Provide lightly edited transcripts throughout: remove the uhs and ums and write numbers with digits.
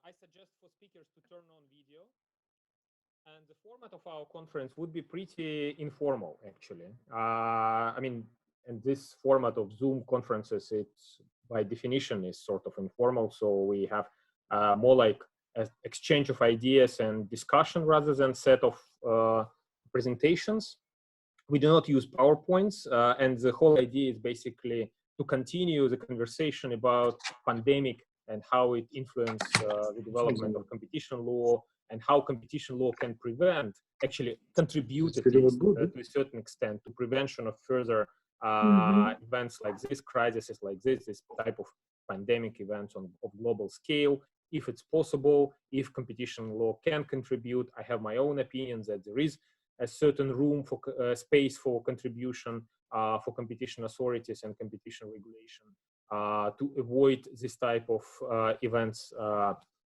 I suggest for speakers to turn on video. And the format of our conference would be pretty informal, actually. I mean, and this format of Zoom conferences, it's by definition is sort of informal. So we have more like an exchange of ideas and discussion rather than set of presentations. We do not use PowerPoints, and the whole idea is basically to continue the conversation about pandemic and how it influenced the development of competition law, and how competition law can prevent, actually contribute at least to a certain extent to prevention of further events like this, crises like this type of pandemic events of global scale. If it's possible, if competition law can contribute, I have my own opinion that there is a certain room for space for contribution for competition authorities and competition regulation to avoid this type of events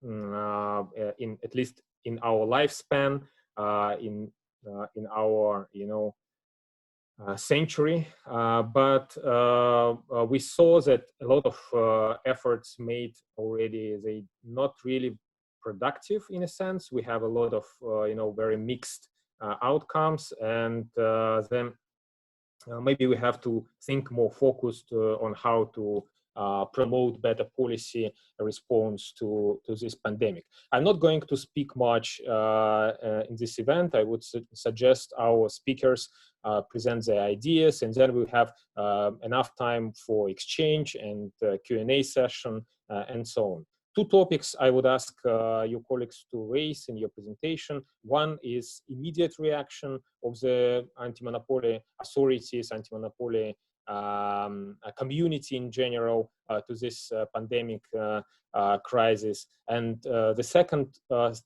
in at least in our lifespan, in our century. But we saw that a lot of efforts made already, they not really productive in a sense. We have a lot of very mixed outcomes, and then maybe we have to think more focused on how to promote better policy response to this pandemic. I'm not going to speak much in this event. I would suggest our speakers present their ideas, and then we have enough time for exchange and Q&A session and so on. Two topics I would ask your colleagues to raise in your presentation. One is immediate reaction of the anti-monopoly authorities, anti-monopoly community in general to this pandemic crisis. And the second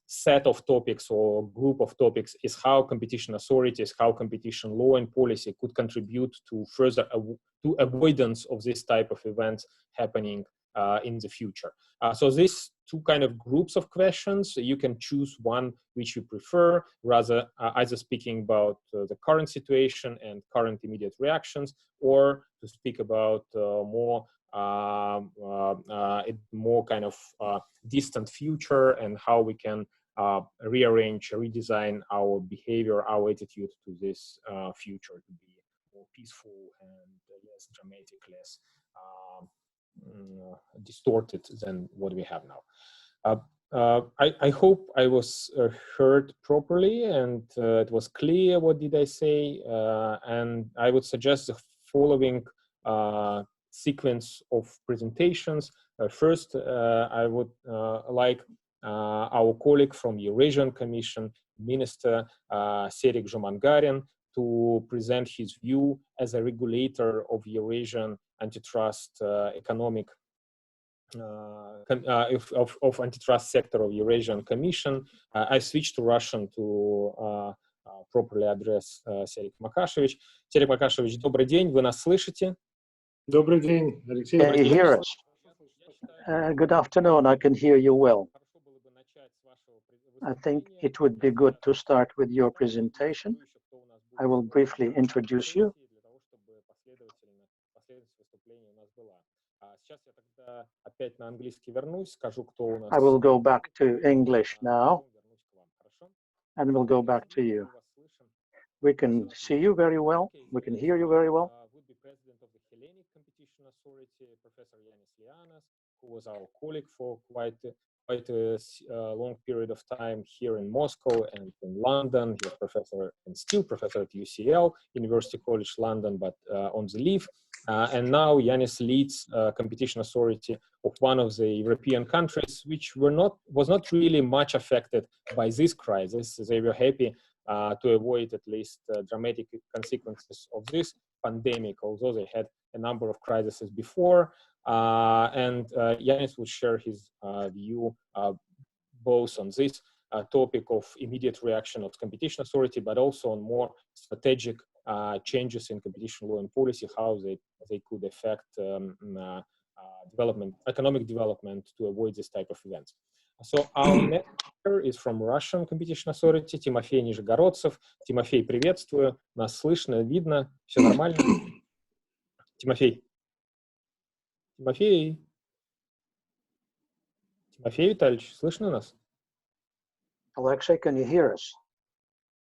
set of topics or group of topics is how competition authorities, how competition law and policy could contribute to further to avoidance of this type of events happening in the future. So these two kind of groups of questions, you can choose one which you prefer, rather either speaking about the current situation and current immediate reactions, or to speak about more kind of distant future and how we can rearrange, redesign our behavior, our attitude to this future to be more peaceful and less dramatic, less distorted than what we have now. I hope I was heard properly and it was clear what did I say, and I would suggest the following sequence of presentations. First, I would like our colleague from Eurasian Commission, Minister Serhiy Zhumangarin, to present his view as a regulator of Eurasian antitrust economic of antitrust sector of Eurasian Commission. I switched to Russian to properly address Serhiy Makashevich. Serhiy Makashevich, добрый день, вы нас слышите? Добрый день, Alexey. Can you hear us? Good afternoon, I can hear you well. I think it would be good to start with your presentation. I will briefly introduce you. I will go back to English now, and we'll go back to you. We can see you very well. We can hear you very well. Professor Yanis, who was our colleague for quite a long period of time here in Moscow and in London. He was professor and still professor at UCL, University College London, but on the leave. And now Yanis leads competition authority of one of the European countries, which was not really much affected by this crisis. They were happy to avoid at least dramatic consequences of this pandemic, although they had a number of crises before. And Yanis will share his view both on this topic of immediate reaction of competition authority, but also on more strategic changes in competition law and policy, how they could affect economic development to avoid this type of events. So our next speaker is from Russian Competition Authority, Тимофей Нижегородцев. Тимофей, приветствую. Нас слышно, видно, все нормально? Тимофей. Тимофей Витальевич, слышно нас? Alexey, can you hear us?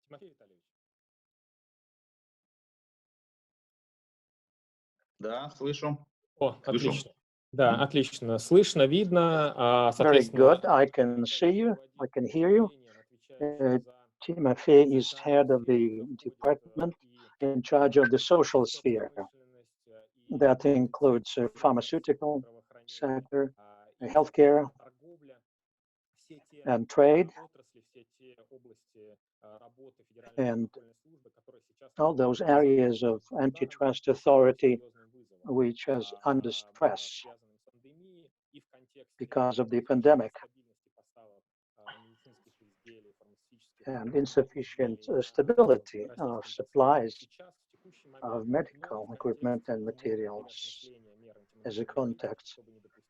Тимофей Витальевич. Да, слышу. О, отлично. Да, отлично. Слышно, видно. Very good. I can see you. I can hear you. Timofey is head of the department in charge of the social sphere. That includes pharmaceutical sector, healthcare, and trade, and all those areas of antitrust authority which is under stress because of the pandemic and insufficient stability of supplies of medical equipment and materials as a context,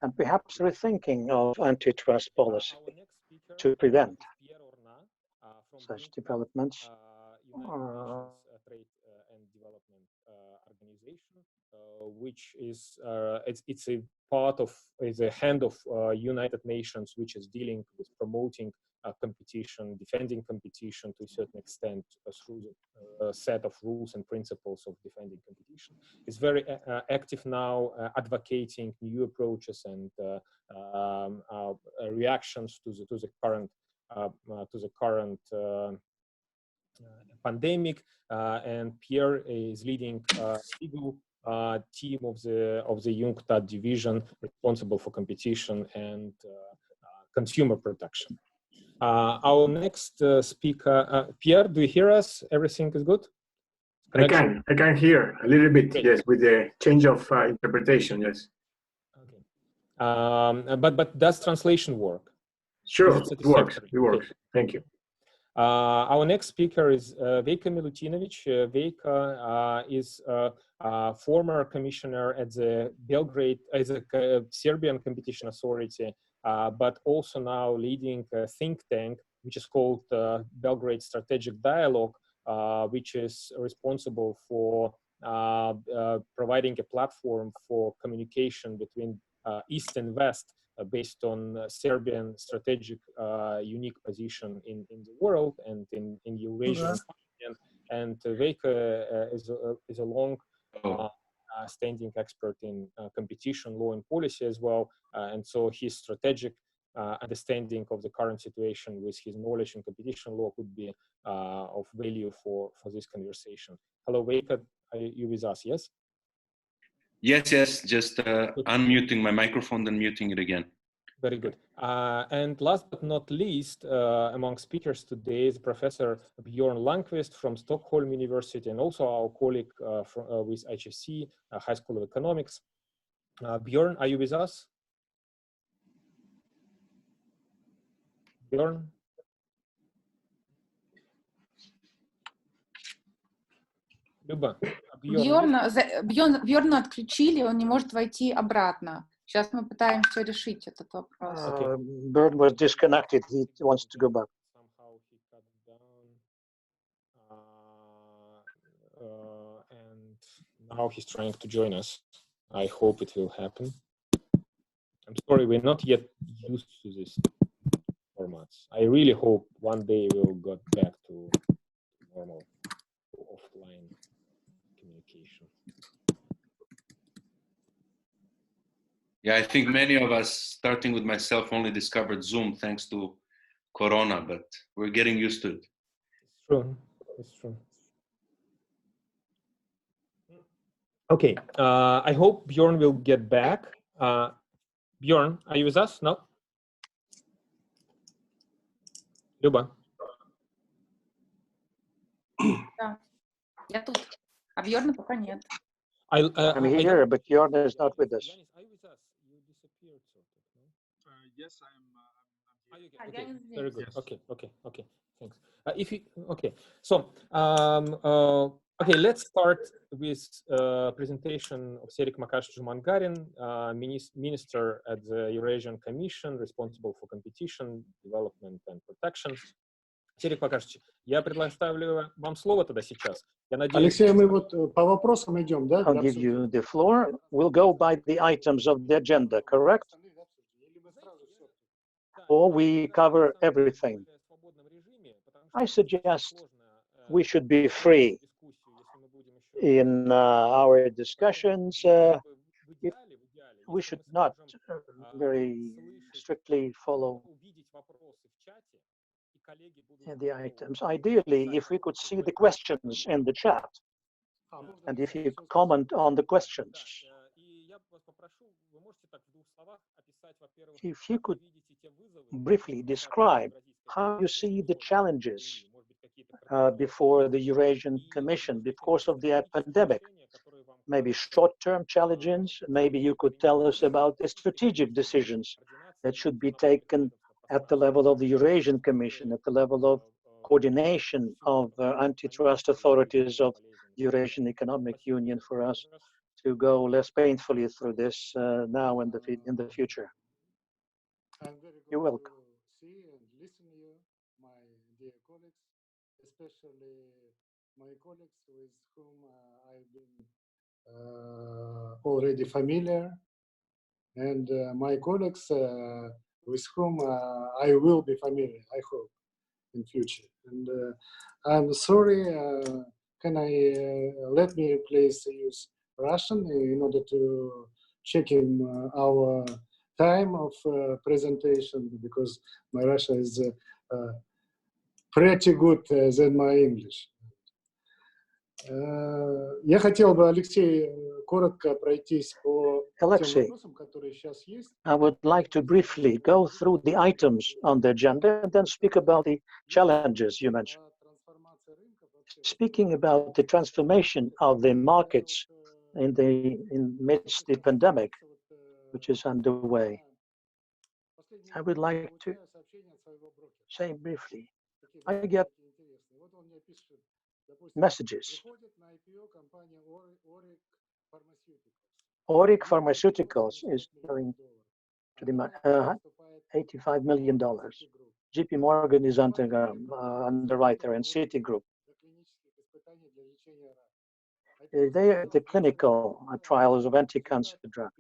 and perhaps rethinking of antitrust policy to prevent such developments. Trade and Development Organization, which is it's a part of, is a hand of United Nations, which is dealing with promoting competition, defending competition to a certain extent through the set of rules and principles of defending competition. It's very active now, advocating new approaches and reactions to the current pandemic, and Pierre is leading legal team of the UNCTAD division responsible for competition and consumer protection. Our next speaker, Pierre, do you hear us? Everything is good? Connection? I can hear a little bit, great. Yes, with the change of interpretation, yes. Okay. But does translation work? Sure, it works. It works. Okay. Thank you. Our next speaker is Veika Milutinovic. Veika is a former commissioner at the Belgrade, as a Serbian competition authority, but also now leading a think tank, which is called Belgrade Strategic Dialogue, which is responsible for providing a platform for communication between East and West, based on Serbian strategic unique position in the world and in Eurasia. And Veika is a long standing expert in competition law and policy as well. And so his strategic understanding of the current situation with his knowledge in competition law could be of value for this conversation. Hello, Veika, are you with us? Yes? Yes, just unmuting my microphone, then muting it again. Very good. And last but not least, among speakers today is Professor Björn Lundqvist from Stockholm University, and also our colleague with HSE, High School of Economics. Björn, are you with us? Björn? Люба, Бьорна отключили, он не может войти обратно. Сейчас мы пытаемся решить этот вопрос. Björn was disconnected. He wants to go back. Somehow he cut down, and now he's trying to join us. I hope it will happen. I'm sorry, we're not yet used to this formats. I really hope one day we'll get back to normal offline communication. Yeah, I think many of us, starting with myself, only discovered Zoom thanks to Corona, but we're getting used to it. It's true. It's true. Okay. I hope Björn will get back. Björn, are you with us? No? Люба? Да, я тут. А Бьорна пока нет. I'm here, but Björn is not with us. Yes, I'm okay. Very good. Yes. Okay. Thanks. So okay, let's start with presentation of Serik Makash Jumangarin, Minister at the Eurasian Commission, responsible for competition, development and protection. Серик Макашевич, я предоставлю вам слово тогда сейчас. Я надеюсь, Алексей, мы вот по вопросам идем, да? I'll give you the floor. We'll go by the items of the agenda, correct? or we cover everything. I suggest we should be free in our discussions. We should not very strictly follow the items. Ideally, if we could see the questions in the chat, and if you comment on the questions, if you could briefly describe how you see the challenges before the Eurasian Commission because of the pandemic, maybe short-term challenges, maybe you could tell us about the strategic decisions that should be taken at the level of the Eurasian Commission, at the level of coordination of antitrust authorities of the Eurasian Economic Union for us to go less painfully through this now and in the future. You're welcome. See and listen to you, my dear colleagues, especially my colleagues with whom I've been already familiar, and my colleagues with whom I will be familiar, I hope, in future. And I'm sorry, can I let me please use Russian in order to check in our time of presentation, because my Russian is pretty good than my English. Я хотел бы, Алексей, коротко пройтись по тем вопросам, которые сейчас есть. I would like to briefly go through the items on the agenda and then speak about the challenges you mentioned. Speaking about the transformation of the markets amidst the pandemic, which is underway, I would like to say briefly, I get messages. Oric Pharmaceuticals is going to the $85 million. JP Morgan is underwriter, and Citigroup. They are the clinical trials of anti-cancer drugs.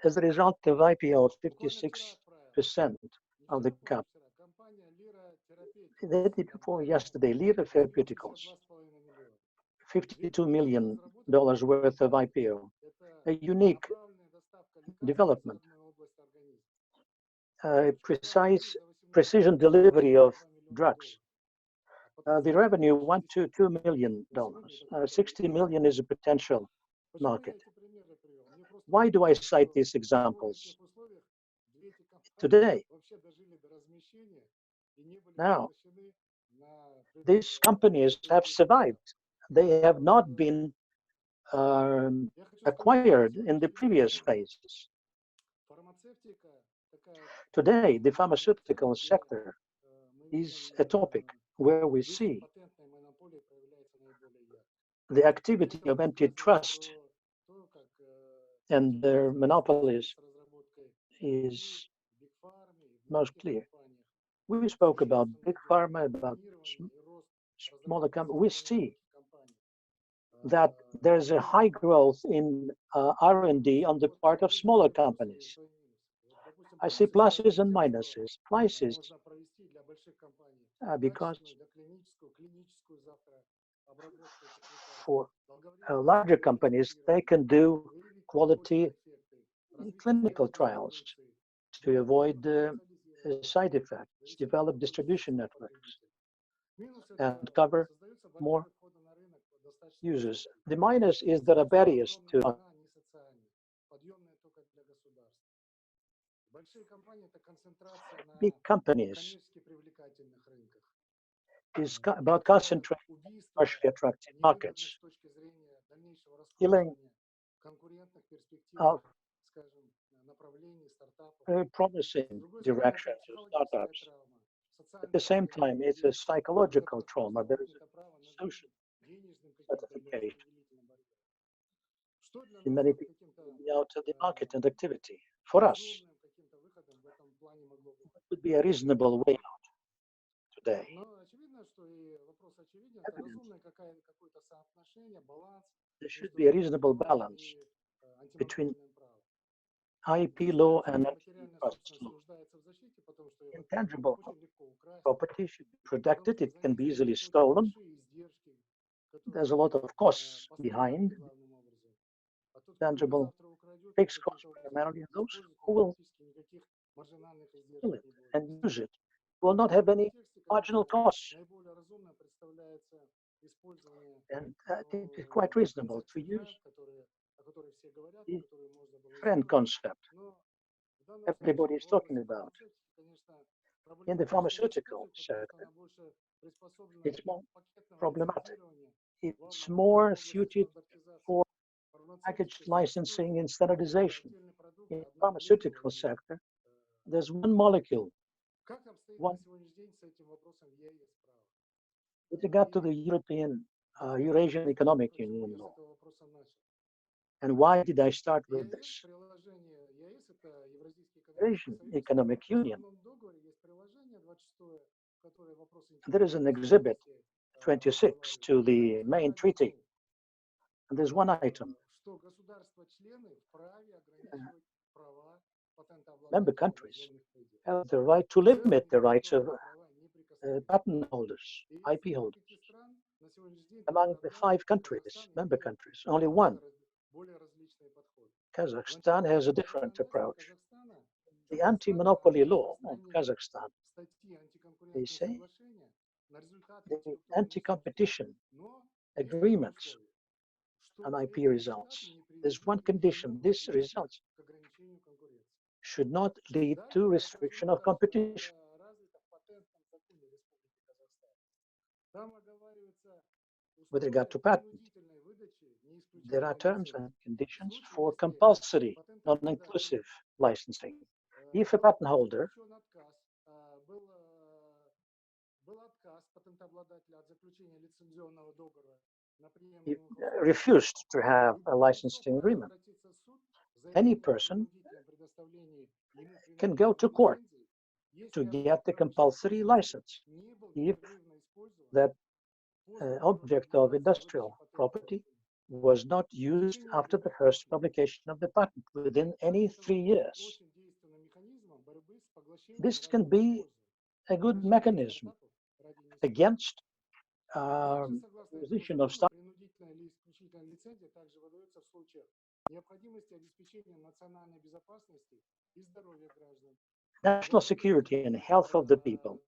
As a result of IPO, 56% of the cap. They did before yesterday, Lira Therapeutics, $52 million worth of IPO, a unique development, precision delivery of drugs. The revenue $1 to $2 million. 60 million is a potential market. Why do I cite these examples? Today, now, these companies have survived. They have not been acquired in the previous phases. Today, the pharmaceutical sector is a topic where we see the activity of antitrust and their monopolies is most clear. We spoke about big pharma, about smaller companies. We see that there's a high growth in R&D on the part of smaller companies. I see pluses and minuses. Pluses because for larger companies, they can do quality clinical trials to avoid side effects, develop distribution networks, and cover more users. The minus is there are barriers to big companies. Is about concentrating on partially attractive markets, killing out promising directions of startups. At the same time, it's a psychological trauma. There is a social certification in many people out of the market and activity. For us, what would be a reasonable way out today? There should be a reasonable balance between IP law and antitrust law. Intangible property should be protected. It can be easily stolen. There's a lot of costs behind. Tangible fixed costs, primarily those who will steal it and use it will not have any marginal costs. And it is quite reasonable to use the friend concept everybody is talking about. In the pharmaceutical sector, it's more problematic. It's more suited for package licensing and standardization. In the pharmaceutical sector, there's one molecule. With regard to the Eurasian Economic Union law. And why did I start with this? Eurasian Economic Union. There is an exhibit 26 to the main treaty. And there's one item. Member countries have the right to limit the rights of patent holders, IP holders. Among the 5 countries, member countries, only one, Kazakhstan, has a different approach. The anti-monopoly law of Kazakhstan, they say the anti-competition agreements on IP results. There's one condition: these results should not lead to restriction of competition. With regard to patent, there are terms and conditions for compulsory, non-inclusive licensing. If a patent holder refused to have a licensing agreement, any person can go to court to get the compulsory license if that object of industrial property was not used after the first publication of the patent within any 3 years. This can be a good mechanism against acquisition of stock. National security and health of the people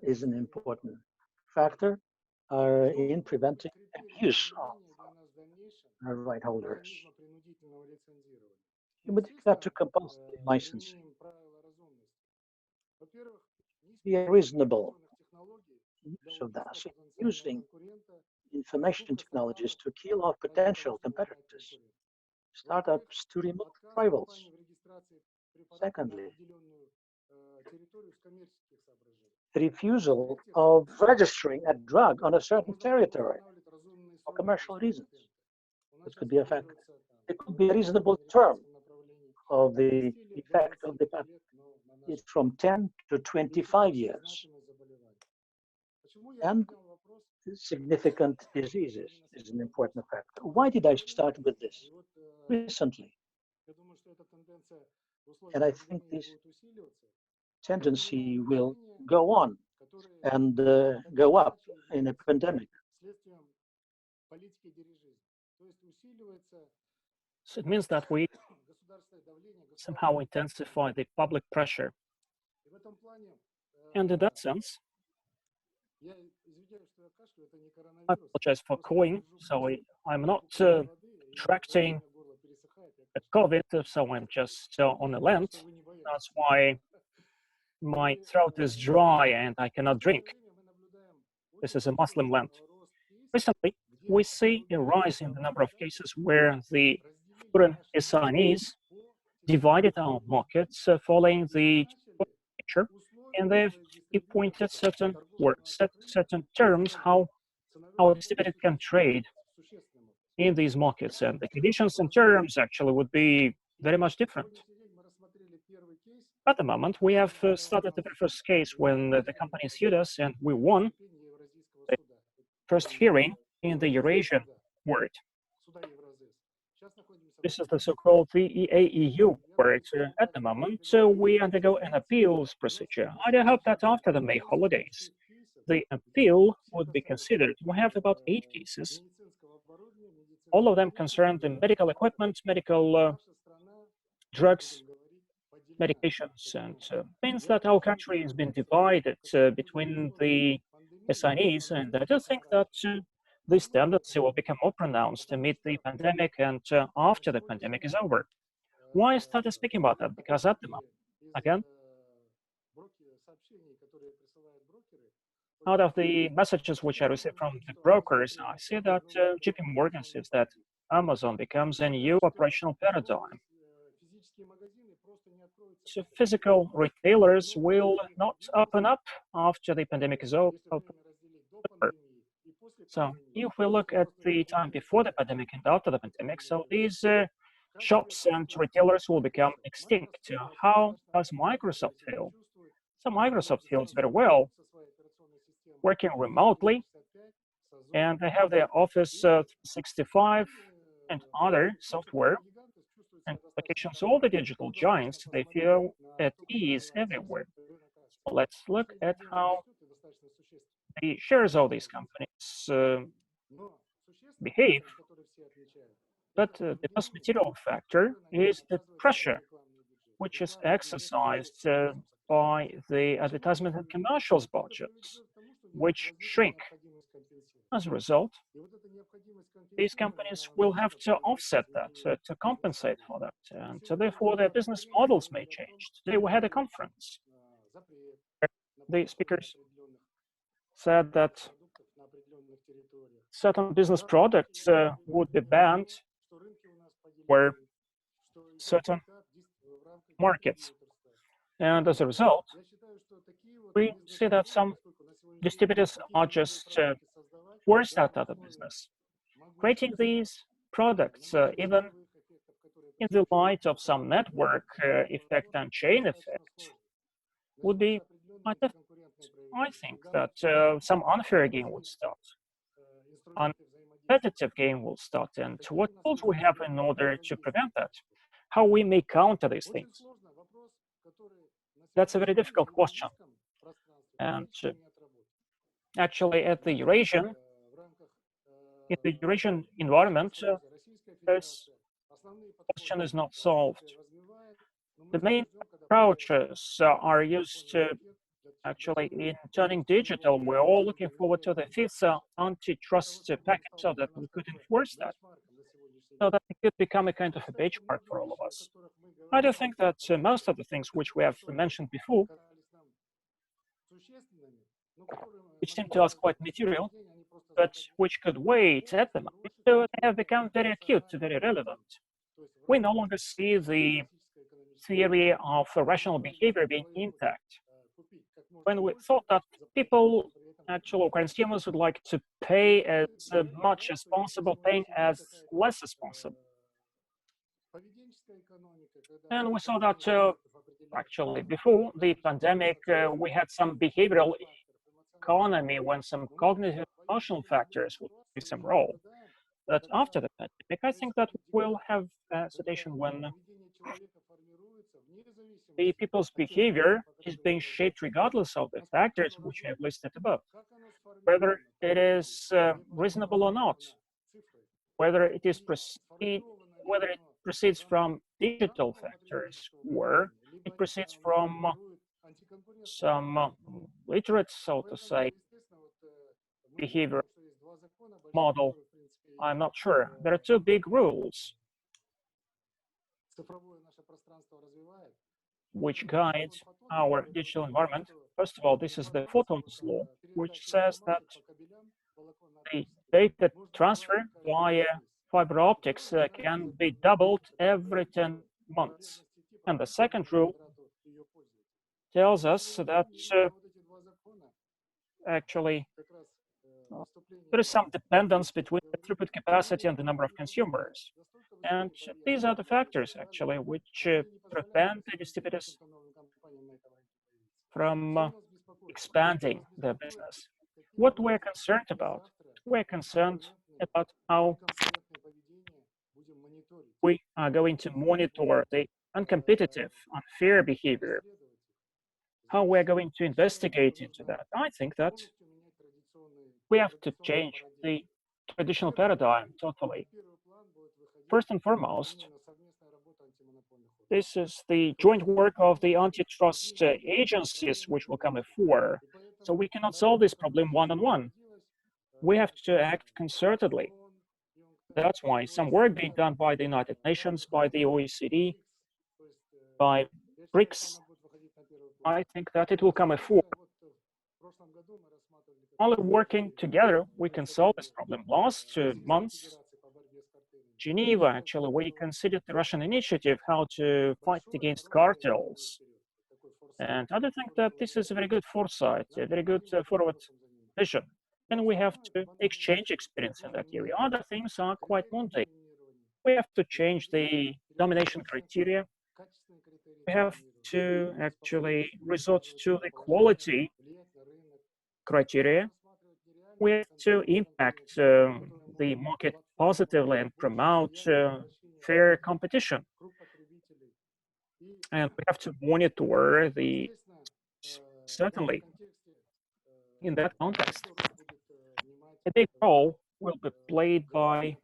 is an important factor in preventing abuse of right holders. With regard to compulsory licensing, be a reasonable use of that. So using information technologies to kill off potential competitors, startups to remove rivals. Secondly, refusal of registering a drug on a certain territory for commercial reasons. This could be a factor. It could be a reasonable term of the effect of the patent. It's from 10 to 25 years. And significant diseases is an important factor. Why did I start with this? Recently. And I think this tendency will go on and go up in a pandemic. So it means that we somehow intensify the public pressure. And in that sense, I apologize for coughing, so I'm not tracting a COVID, so I'm just on a Lent. That's why my throat is dry and I cannot drink. This is a Muslim Lent. Recently, we see a rise in the number of cases where the foreign assignees divided our markets following the picture, and they've appointed certain or set certain terms how our distributor can trade in these markets, and the conditions and terms actually would be very much different. At the moment, we have started the very first case when the company sued us, and we won the first hearing in the Eurasian court. This is the so-called VEA-EU work. At the moment, we undergo an appeals procedure. I hope that after the May holidays, the appeal would be considered. We have about 8 cases. All of them concern the medical equipment, medical drugs, medications, and means that our country has been divided between the assignees, and I do think that this tendency will become more pronounced amid the pandemic and after the pandemic is over. Why I started speaking about that? Because at the moment, again, out of the messages which I received from the brokers, I see that JP Morgan says that Amazon becomes a new operational paradigm. So physical retailers will not open up after the pandemic is over. So if we look at the time before the pandemic and after the pandemic, so these shops and retailers will become extinct. How does Microsoft feel? So Microsoft feels very well working remotely, and they have their Office 365 and other software and applications. All the digital giants, they feel at ease everywhere. So let's look at how the shares of these companies behave. But the most material factor is the pressure which is exercised by the advertisement and commercials budgets, which shrink. As a result, these companies will have to offset that, to compensate for that, and so therefore their business models may change. Today we had a conference. The speakers said that certain business products would be banned for certain markets. And as a result, we see that some distributors are just forced out of the business. Creating these products, even in the light of some network effect and chain effect, would be quite difficult. I think that some unfair game would start. Uncompetitive game will start. And what tools we have in order to prevent that? How we may counter these things? That's a very difficult question. And actually, at the Eurasian, in the Eurasian environment, this question is not solved. The main approaches are used actually in turning digital. We're all looking forward to the 5th antitrust package so that we could enforce that, so that it could become a kind of a benchmark for all of us. I do think that most of the things which we have mentioned before, which seem to us quite material, but which could wait at the moment, so they have become very acute, very relevant. We no longer see the theory of rational behavior being intact. When we thought that people, actual consumers, would like to pay as much as possible, paying as less as possible. And we saw that actually before the pandemic, we had some behavioral economy when some cognitive emotional factors would play some role. But after the pandemic, I think that we'll have a situation when the people's behavior is being shaped regardless of the factors which I have listed above, whether it is reasonable or not, whether it proceeds from digital factors or it proceeds from some literate, so to say, behavior model. I'm not sure. There are 2 big rules which guide our digital environment. First of all, this is the photons law, which says that the data transfer via fiber optics can be doubled every 10 months. And the second rule tells us that actually there is some dependence between the throughput capacity and the number of consumers. And these are the factors, actually, which prevent the distributors from expanding their business. What we're concerned about? We're concerned about how we are going to monitor the uncompetitive, unfair behavior, how we're going to investigate into that. I think that we have to change the traditional paradigm totally. First and foremost, this is the joint work of the antitrust agencies which will come before. So we cannot solve this problem one-on-one. We have to act concertedly. That's why some work being done by the United Nations, by the OECD, by BRICS, I think that it will come before. Only working together, we can solve this problem. Last months, Geneva, actually, we considered the Russian initiative how to fight against cartels. And I think that this is a very good foresight, a very good forward vision. And we have to exchange experience in that area. Other things are quite mundane. We have to change the domination criteria. We have to actually resort to the quality criteria. We have to impact the market positively and promote fair competition. And we have to monitor the, certainly, in that context, a big role will be played by,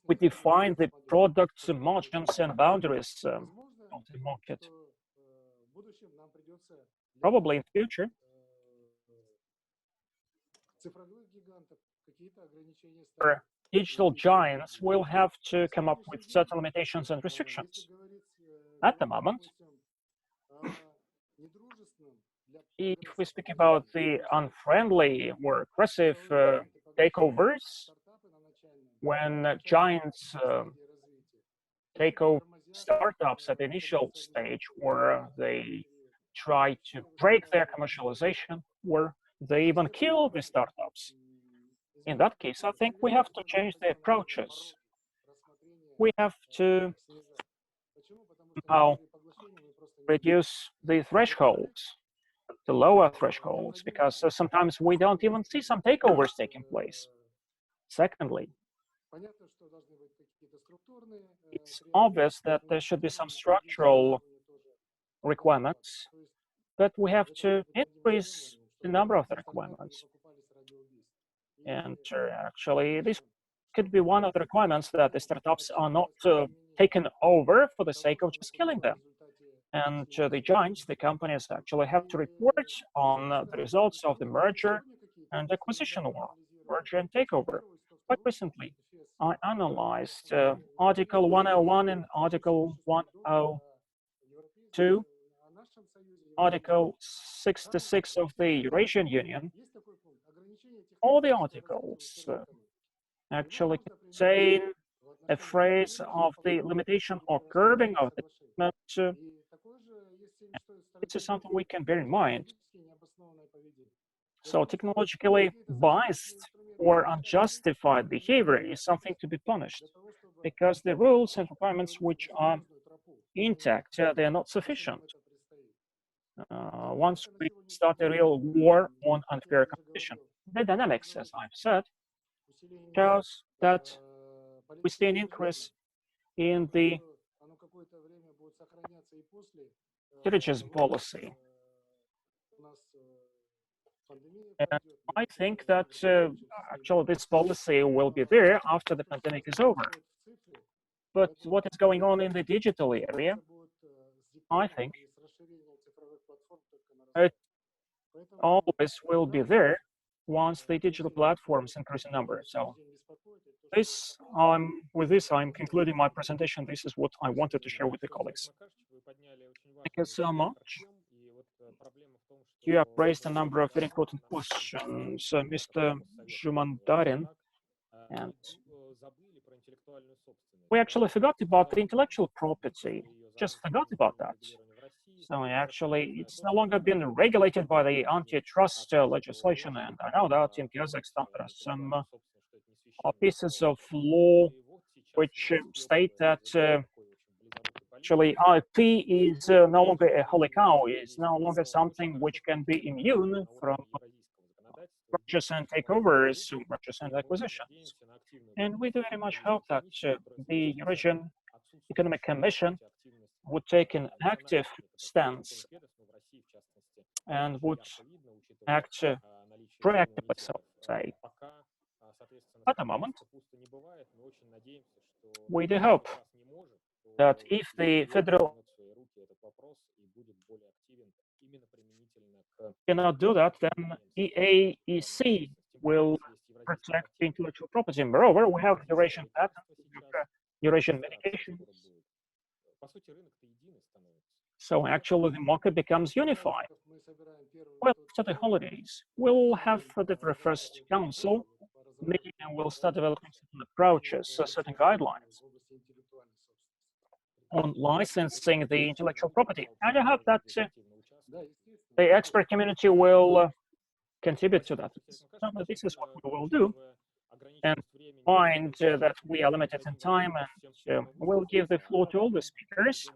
we define the products, margins, and boundaries of the market. Probably in future, digital giants will have to come up with certain limitations and restrictions. At the moment, if we speak about the unfriendly or aggressive takeovers, when giants take over startups at the initial stage, or they try to break their commercialization, or they even kill the startups. In that case, I think we have to change the approaches. We have to somehow reduce the thresholds, the lower thresholds, because sometimes we don't even see some takeovers taking place. Secondly, it's obvious that there should be some structural requirements, but we have to increase the number of the requirements. And actually, this could be one of the requirements, that the startups are not taken over for the sake of just killing them. And the giants, the companies, actually have to report on the results of the merger and acquisition war, merger and takeover. Quite recently, I analyzed Article 101 and Article 102, Article 66 of the Eurasian Union. All the articles actually contain a phrase of the limitation or curbing of the movement. This is something we can bear in mind. So technologically biased or unjustified behavior is something to be punished, because the rules and requirements which are intact, they are not sufficient. Once we start a real war on unfair competition, the dynamics, as I've said, shows that we see an increase in the dirigism policy. And I think that actually this policy will be there after the pandemic is over. But what is going on in the digital area, I think it always will be there once the digital platforms increase in number. So this, with this, I'm concluding my presentation. This is what I wanted to share with the colleagues. Thank you so much. You have raised a number of very important questions, Mr. Shumandarin, and we actually forgot about the intellectual property, just forgot about that. So actually, it's no longer been regulated by the antitrust legislation, and I know that in Kazakhstan there are some pieces of law which state that actually IP is no longer a holy cow, is no longer something which can be immune from mergers and takeovers, mergers and acquisitions. And we do very much hope that the Eurasian Economic Commission would take an active stance and would act proactively, so to say. At the moment, we do hope that if the federal cannot do that, then EAEC will protect the intellectual property. Moreover, we have Eurasian patent, Eurasian medication. So actually the market becomes unified. Well, after the holidays, we'll have the very first council meeting and we'll start developing certain approaches, certain guidelines on licensing the intellectual property. And I hope that the expert community will contribute to that. So this is what we will do. And mind that we are limited in time, and we'll give the floor to all the speakers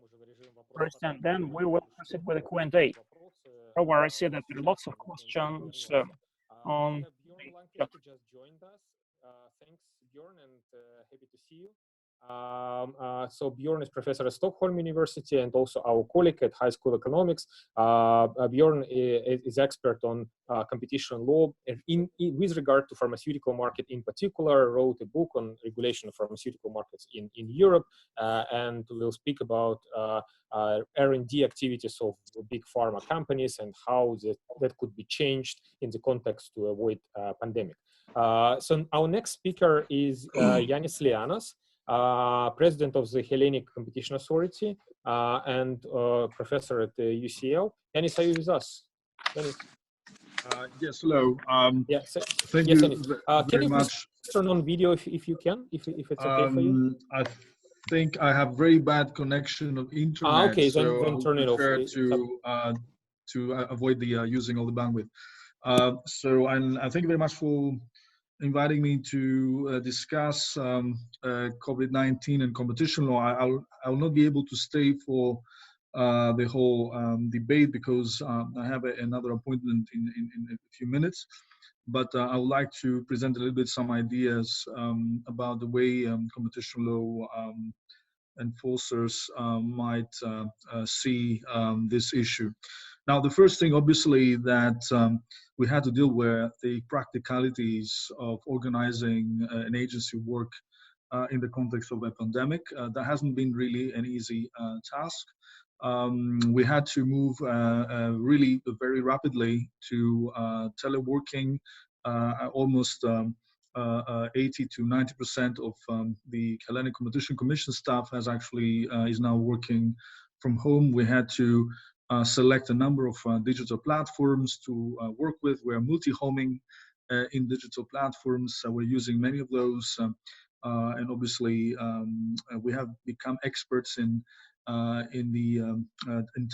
first, and then we will proceed with the Q&A. However, I see that there are lots of questions on the chat. Just joined us. Thanks, Bjorn, and happy to see you. So Bjorn is professor at Stockholm University and also our colleague at High School Economics. Bjorn is expert on competition law and with regard to pharmaceutical market in particular, wrote a book on regulation of pharmaceutical markets in Europe, and we'll speak about R&D activities of big pharma companies and how that could be changed in the context to avoid pandemic. So our next speaker is Yanis Lianas, president of the Hellenic Competition Authority and professor at the UCL. Yanis, are you with us? Yanis? Yes, hello. Thank yes, you very much. Turn on video if you can, if it's okay for you. I think I have very bad connection of internet, okay, so then turn it off. To avoid the using all the bandwidth. So I thank you very much for inviting me to discuss COVID-19 and competition law. I will not be able to stay for the whole debate because I have another appointment in a few minutes. But I would like to present a little bit some ideas about the way competition law enforcers might see this issue. Now, the first thing, obviously, that we had to deal with the practicalities of organizing an agency work in the context of a pandemic. That hasn't been really an easy task. We had to move really very rapidly to teleworking. Almost 80 to 90% of the Hellenic Competition Commission staff is now working from home. We had to select a number of digital platforms to work with. We're multi-homing in digital platforms. We're using many of those. And obviously, we have become experts in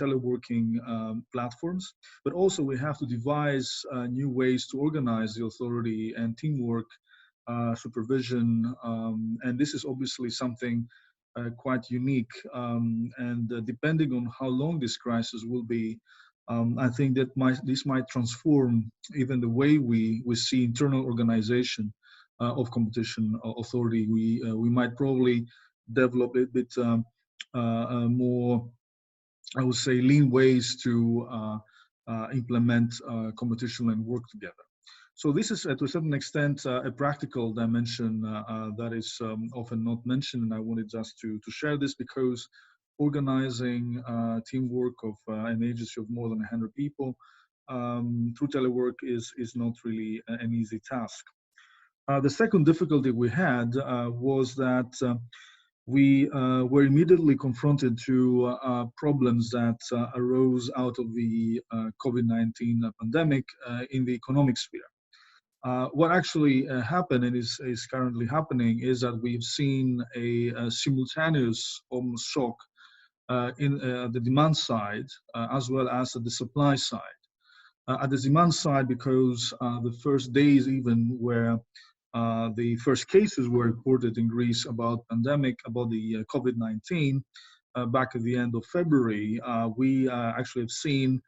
teleworking platforms. But also, we have to devise new ways to organize the authority and teamwork, supervision. And this is obviously something quite unique, and depending on how long this crisis will be, I think that this might transform even the way we see internal organization of competition authority. We might probably develop a bit more, I would say, lean ways to implement competition and work together. So this is, to a certain extent, a practical dimension that is often not mentioned, and I wanted just to share this because organizing teamwork of an agency of more than 100 people through telework is not really an easy task. The second difficulty we had was that we were immediately confronted to problems that arose out of the COVID-19 pandemic in the economic sphere. What actually happened and is currently happening is that we've seen a simultaneous almost shock in the demand side as well as at the supply side. At the demand side, because the first days even where the first cases were reported in Greece about the COVID-19 back at the end of February, we actually have seen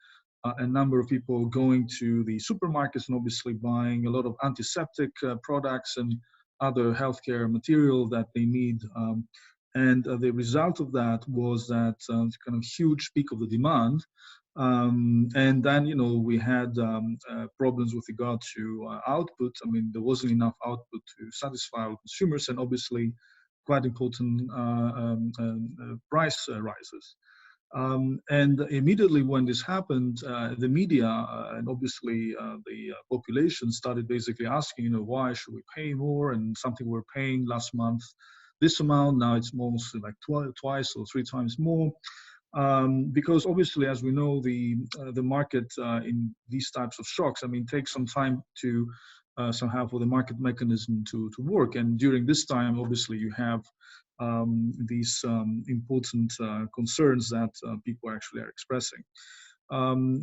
a number of people going to the supermarkets and obviously buying a lot of antiseptic products and other healthcare material that they need. And the result of that was that kind of huge peak of the demand. And then, you know, we had problems with regard to output. I mean, there wasn't enough output to satisfy our consumers, and obviously quite important price rises. And immediately when this happened, the media and obviously the population started basically asking, you know, why should we pay more? And something we're paying last month this amount, now it's almost like twice or three times more. Because obviously, as we know, the market in these types of shocks, I mean, takes some time to somehow for the market mechanism to work. And during this time, obviously, you have these important concerns that people actually are expressing.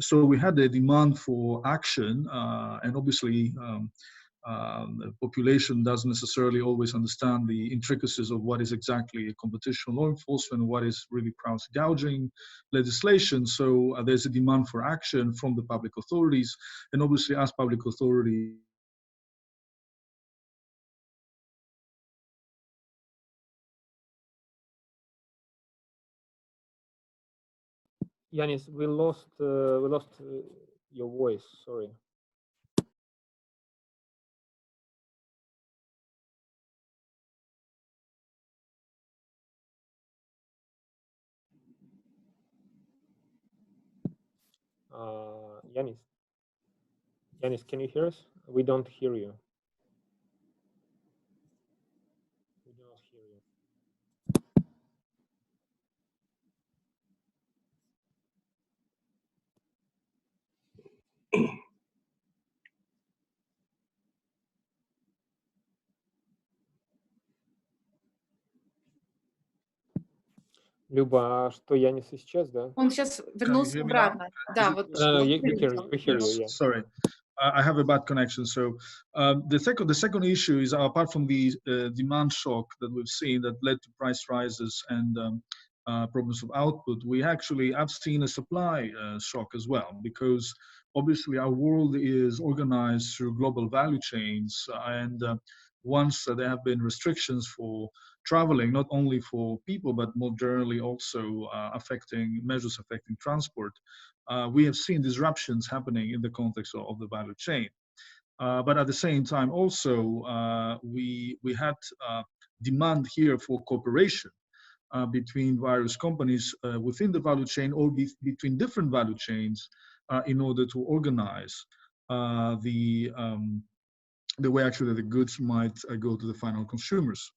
So we had a demand for action, and obviously the population doesn't necessarily always understand the intricacies of what is exactly a competition law enforcement, what is really price gouging legislation. So there's a demand for action from the public authorities, and obviously as public authority. Yanis, we lost your voice. Sorry. Yanis, can you hear us? We don't hear you. We do not hear you. Люба, а что, Янис исчез, да? Он сейчас вернулся обратно. Да, вот. No, we hear you, yeah. Sorry. I have a bad connection. So the second issue is, apart from the demand shock that we've seen that led to price rises and problems of output, I've seen a supply shock as well, because obviously our world is organized through global value chains, and once there have been restrictions for traveling, not only for people, but more generally also measures affecting transport, we have seen disruptions happening in the context of the value chain. But at the same time, also, we had demand here for cooperation between various companies within the value chain, or between different value chains, in order to organize the way actually the goods might go to the final consumers.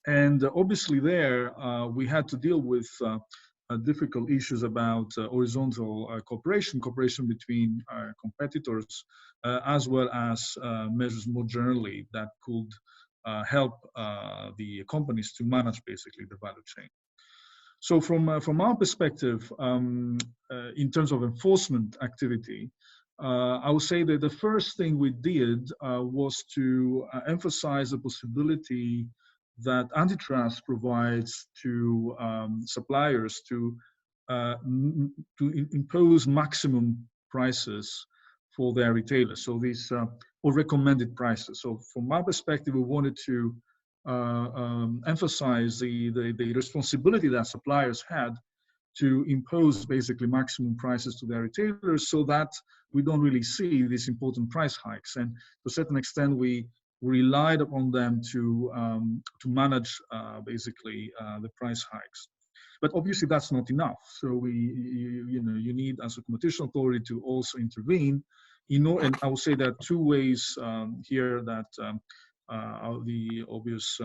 And obviously there, we had to deal with difficult issues about horizontal cooperation between competitors, as well as measures more generally that could help the companies to manage basically the value chain. So from our perspective, in terms of enforcement activity, I would say that the first thing we did was to emphasize the possibility that antitrust provides to suppliers to impose maximum prices for their retailers. So these or recommended prices. So from our perspective, we wanted to emphasize the responsibility that suppliers had to impose basically maximum prices to their retailers, so that we don't really see these important price hikes. And to a certain extent, we relied upon them to manage basically the price hikes. But obviously that's not enough. So you need, as a competition authority, to also intervene. And I would say there are two ways here that are the obvious.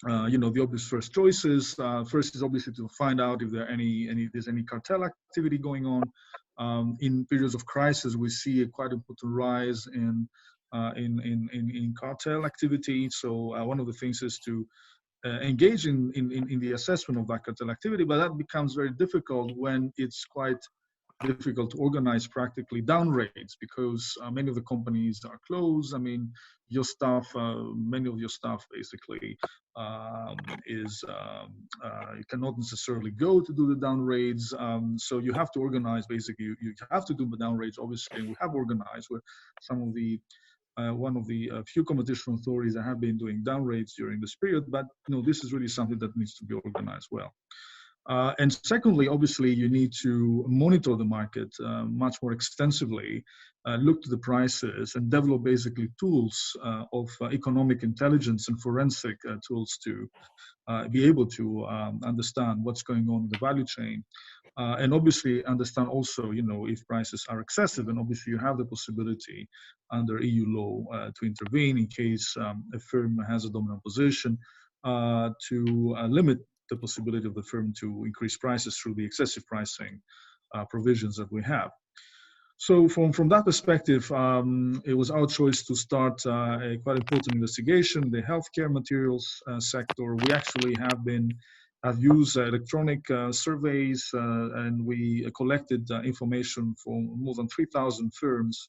The obvious first choices. First is obviously to find out if there's any cartel activity going on. In periods of crisis, we see a quite important rise in cartel activity. So one of the things is to engage in the assessment of that cartel activity, but that becomes very difficult when it's quite difficult to organize practically down raids, because many of the companies are closed. I mean, your staff, many of your staff basically you cannot necessarily go to do the down raids. So you have to organize basically, you have to do the down raids, obviously, and we have organized with some of the one of the few competition authorities that have been doing down rates during this period, but this is really something that needs to be organized well. And secondly, obviously, you need to monitor the market much more extensively, look to the prices, and develop basically tools of economic intelligence and forensic tools to be able to understand what's going on in the value chain. And obviously understand also, if prices are excessive, and obviously you have the possibility under EU law to intervene in case a firm has a dominant position to limit the possibility of the firm to increase prices through the excessive pricing provisions that we have. So from that perspective, it was our choice to start a quite important investigation, the healthcare materials sector. We actually have used electronic surveys, and we collected information from more than 3,000 firms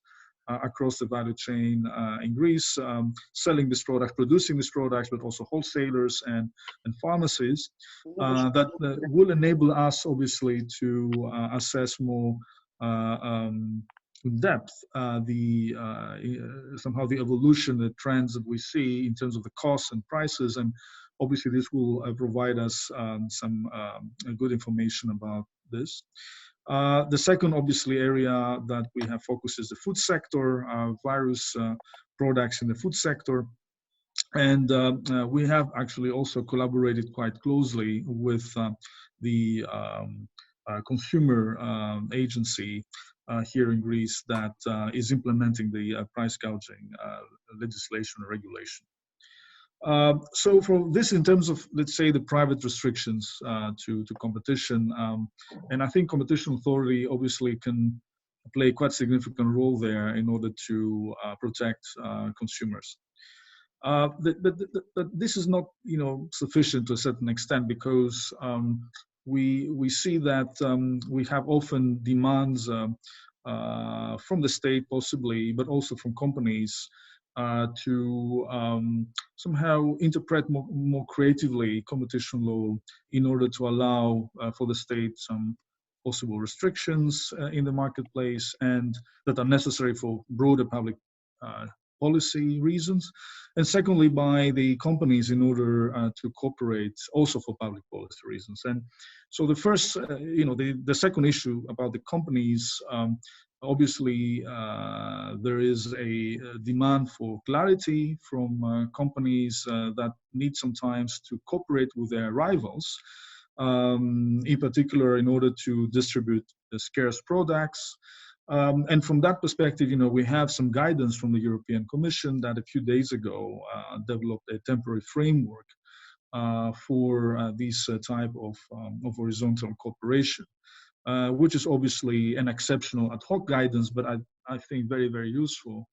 across the value chain in Greece, selling this product, producing this product, but also wholesalers and pharmacies that will enable us, obviously, to assess more in depth somehow the evolution, the trends that we see in terms of the costs and prices, and obviously this will provide us some good information about this. The second, obviously, area that we have focused is the food sector, various products in the food sector. And we have actually also collaborated quite closely with the consumer agency here in Greece that is implementing the price gouging legislation or regulation. So for this, in terms of, let's say, the private restrictions to competition, and I think competition authority obviously can play quite a significant role there in order to protect consumers. But this is not, sufficient to a certain extent, because we see that we have often demands from the state, possibly, but also from companies to somehow interpret more creatively competition law in order to allow for the state some possible restrictions in the marketplace, and that are necessary for broader public policy reasons, and secondly by the companies in order to cooperate also for public policy reasons. And so the first, the second issue about the companies, obviously there is a demand for clarity from companies that need sometimes to cooperate with their rivals, in particular in order to distribute the scarce products. And from that perspective, we have some guidance from the European Commission that a few days ago developed a temporary framework for this type of horizontal cooperation, which is obviously an exceptional ad hoc guidance, but I think very, very useful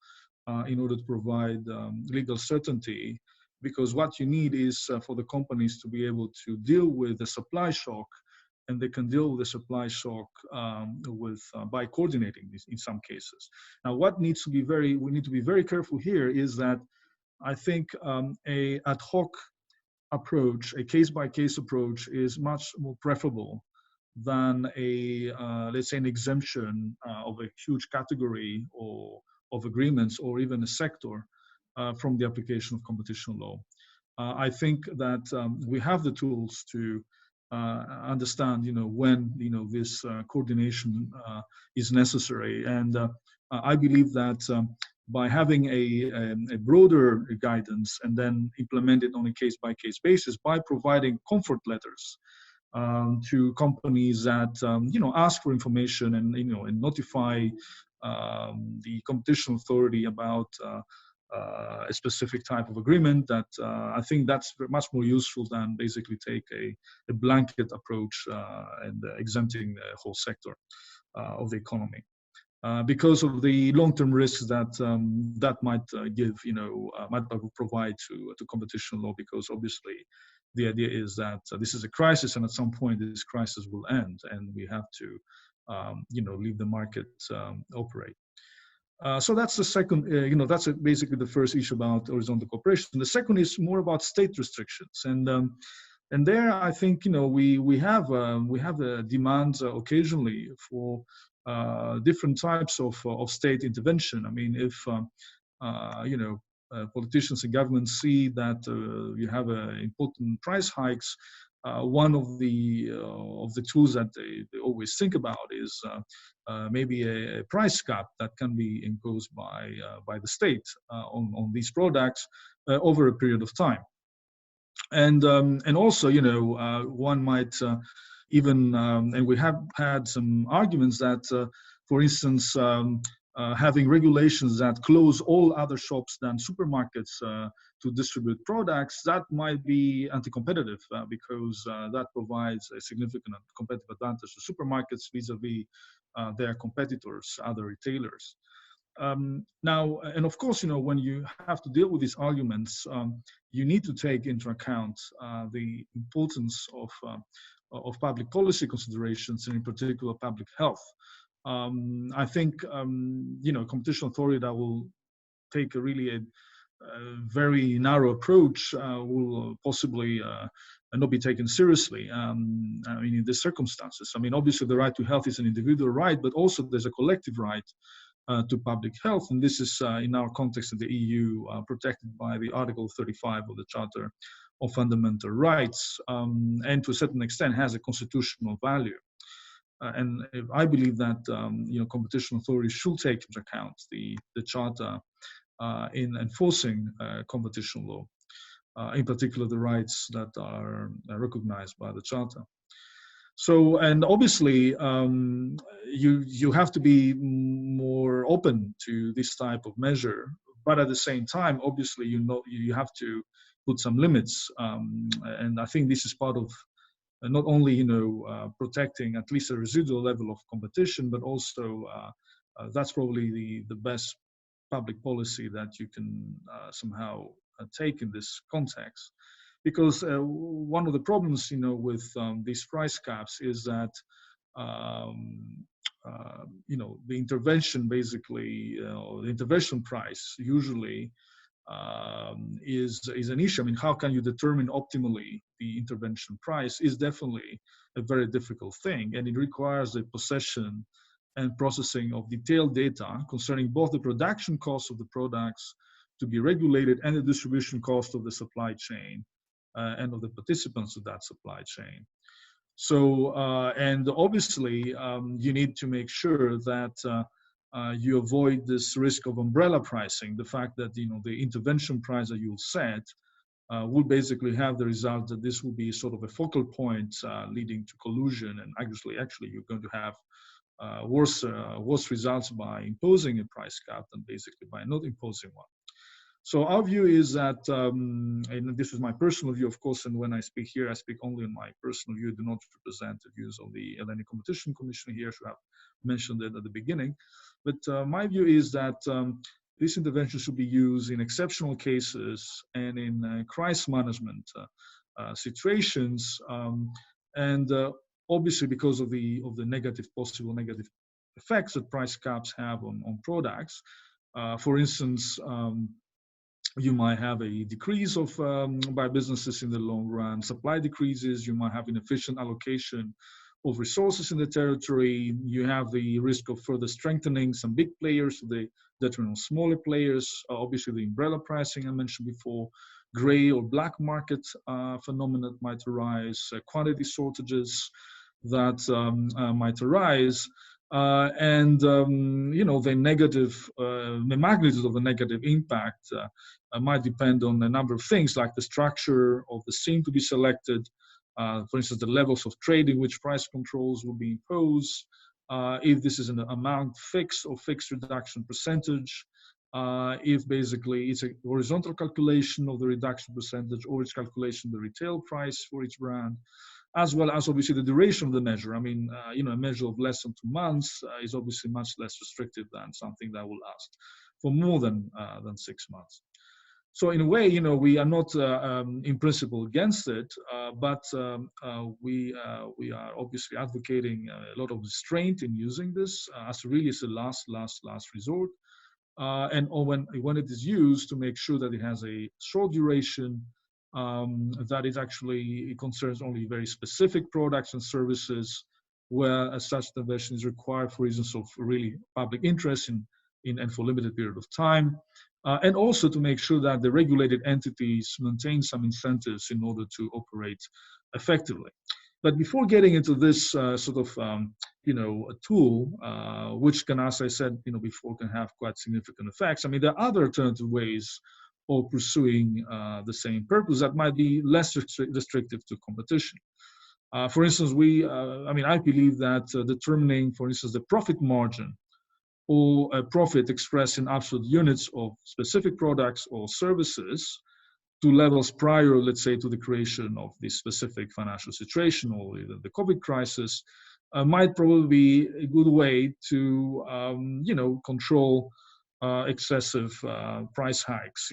in order to provide legal certainty, because what you need is for the companies to be able to deal with the supply shock, and they can deal with the supply shock by coordinating this in some cases. Now, we need to be very careful here is that I think a ad hoc approach, a case-by-case approach, is much more preferable than let's say, an exemption of a huge category or of agreements, or even a sector from the application of competition law. I think that we have the tools to understand, when, this coordination is necessary. And I believe that by having a broader guidance and then implement it on a case-by-case basis, by providing comfort letters to companies that, ask for information and, and notify the competition authority about a specific type of agreement, that I think that's much more useful than basically take a blanket approach and exempting the whole sector of the economy, because of the long-term risks that that might give, might provide to competition law. Because obviously, the idea is that this is a crisis, and at some point this crisis will end, and we have to, leave the market operate. So that's the second, that's basically the first issue about horizontal cooperation. The second is more about state restrictions, and there I think we have demands occasionally for different types of state intervention. I mean, if politicians and governments see that you have important price hikes, one of the tools that they always think about is maybe a price cap that can be imposed by the state on these products over a period of time. And also, one might even, and we have had some arguments that, for instance, having regulations that close all other shops than supermarkets to distribute products, that might be anti-competitive because that provides a significant competitive advantage to supermarkets vis-a-vis their competitors, other retailers. Now, and of course, when you have to deal with these arguments, you need to take into account the importance of public policy considerations, and in particular public health. I think, competition authority that will take a very narrow approach will possibly not be taken seriously. In these circumstances, obviously the right to health is an individual right, but also there's a collective right to public health, and this is in our context of the EU protected by the Article 35 of the Charter of Fundamental Rights, and to a certain extent has a constitutional value. And I believe that competition authorities should take into account the Charter in enforcing competition law, in particular the rights that are recognized by the Charter. So, and obviously, you have to be more open to this type of measure, but at the same time, obviously, you have to put some limits, and I think this is part of not only protecting at least a residual level of competition, but also that's probably the best public policy that you can somehow take in this context. Because one of the problems, with these price caps is that, the intervention basically, the intervention price usually is an issue. How can you determine optimally the intervention price is definitely a very difficult thing, and it requires the possession and processing of detailed data concerning both the production costs of the products to be regulated and the distribution cost of the supply chain. And of the participants of that supply chain. So, and obviously, you need to make sure that you avoid this risk of umbrella pricing, the fact that, the intervention price that you'll set will basically have the result that this will be sort of a focal point leading to collusion, and actually you're going to have worse results by imposing a price cap than basically by not imposing one. So our view is that, and this is my personal view, of course, and when I speak here, I speak only on my personal view, do not represent the views of the Hellenic Competition Commission here, so I have mentioned it at the beginning. But my view is that this intervention should be used in exceptional cases and in crisis management situations, and obviously because of the possible negative effects that price caps have on products. For instance, you might have a decrease of by businesses in the long run, supply decreases, you might have inefficient allocation of resources in the territory, you have the risk of further strengthening some big players, the detriment of smaller players, obviously the umbrella pricing I mentioned before, gray or black market phenomena might arise, quantity shortages that might arise. The negative, the magnitude of the negative impact might depend on a number of things, like the structure of the scene to be selected, for instance, the levels of trade in which price controls will be imposed, if this is an amount fixed or fixed reduction percentage, if basically it's a horizontal calculation of the reduction percentage or its calculation of the retail price for each brand, as well as obviously the duration of the measure. A measure of less than 2 months is obviously much less restrictive than something that will last for more than 6 months. So in a way, we are not in principle against it, but we are obviously advocating a lot of restraint in using this as really as a last resort. And when it is used, to make sure that it has a short duration, that it concerns only very specific products and services where such intervention is required for reasons of really public interest and for limited period of time. and also to make sure that the regulated entities maintain some incentives in order to operate effectively. But before getting into this sort of, a tool, which can, as I said, before, can have quite significant effects. I mean, there are other alternative ways of pursuing the same purpose that might be less restrictive to competition. For instance, I believe that determining, for instance, the profit margin or a profit expressed in absolute units of specific products or services to levels prior, let's say, to the creation of this specific financial situation or the COVID crisis, might probably be a good way to, control excessive price hikes,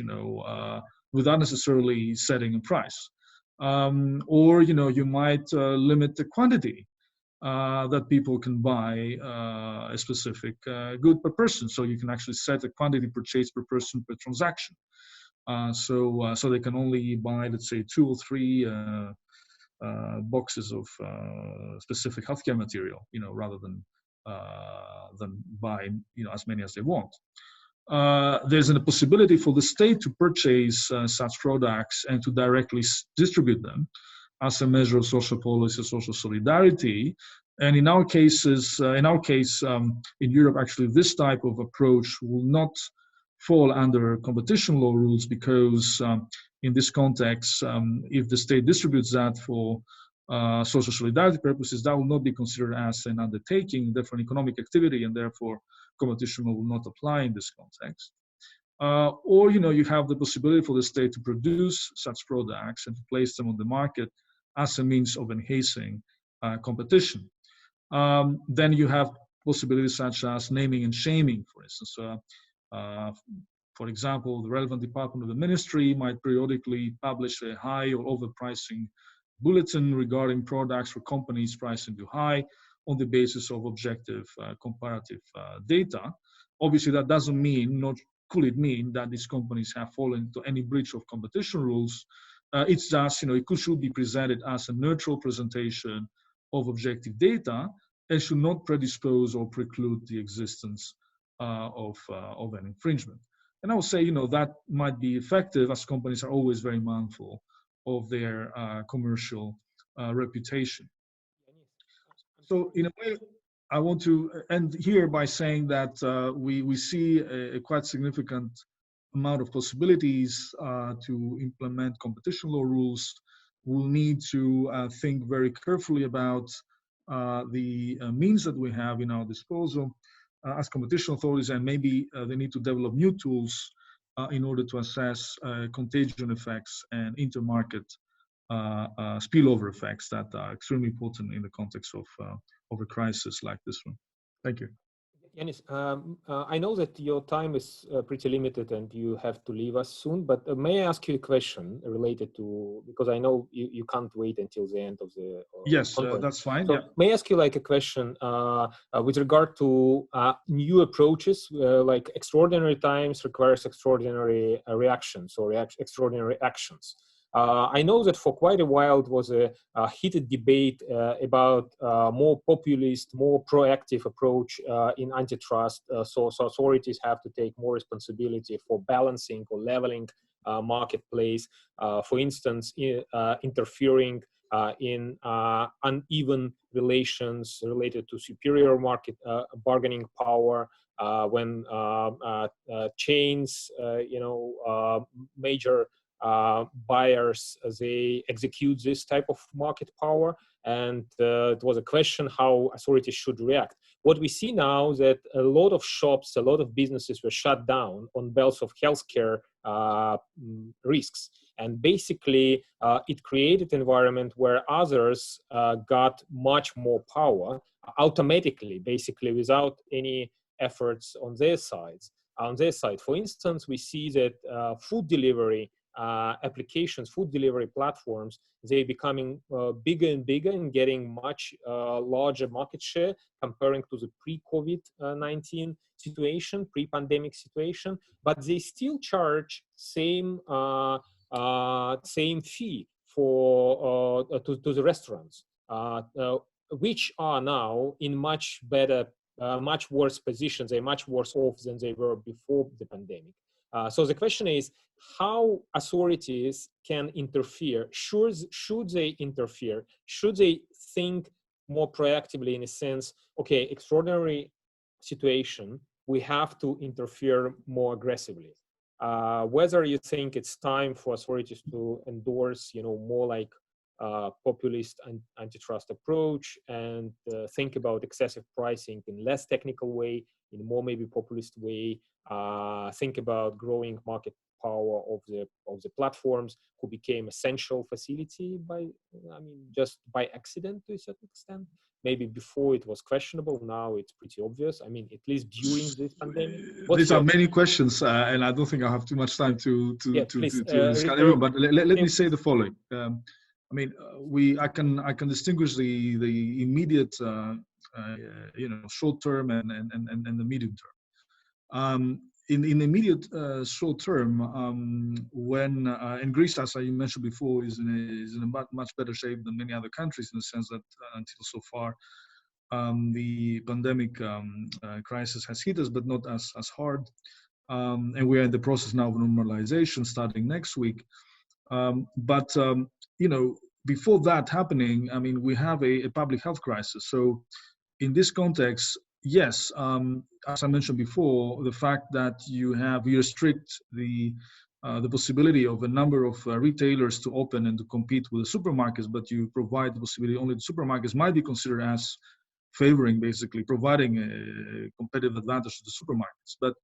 without necessarily setting a price. Or, you might limit the quantity that people can buy a specific good per person. So you can actually set a quantity purchased per person per transaction. So they can only buy, let's say, 2 or 3 boxes of specific healthcare material, rather than buy, as many as they want. There's a possibility for the state to purchase such products and to directly distribute them as a measure of social policy, social solidarity. And in our case, in Europe, actually, this type of approach will not fall under competition law rules, because in this context, if the state distributes that for social solidarity purposes, that will not be considered as an undertaking, therefore an economic activity, and therefore competition law will not apply in this context. Or, you have the possibility for the state to produce such products and to place them on the market as a means of enhancing competition. Then you have possibilities such as naming and shaming, for instance. For example, the relevant department of the ministry might periodically publish a high or overpricing bulletin regarding products or companies pricing too high on the basis of objective comparative data. Obviously, that doesn't mean, nor could it mean, that these companies have fallen into any breach of competition rules. It's just, it should be presented as a neutral presentation of objective data and should not predispose or preclude the existence of an infringement. And I would say, that might be effective, as companies are always very mindful of their commercial reputation. So in a way, I want to end here by saying that we see a quite significant amount of possibilities to implement competition law rules. We'll need to think very carefully about the means that we have in our disposal as competition authorities, and maybe they need to develop new tools in order to assess contagion effects and intermarket spillover effects that are extremely important in the context of a crisis like this one. Thank you. Yanis, I know that your time is pretty limited and you have to leave us soon, but may I ask you a question related to, because I know you can't wait until the end of the Yes, that's fine. So yeah. May I ask you like a question with regard to new approaches, like extraordinary times requires extraordinary reactions or extraordinary actions. I know that for quite a while it was a heated debate about more populist, more proactive approach in antitrust. So authorities have to take more responsibility for balancing or leveling marketplace. For instance, interfering in uneven relations related to superior market bargaining power. When chains, major buyers, they execute this type of market power, and it was a question how authorities should react. What we see now is that a lot of shops, a lot of businesses were shut down on belts of healthcare risks, and basically it created an environment where others got much more power automatically, basically without any efforts on their sides. On their side, for instance, we see that food delivery applications, food delivery platforms, they're becoming bigger and bigger and getting much larger market share comparing to the pre-COVID-19 situation, pre-pandemic situation, but they still charge same fee for to the restaurants, which are now in much better, much worse positions. They're much worse off than they were before the pandemic. So the question is how authorities can interfere. Should they interfere? Should they think more proactively in a sense, okay, extraordinary situation, we have to interfere more aggressively. Whether you think it's time for authorities to endorse, more like populist and antitrust approach and think about excessive pricing in less technical way, in more maybe populist way, think about growing market power of the platforms who became essential facility just by accident to a certain extent. Maybe before it was questionable, now it's pretty obvious. I mean, at least during this pandemic. These are many questions, and I don't think I have too much time to discuss everyone. But let me say the following. I can distinguish the immediate, short term and the medium term. In the immediate short term, when in Greece, as you mentioned before, is in a much better shape than many other countries in the sense that until so far, the pandemic crisis has hit us, but not as hard. And we are in the process now of normalization starting next week. Before that happening, we have a public health crisis. So in this context, yes, as I mentioned before, the fact that you restrict the possibility of a number of retailers to open and to compete with the supermarkets, but you provide the possibility only the supermarkets might be considered as favoring, basically providing a competitive advantage to the supermarkets. But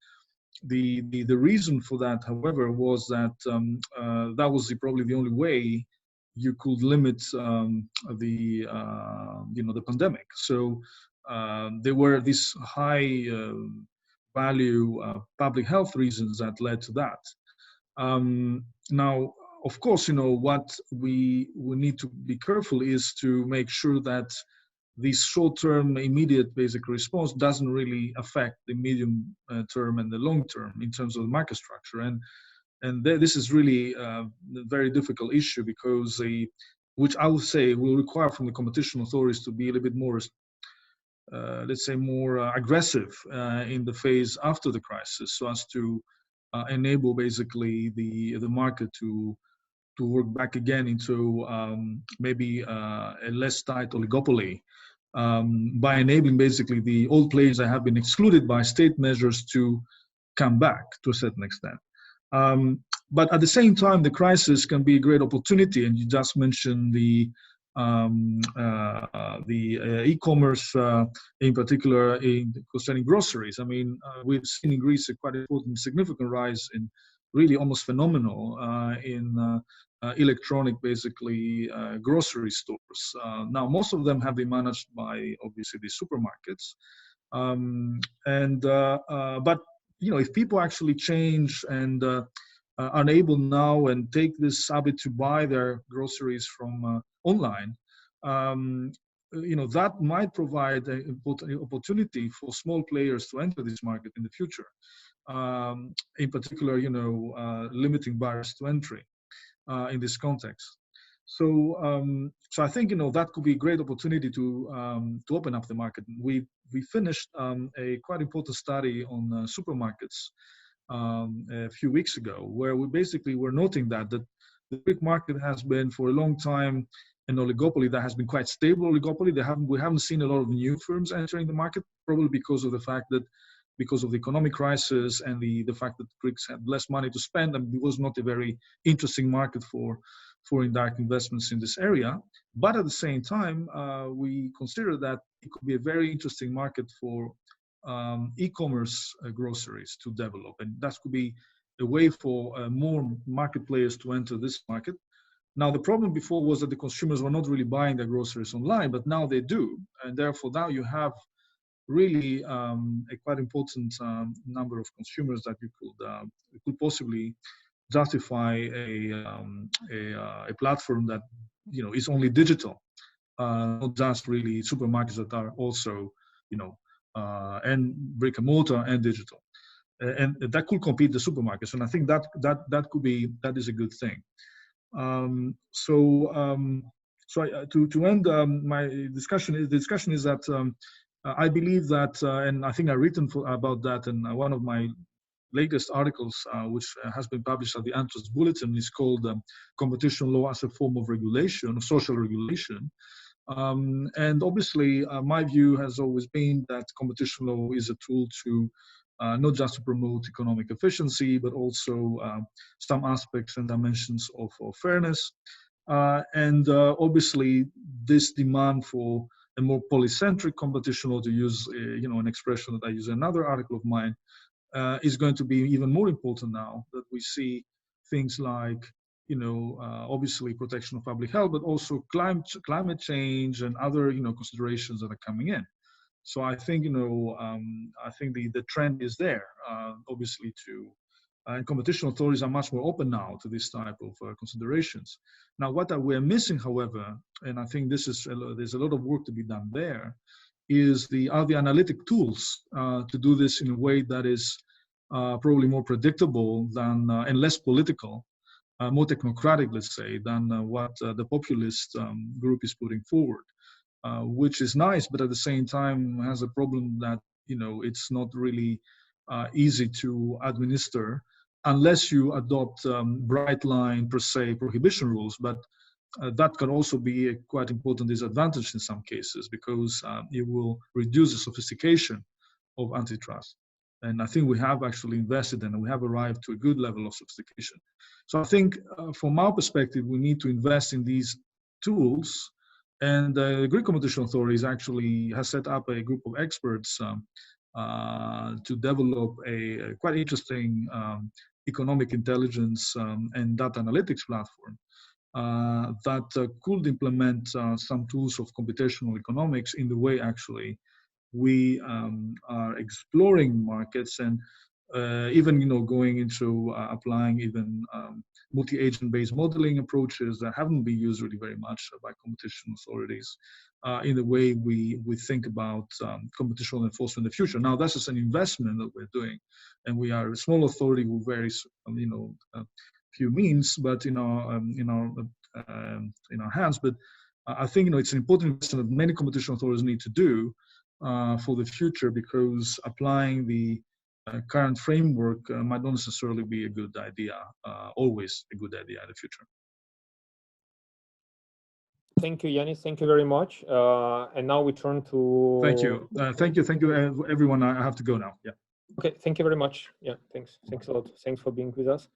the reason for that, however, was that that was probably the only way you could limit the pandemic. So there were these high value public health reasons that led to that. Now, of course, what we need to be careful is to make sure that this short-term, immediate basic response doesn't really affect the medium term and the long term in terms of the market structure. And this is really a very difficult issue because which I would say will require from the competition authorities to be a little bit more, let's say, more aggressive in the phase after the crisis, so as to enable basically the market to work back again into maybe a less tight oligopoly by enabling basically the old players that have been excluded by state measures to come back to a certain extent. But at the same time, the crisis can be a great opportunity, and you just mentioned the e-commerce, in particular, concerning groceries. We've seen in Greece a quite important, significant rise in really almost phenomenal in electronic, basically, grocery stores. Now, most of them have been managed by, obviously, the supermarkets. But if people actually change and are able now and take this habit to buy their groceries from online, that might provide an opportunity for small players to enter this market in the future. In particular, limiting barriers to entry in this context. So I think that could be a great opportunity to open up the market. We finished a quite important study on supermarkets a few weeks ago, where we basically were noting that the Greek market has been for a long time an oligopoly that has been quite stable oligopoly. We haven't seen a lot of new firms entering the market, probably because of the fact that because of the economic crisis and the fact that Greeks had less money to spend, and it was not a very interesting market for indirect investments in this area. But at the same time, we consider that it could be a very interesting market for e-commerce groceries to develop. And that could be a way for more market players to enter this market. Now, the problem before was that the consumers were not really buying their groceries online, but now they do. And therefore, now you have really a quite important number of consumers that you could possibly justify a platform that is only digital, not just really supermarkets that are also and brick and mortar and digital, and that could compete the supermarkets. And I think that is a good thing. To end my discussion, the discussion is that I believe that, and I think I've written about that in one of my latest articles, which has been published at the Antitrust Bulletin, is called Competition Law as a Form of Regulation, of Social Regulation. And obviously, my view has always been that competition law is a tool to not just to promote economic efficiency, but also some aspects and dimensions of fairness. And obviously, this demand for a more polycentric competition law, to use an expression that I use in another article of mine, is going to be even more important now that we see things like obviously protection of public health, but also climate change and other considerations that are coming in. So I think I think the trend is there, obviously and competition authorities are much more open now to this type of considerations. Now, what we're missing, however, and I think there's a lot of work to be done there, are the analytic tools to do this in a way that is probably more predictable than and less political, more technocratic, let's say, than what the populist group is putting forward, which is nice, but at the same time has a problem that it's not really easy to administer unless you adopt bright line per se prohibition rules. But that can also be a quite important disadvantage in some cases, because it will reduce the sophistication of antitrust. And I think we have actually invested and we have arrived to a good level of sophistication. So I think from our perspective, we need to invest in these tools. And the Greek Competition Authority actually has set up a group of experts to develop a quite interesting economic intelligence and data analytics platform that could implement some tools of computational economics in the way actually we are exploring markets, and even going into applying even multi-agent-based modeling approaches that haven't been used really very much by competition authorities in the way we think about competition enforcement in the future. Now, that's just an investment that we're doing, and we are a small authority with very few means, but in our hands. But I think it's an important investment that many competition authorities need to do for the future, because applying the current framework might not necessarily be a good idea, always a good idea in the future. Thank you, Yanis. Thank you very much. And now we turn to... Thank you. Thank you, everyone. I have to go now. Yeah. Okay, thank you very much. Yeah, thanks. Thanks a lot. Thanks for being with us.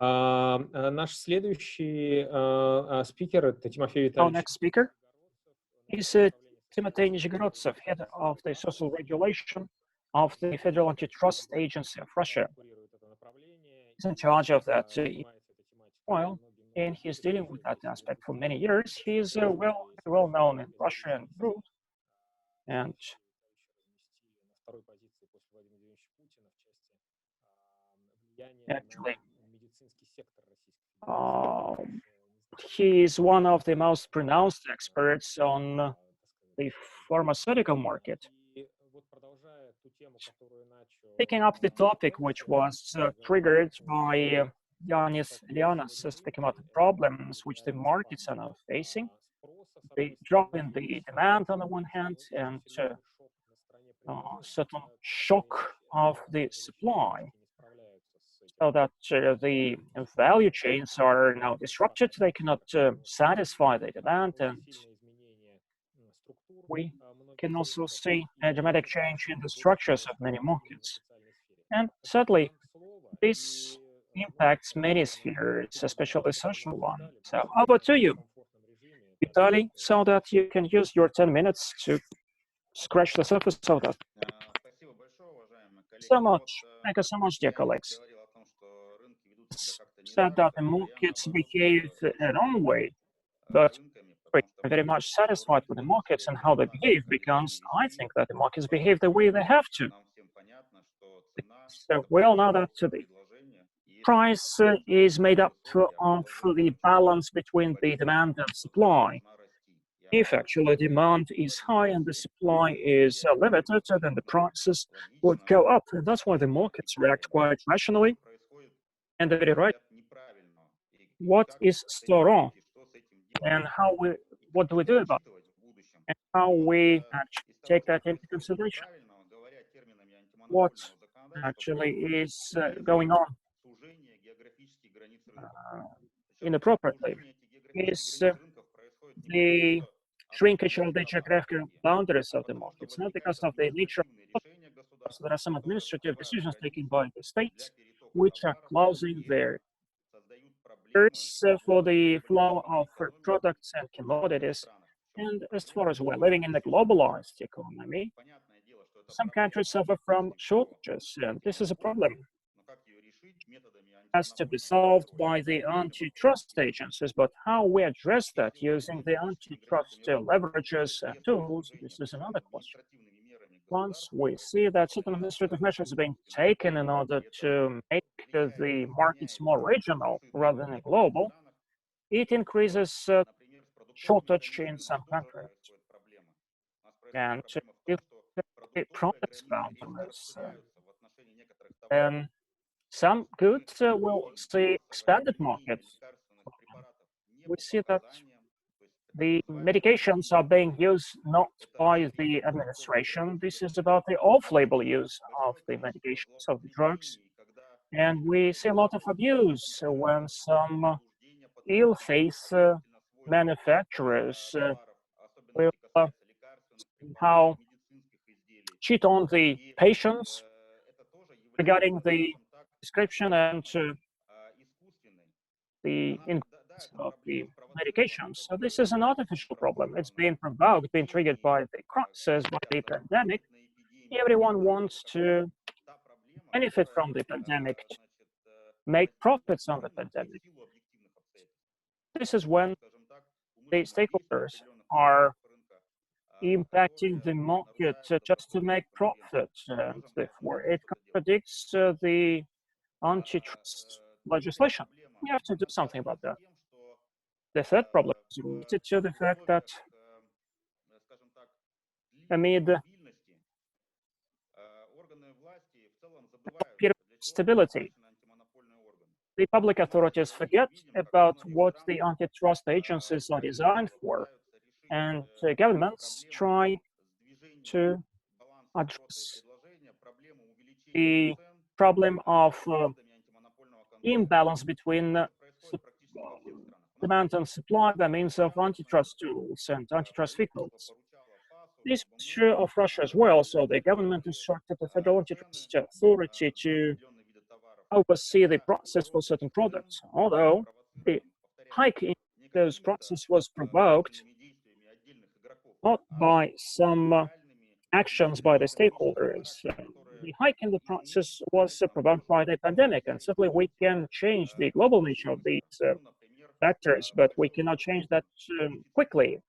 Наш следующий спикер — это Тимофей Витальевич. Our next speaker is Timothy Nizhgorodtsev, head of the social regulation of the Federal Antitrust Agency of Russia. He's in charge of that file, and he's dealing with that aspect for many years. He's well known in Russia and abroad, and actually he is one of the most pronounced experts on the pharmaceutical market. Picking up the topic which was triggered by Yanis Lianas speaking about the problems which the markets are now facing, the drop in the demand on the one hand, and certain shock of the supply, so that the value chains are now disrupted. They cannot satisfy the demand, and we can also see a dramatic change in the structures of many markets. And sadly, this impacts many spheres, especially the social one. So over to you, Vitaly, so that you can use your 10 minutes to scratch the surface of that. Thank you so much, dear colleagues. Said that the markets behave their own way, but I'm very much satisfied with the markets and how they behave, because I think that the markets behave the way they have to. So we all know that the price is made up of the balance between the demand and supply. If actually demand is high and the supply is limited, then the prices would go up. And that's why the markets react quite rationally. And they're very right. What is still wrong? And what do we do about it? And how we actually take that into consideration? What actually is going on inappropriately is the shrinkage of the geographical boundaries of the markets, not because of the nature of the there are some administrative decisions taken by the states which are closing their borders for the flow of products and commodities. And as far as we're living in a globalized economy, some countries suffer from shortages, and this is a problem. Has to be solved by the antitrust agencies, but how we address that using the antitrust leverages and tools, this is another question. Once we see that certain administrative measures are being taken in order to make the markets more regional rather than global, it increases shortage in some countries. And if the products boundaries, then some goods will see expanded markets. We see that the medications are being used not by the administration. This is about the off-label use of the medications, of the drugs. And we see a lot of abuse when some ill-faith manufacturers will somehow cheat on the patients regarding the prescription and the ingredients of the medications. So this is an artificial problem. It's being provoked, being triggered by the crisis, by the pandemic. Everyone wants to benefit from the pandemic, make profits on the pandemic. This is when the stakeholders are impacting the market just to make profit, and therefore it contradicts the antitrust legislation. We have to do something about that. The third problem is related to the fact that amid a period of stability, the public authorities forget about what the antitrust agencies are designed for, and governments try to address the problem of imbalance between demand and supply by means of antitrust tools and antitrust vehicles. This is true of Russia as well, so the government instructed the Federal Antitrust Authority to oversee the process for certain products, although the hike in those prices was provoked not by some actions by the stakeholders. The hike in the prices was provoked by the pandemic, and simply we can change the global nature of these factors, but we cannot change that quickly.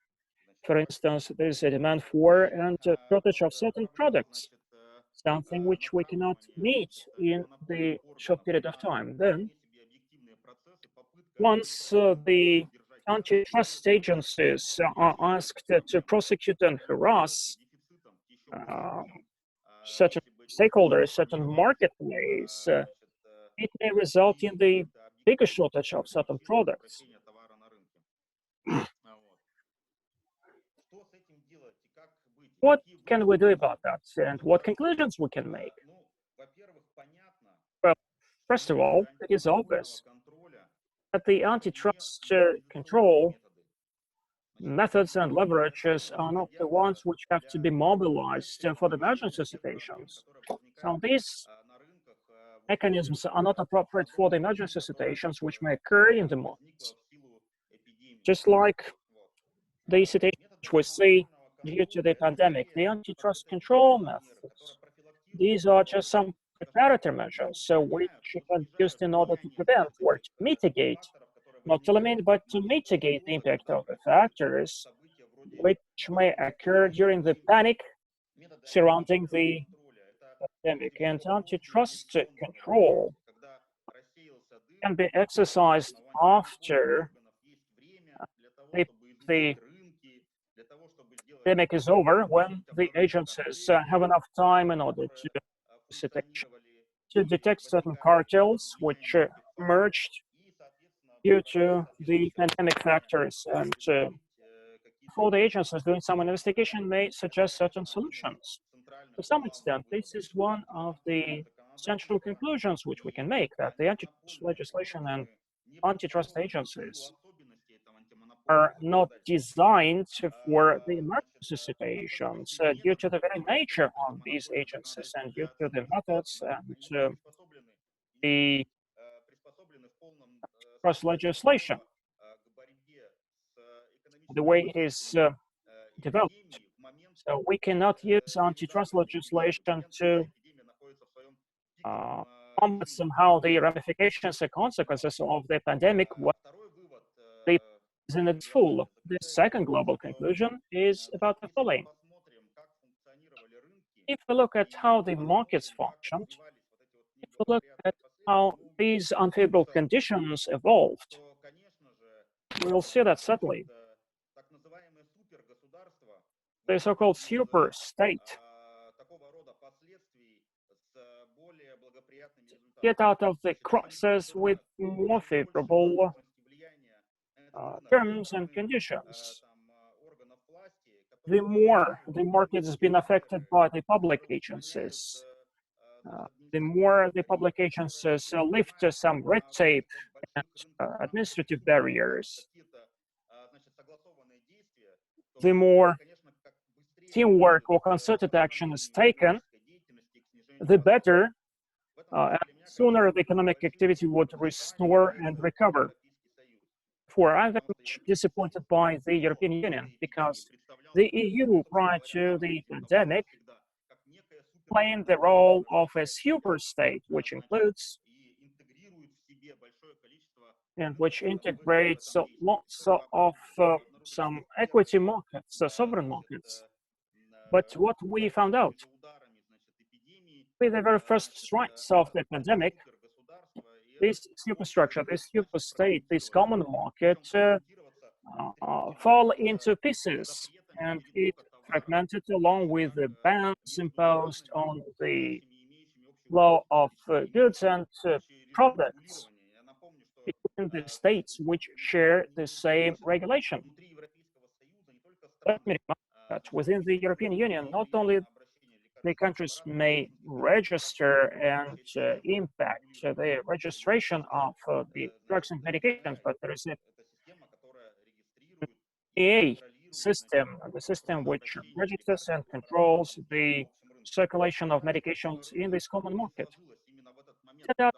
For instance, there's a demand for and a shortage of certain products, something which we cannot meet in the short period of time. Then, once the antitrust agencies are asked to prosecute and harass certain stakeholders, certain marketplace, it may result in the bigger shortage of certain products. What can we do about that, and what conclusions we can make? Well, first of all, it is obvious that the antitrust control methods and leverages are not the ones which have to be mobilized for the emergency situations. So these mechanisms are not appropriate for the emergency situations which may occur in the markets. Just like the situation which we see due to the pandemic, the antitrust control methods, these are just some preparatory measures which are used in order to prevent or to mitigate, not to eliminate, but to mitigate the impact of the factors which may occur during the panic surrounding the pandemic. And antitrust control can be exercised after the pandemic is over, when the agencies have enough time in order to detect certain cartels which emerged due to the pandemic factors, and for the agencies doing some investigation may suggest certain solutions. To some extent, this is one of the central conclusions which we can make, that the antitrust legislation and antitrust agencies are not designed for the emergency situations due to the very nature of these agencies and due to the methods and the cross legislation, the way it is developed. So we cannot use antitrust legislation to combat somehow the ramifications and consequences of the pandemic when it is in its full. The second global conclusion is about the following. If we look at how the markets functioned, if we look at how these unfavorable conditions evolved, we'll see that subtly the so-called super state get out of the crisis with more favorable terms and conditions. The more the market has been affected by the public agencies, the more the public agencies lift some red tape and administrative barriers, the more teamwork or concerted action is taken, the better and sooner the economic activity would restore and recover. For I'm very much disappointed by the European Union because the EU prior to the pandemic playing the role of a super state, which includes and which integrates lots of some equity markets, sovereign markets. But what we found out with the very first strikes of the pandemic, this superstructure, this super state, this common market fall into pieces, and it fragmented along with the bans imposed on the flow of goods and products between the states which share the same regulation. Let me remind that within the European Union, not only the countries may register and impact the registration of the drugs and medications, but there is a EA system, the system which registers and controls the circulation of medications in this common market. That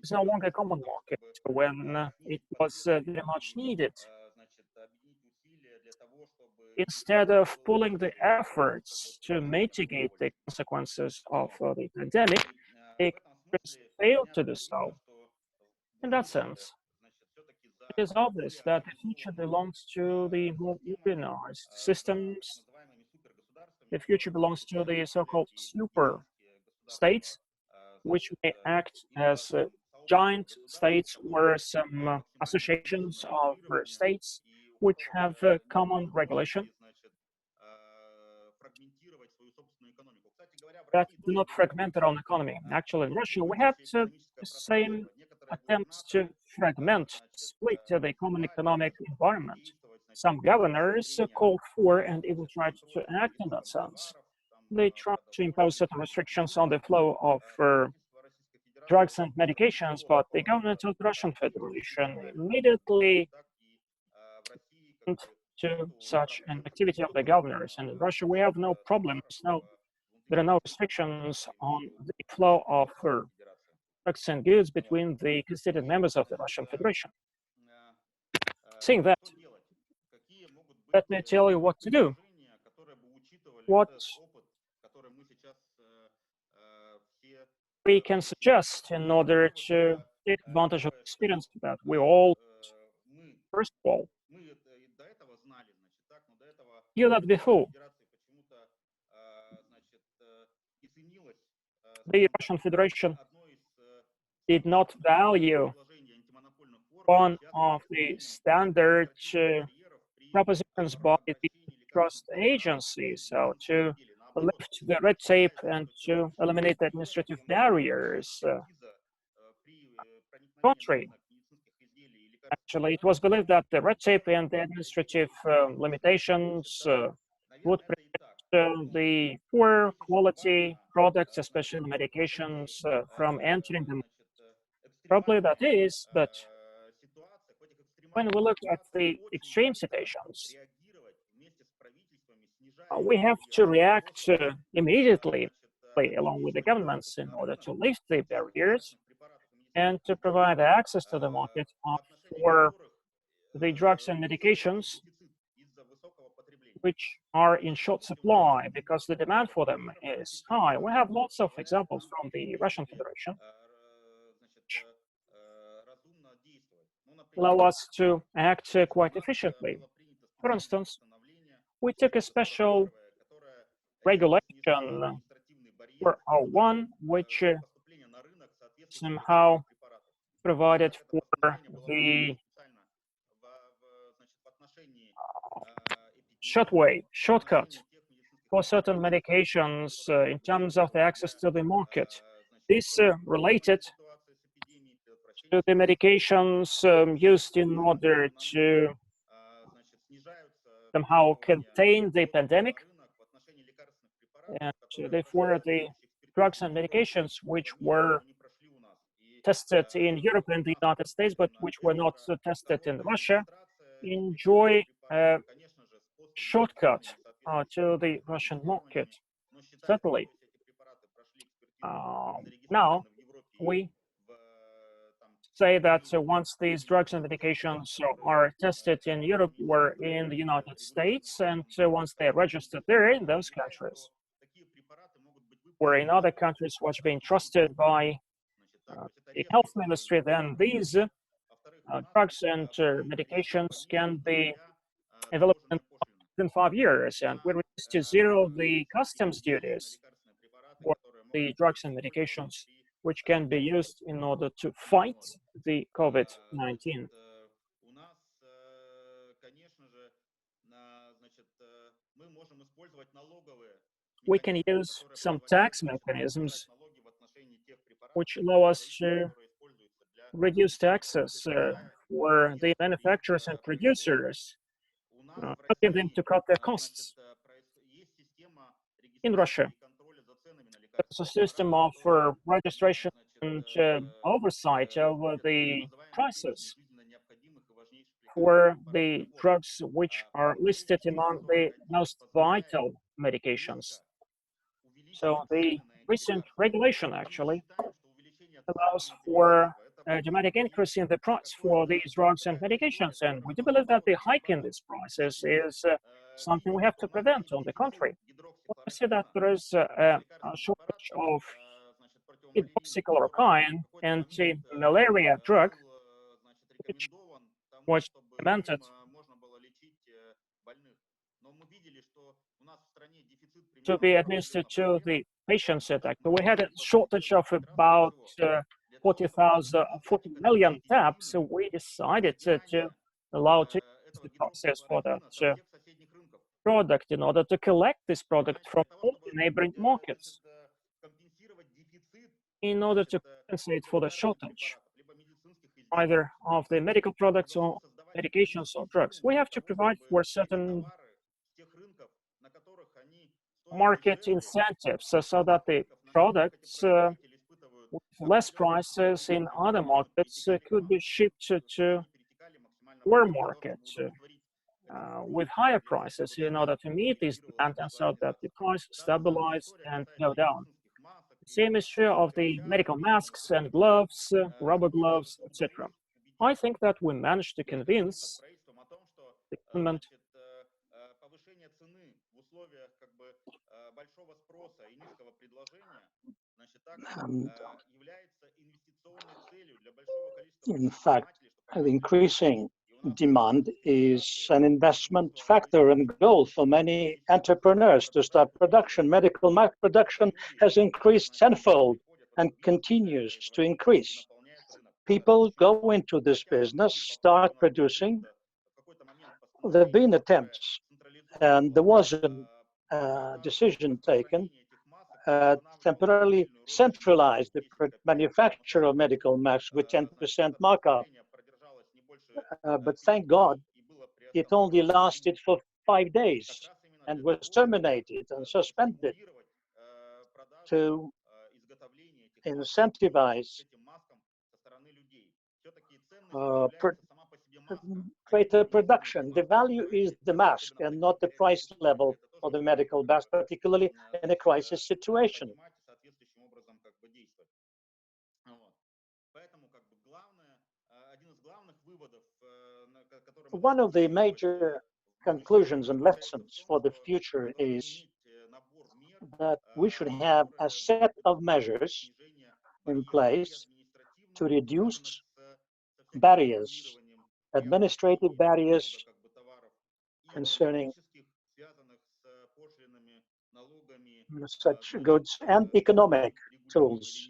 is no longer a common market when it was very much needed. Instead of pulling the efforts to mitigate the consequences of the pandemic, they failed to do so. In that sense, it is obvious that the future belongs to the more organized systems. The future belongs to the so-called super states, which may act as giant states or some associations of states which have common regulation that do not fragment their own economy. Actually, in Russia, we had the same attempts to fragment, split the common economic environment. Some governors called for and even tried to act in that sense. They tried to impose certain restrictions on the flow of drugs and medications, but the government of the Russian Federation immediately went to such an activity of the governors. And in Russia, we have no problems. There are no restrictions on the flow of drugs and goods between the constituted members of the Russian Federation. Saying that, let me tell you what to do. What we can suggest in order to take advantage of the experience that we all, first of all, knew that before. The Russian Federation did not value one of the standard propositions by the trust agency, so to lift the red tape and to eliminate the administrative barriers. Contrary, actually, it was believed that the red tape and the administrative limitations would protect the poor quality products, especially medications, from entering the market. Probably that is, but when we look at the extreme situations, we have to react immediately along with the governments in order to lift the barriers and to provide access to the market for the drugs and medications which are in short supply because the demand for them is high. We have lots of examples from the Russian Federation which allow us to act quite efficiently. For instance, we took a special regulation for one which somehow provided for the shortcut for certain medications in terms of the access to the market. This related to the medications used in order to somehow contain the pandemic, and therefore the drugs and medications which were tested in Europe and the United States, but which were not tested in Russia, enjoy a shortcut to the Russian market. Certainly. Now, we say that once these drugs and medications are tested in Europe or in the United States, and once they're registered there in those countries, or in other countries which are being trusted by the health ministry, then these drugs and medications can be available in 5 years, and we reduce to zero the customs duties for the drugs and medications which can be used in order to fight the COVID-19. We can use some tax mechanisms which allow us to reduce taxes for the manufacturers and producers, helping them to cut their costs. In Russia, there's a system of registration and oversight over the prices for the drugs which are listed among the most vital medications. So the recent regulation actually allows for a dramatic increase in the price for these drugs and medications, and we do believe that the hike in these prices is something we have to prevent. On the contrary, we see that there is a shortage of hydroxychloroquine, anti-malaria drug, which was implemented to be administered to the patients. We had a shortage of about 40 million tabs, so we decided to allow to use the process for that product in order to collect this product from all the neighboring markets in order to compensate for the shortage, either of the medical products or medications or drugs. We have to provide for certain market incentives so that the products with less prices in other markets could be shipped to our market with higher prices in order to meet these demands, and so that the price stabilize and go down. The same is true of the medical masks and gloves, rubber gloves, etc. I think that we managed to convince the government in fact, increasing demand is an investment factor and goal for many entrepreneurs to start production. Medical mask production has increased tenfold and continues to increase. People go into this business, start producing. There have been attempts, and there was a decision taken temporarily centralize the manufacture of medical masks with 10% markup. But thank God, it only lasted for 5 days and was terminated and suspended to incentivize greater production. The value is the mask and not the price level of the medical mask, particularly in a crisis situation. One of the major conclusions and lessons for the future is that we should have a set of measures in place to reduce barriers, administrative barriers concerning such goods, and economic tools,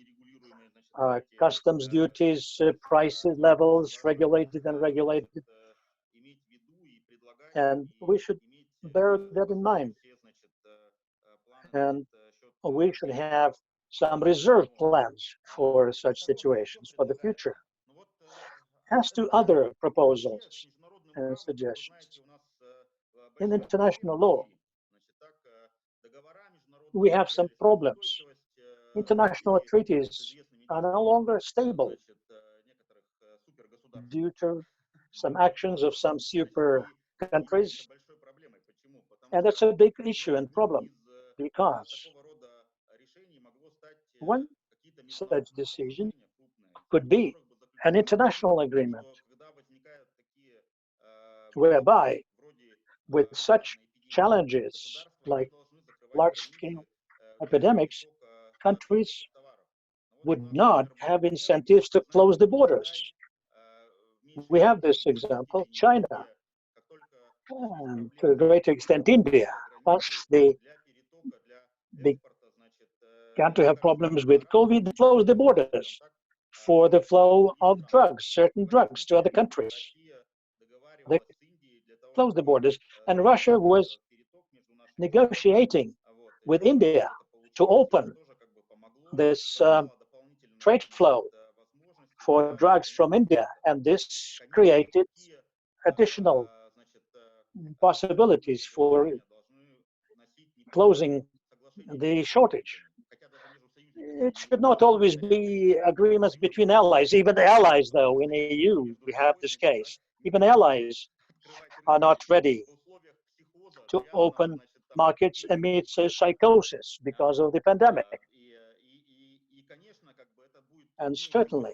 customs duties, prices levels, regulated and unregulated. And we should bear that in mind. And we should have some reserve plans for such situations for the future. As to other proposals and suggestions, in international law, we have some problems. International treaties are no longer stable due to some actions of some super countries. And that's a big issue and problem, because one such decision could be an international agreement, whereby with such challenges like large-scale epidemics, countries would not have incentives to close the borders. We have this example, China, and to a greater extent India. Once they began to have problems with COVID, they closed the borders for the flow of drugs, certain drugs, to other countries. They closed the borders, and Russia was negotiating with India to open this trade flow for drugs from India, and this created additional possibilities for closing the shortage. It should not always be agreements between allies. Even allies, though, in the EU, we have this case. Even allies are not ready to open markets amidst psychosis because of the pandemic. And certainly,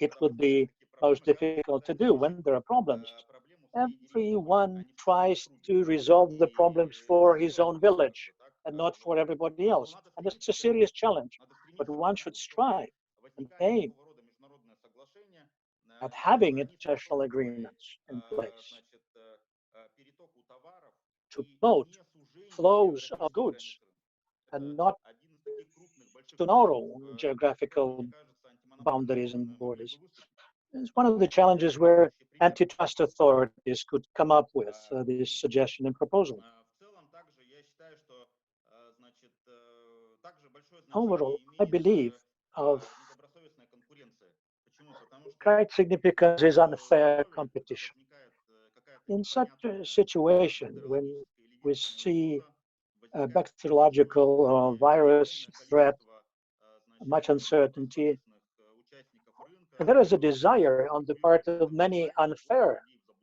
it would be most difficult to do when there are problems. Everyone tries to resolve the problems for his own village and not for everybody else. And it's a serious challenge, but one should strive and aim at having international agreements in place to promote flows of goods and not to narrow geographical boundaries and borders. It's one of the challenges where antitrust authorities could come up with this suggestion and proposal. Overall, I believe of great significance is unfair competition. In such a situation, when we see a bacteriological or virus threat, much uncertainty, there is a desire on the part of many unfair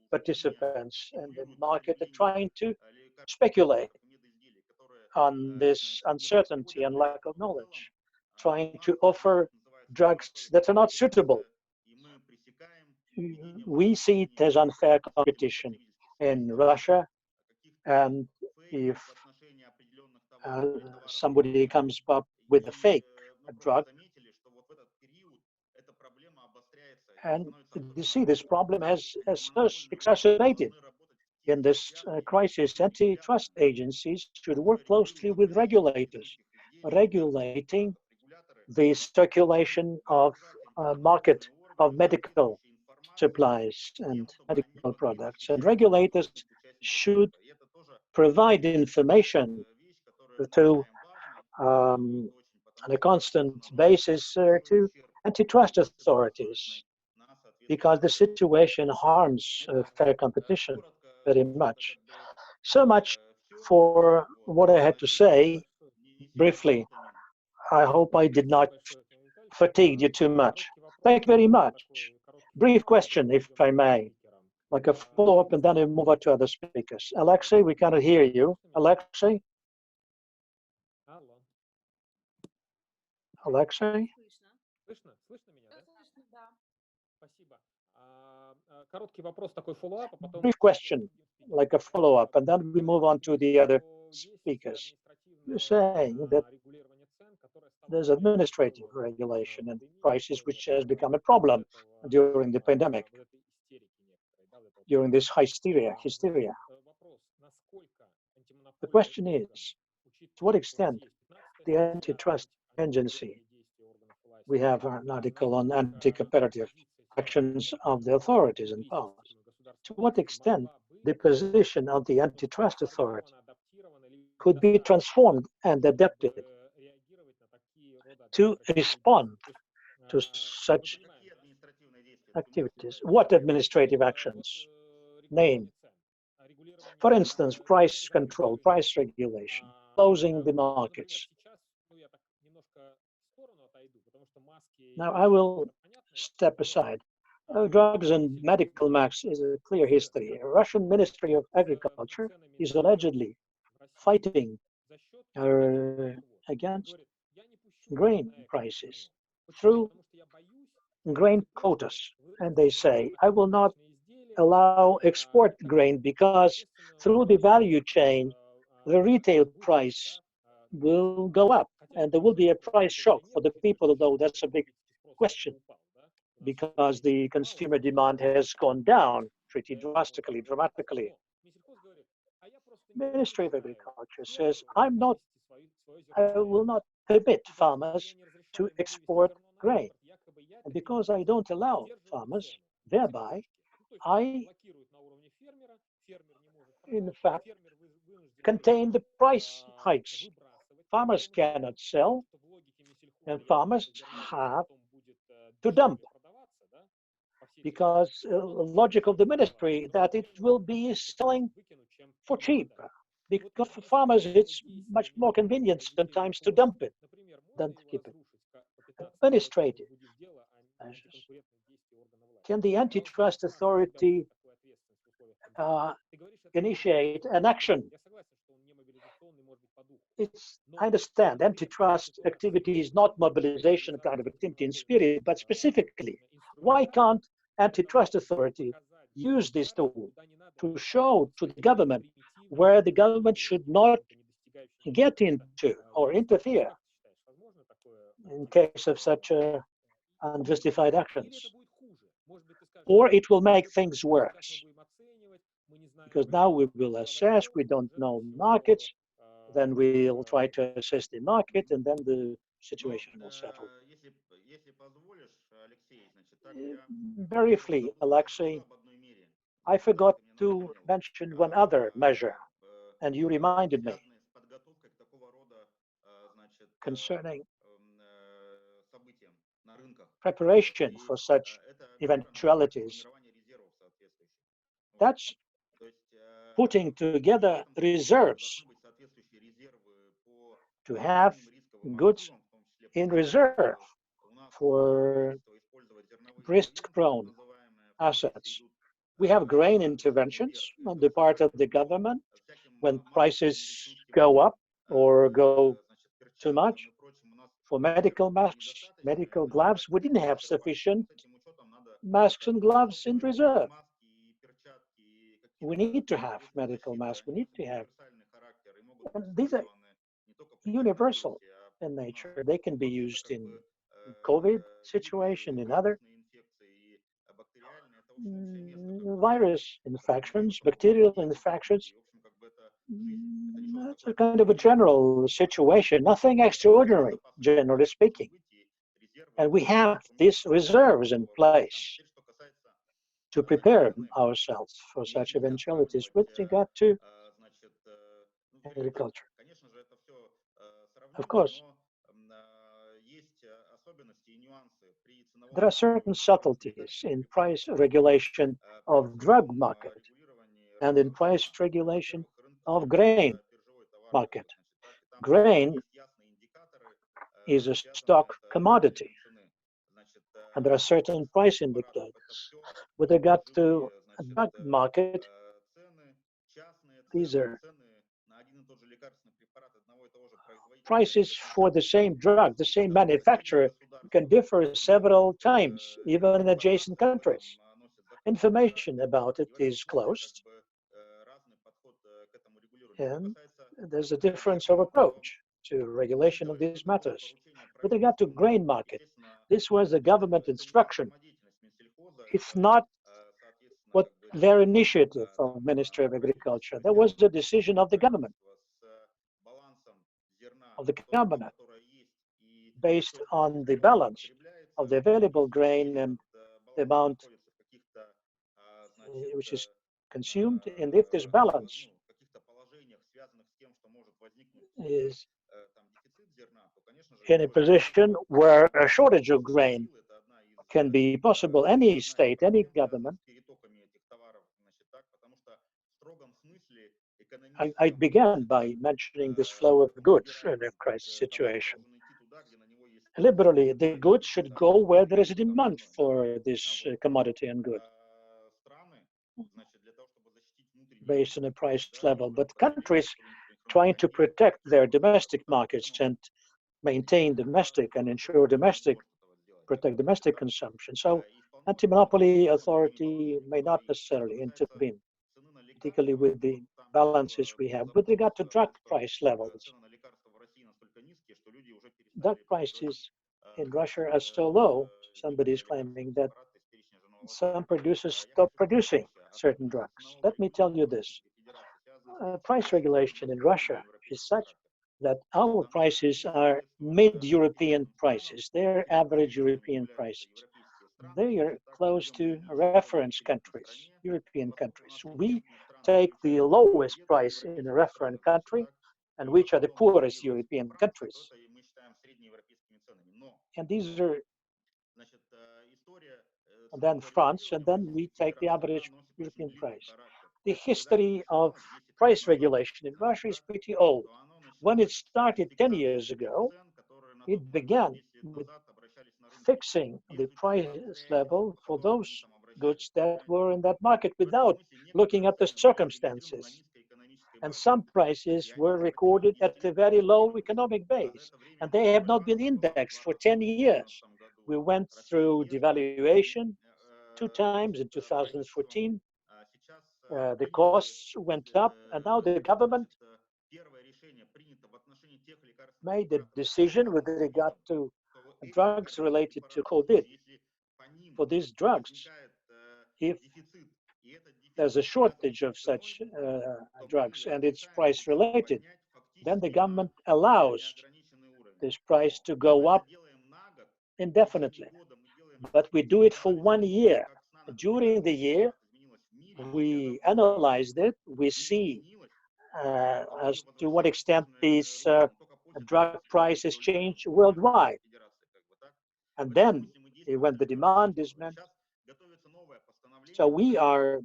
participants in the market trying to speculate on this uncertainty and lack of knowledge, trying to offer drugs that are not suitable. We see it as unfair competition in Russia, and if somebody comes up with a fake drug, and you see this problem has exacerbated in this crisis. Antitrust agencies should work closely with regulators, regulating the circulation of market of medical supplies and medical products. And regulators should provide information to on a constant basis to antitrust authorities, because the situation harms fair competition very much. So much for what I had to say briefly I hope I did not fatigue you too much. Thank you very much. Brief question, if I may, like a follow-up, and then I move on to other speakers. Alexey, we cannot hear you. Alexey? Alexey? Brief question, like a follow-up, and then we move on to the other speakers. You're saying that there's administrative regulation and prices, which has become a problem during the pandemic, during this hysteria. The question is, to what extent the antitrust agency, we have an article on anti-competitive actions of the authorities and powers, to what extent the position of the antitrust authority could be transformed and adapted to respond to such activities. What administrative actions? Name. For instance, price control, price regulation, closing the markets. Now I will step aside. Drugs and medical masks is a clear history. The Russian Ministry of Agriculture is allegedly fighting against grain prices through grain quotas. And they say, I will not allow export grain because through the value chain, the retail price will go up and there will be a price shock for the people, although that's a big question because the consumer demand has gone down pretty dramatically. Ministry of Agriculture says, I will not permit farmers to export grain. And because I don't allow farmers, thereby, I, in fact, contain the price hikes. Farmers cannot sell, and farmers have to dump. Because logic of the ministry that it will be selling for cheap. Because for farmers, it's much more convenient sometimes to dump it than to keep it. Administrative measures. Can the antitrust authority initiate an action? I understand antitrust activity is not mobilization kind of activity in spirit, but specifically, why can't antitrust authority use this tool to show to the government where the government should not get into or interfere in case of such unjustified actions? Or it will make things worse, because now we will assess, we don't know markets, then we'll try to assess the market, and then the situation will settle. Briefly, Alexey, I forgot to mention one other measure, and you reminded me, concerning preparation for such eventualities. That's putting together reserves, to have goods in reserve for risk-prone assets. We have grain interventions on the part of the government when prices go up or go too much. For medical masks, medical gloves, we didn't have sufficient masks and gloves in reserve. We need to have medical masks, we need to have. And these are universal in nature. They can be used in COVID situation, in other virus infections, bacterial infections. That's a kind of a general situation, nothing extraordinary, generally speaking. And we have these reserves in place to prepare ourselves for such eventualities with regard to agriculture. Of course, there are certain subtleties in price regulation of drug market and in price regulation of grain market. Grain is a stock commodity, and there are certain price indicators. With regard to a drug market, these are prices for the same drug, the same manufacturer can differ several times, even in adjacent countries. Information about it is closed, and there's a difference of approach to regulation of these matters. With regard to grain market, this was a government instruction. It's not what their initiative from Ministry of Agriculture. There was a decision of the government, based on the balance of the available grain and the amount which is consumed. And if this balance is in a position where a shortage of grain can be possible, any state, any government, I began by mentioning this flow of goods in a crisis situation. Liberally, the goods should go where there is a demand for this commodity and good, based on a price level. But countries trying to protect their domestic markets and maintain domestic and ensure domestic, protect domestic consumption. So anti-monopoly authority may not necessarily intervene, particularly with the balances we have. With regard to drug price levels, drug prices in Russia are so low, somebody is claiming that some producers stop producing certain drugs. Let me tell you this. Price regulation in Russia is such that our prices are mid-European prices. They're average European prices. They are close to reference countries, European countries. We take the lowest price in a reference country, and which are the poorest European countries. And these are then France, and then we take the average European price. The history of price regulation in Russia is pretty old. When it started 10 years ago, it began with fixing the price level for those goods that were in that market without looking at the circumstances. And some prices were recorded at a very low economic base, and they have not been indexed for 10 years. We went through devaluation 2 times in 2014. The costs went up, and now the government made a decision with regard to drugs related to COVID. For these drugs, if there's a shortage of such drugs and it's price related, then the government allows this price to go up indefinitely. But we do it for 1 year. During the year, we analyzed it, we see as to what extent these drug prices change worldwide. And then when the demand is met, so we are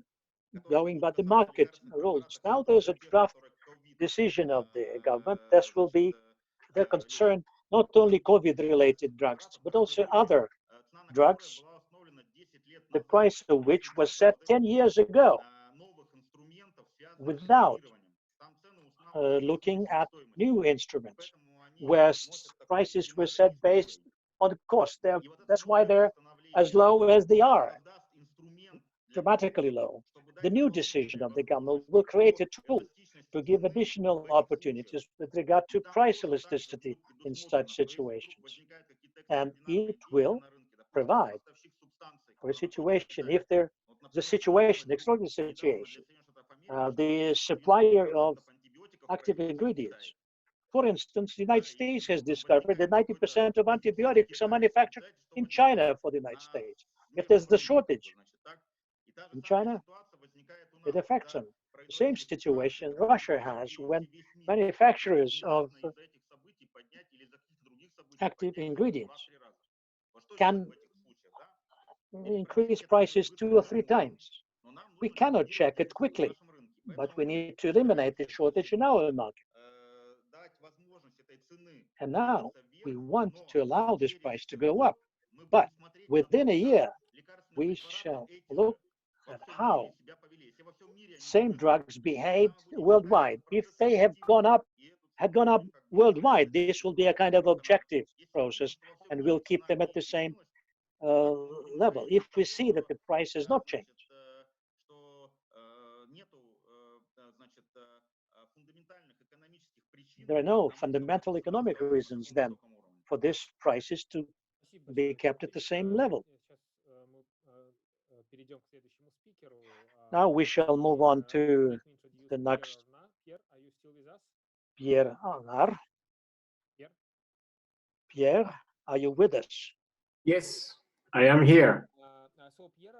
going by the market rules. Now there's a draft decision of the government. This will be, they're concerned not only COVID-related drugs, but also other drugs, the price of which was set 10 years ago without looking at new instruments, where prices were set based on the cost. That's why they're as low as they are, dramatically low. The new decision of the government will create a tool to give additional opportunities with regard to price elasticity in such situations. And it will provide for a situation, if there's a situation, extraordinary situation, the supplier of active ingredients. For instance, the United States has discovered that 90% of antibiotics are manufactured in China for the United States. If there's the shortage in China, it affects them. The same situation Russia has when manufacturers of active ingredients can increase prices 2 or 3 times. We cannot check it quickly, but we need to eliminate the shortage in our market. And now We want to allow this price to go up, but within a year, we shall look at how same drugs behaved worldwide. If they had gone up worldwide, this will be a kind of objective process, and we'll keep them at the same level. If we see that the price has not changed, there are no fundamental economic reasons then for this prices to be kept at the same level. Now we shall move on to the next Pierre Anar. Pierre, are you with us? Yes, I am here. So Pierre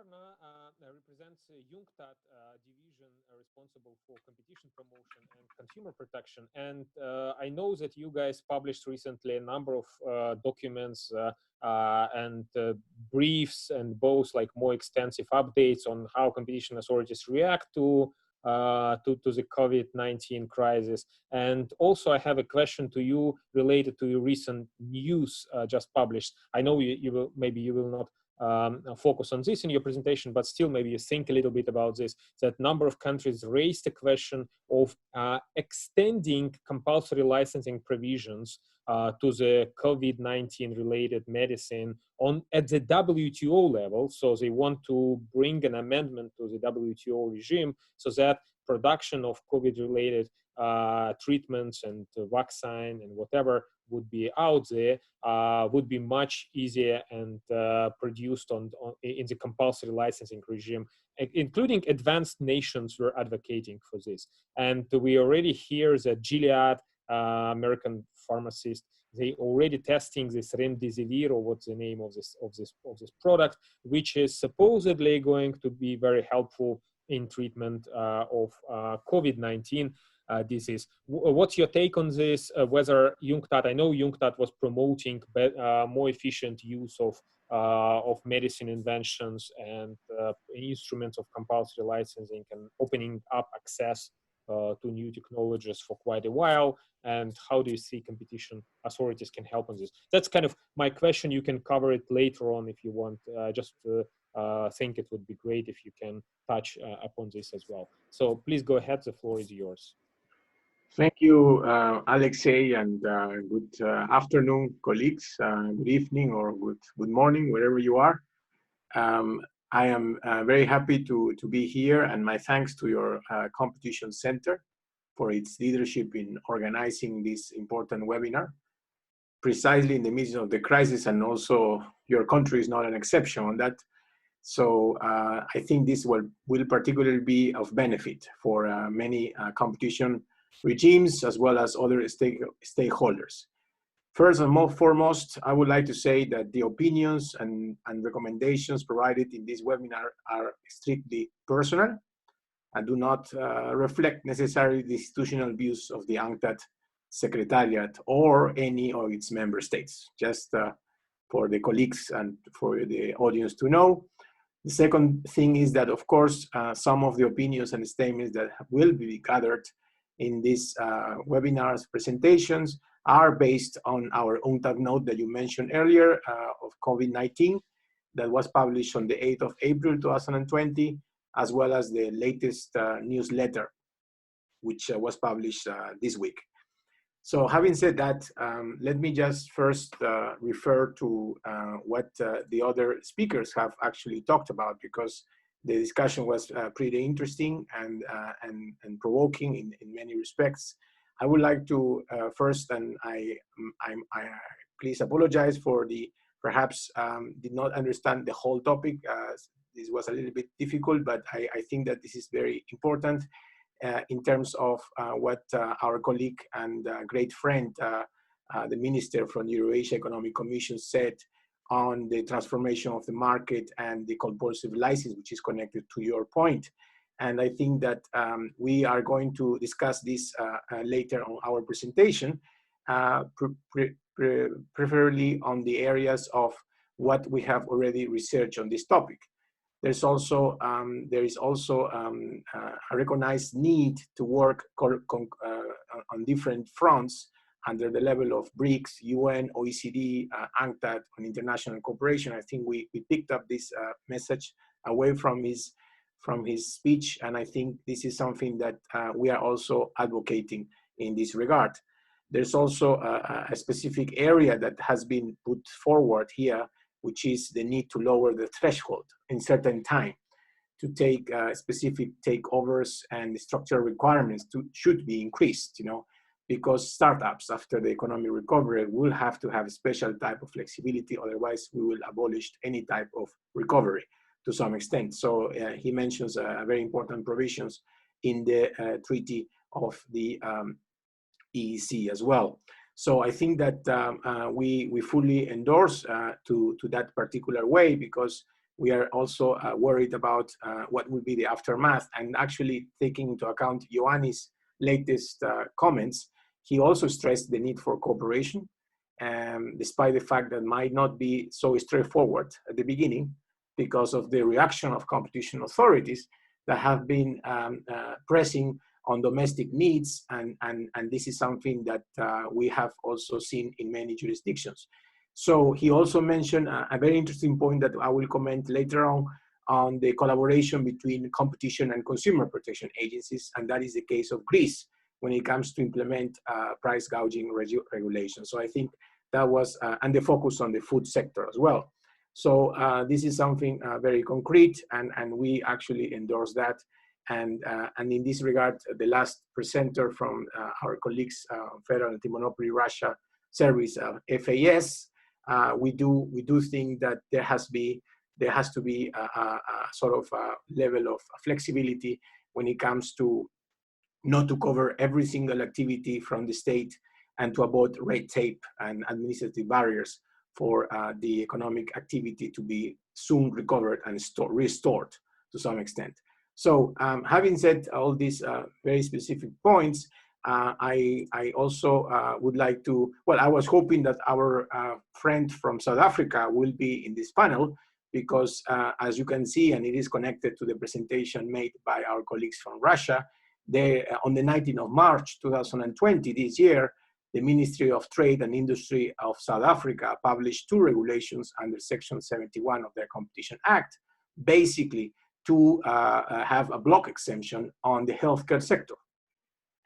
represents UNCTAD division responsible for competition promotion and consumer protection. And I know that you guys published recently a number of documents and briefs, and both like more extensive updates on how competition authorities react to the COVID-19 crisis. And also I have a question to you related to your recent news just published. I know you will not focus on this in your presentation, but still maybe you think a little bit about this, that number of countries raised the question of extending compulsory licensing provisions to the COVID-19 related medicine at the WTO level. So they want to bring an amendment to the WTO regime so that production of COVID related treatments and vaccine and whatever would be out there would be much easier and produced in the compulsory licensing regime, including advanced nations were advocating for this. And we already hear that Gilead, American pharmacist, they already testing this remdesivir, or what's the name of this product, which is supposedly going to be very helpful in treatment of COVID-19 disease. What's your take on this? Whether UNCTAD, I know UNCTAD was promoting more efficient use of medicine inventions and instruments of compulsory licensing and opening up access to new technologies for quite a while. And how do you see competition authorities can help on this? That's kind of my question. You can cover it later on if you want. Just think it would be great if you can touch upon this as well. So please go ahead. The floor is yours. Thank you, Alexey, and good afternoon, colleagues. Good evening or good morning, wherever you are. I am very happy to be here, and my thanks to your competition center for its leadership in organizing this important webinar, precisely in the midst of the crisis, and also your country is not an exception on that. So I think this will particularly be of benefit for many competition regimes as well as other stakeholders. First and foremost, I would like to say that the opinions and recommendations provided in this webinar are strictly personal and do not reflect necessarily the institutional views of the UNCTAD Secretariat or any of its member states, just for the colleagues and for the audience to know. The second thing is that, of course, some of the opinions and statements that will be gathered in these webinars presentations are based on our UNCTAD note that you mentioned earlier of COVID-19 that was published on the 8th of April 2020, as well as the latest newsletter, which was published this week. So having said that, let me just first refer to what the other speakers have actually talked about, because the discussion was pretty interesting and provoking in many respects. I would like to first, and I please apologize for the perhaps did not understand the whole topic. This was a little bit difficult, but I think that this is very important in terms of what our colleague and great friend, the minister from the Eurasia Economic Commission, said on the transformation of the market and the compulsive license, which is connected to your point. And I think that we are going to discuss this later on our presentation, preferably on the areas of what we have already researched on this topic. There is also a recognized need to work on different fronts under the level of BRICS, UN, OECD, UNCTAD, on international cooperation. I think we picked up this message away from his speech, and I think this is something that we are also advocating in this regard. There's also a specific area that has been put forward here, which is the need to lower the threshold in certain time to take specific takeovers, and structural requirements should be increased, because startups after the economic recovery will have to have a special type of flexibility, otherwise we will abolish any type of recovery to some extent. So he mentions very important provisions in the treaty of the EEC as well. So I think that we fully endorse to that particular way, because we are also worried about what will be the aftermath. And actually taking into account Ioannis' latest comments, he also stressed the need for cooperation, despite the fact that might not be so straightforward at the beginning because of the reaction of competition authorities that have been pressing on domestic needs, and this is something that we have also seen in many jurisdictions. So he also mentioned a very interesting point that I will comment later on the collaboration between competition and consumer protection agencies, and that is the case of Greece when it comes to implement price gouging regulations. So I think that was, and the focus on the food sector as well. So this is something very concrete, and we actually endorse that. And in this regard, the last presenter from our colleagues, Federal Anti-Monopoly Russia Service, FAS, we do think that there has to be a sort of a level of flexibility when it comes to not to cover every single activity from the state, and to avoid red tape and administrative barriers for the economic activity to be soon recovered and restored to some extent. So having said all these very specific points, I also would like to, well, I was hoping that our friend from South Africa will be in this panel, because as you can see, and it is connected to the presentation made by our colleagues from Russia, on the 19th of March 2020, this year, the Ministry of Trade and Industry of South Africa published 2 regulations under Section 71 of their Competition Act, basically to have a block exemption on the healthcare sector.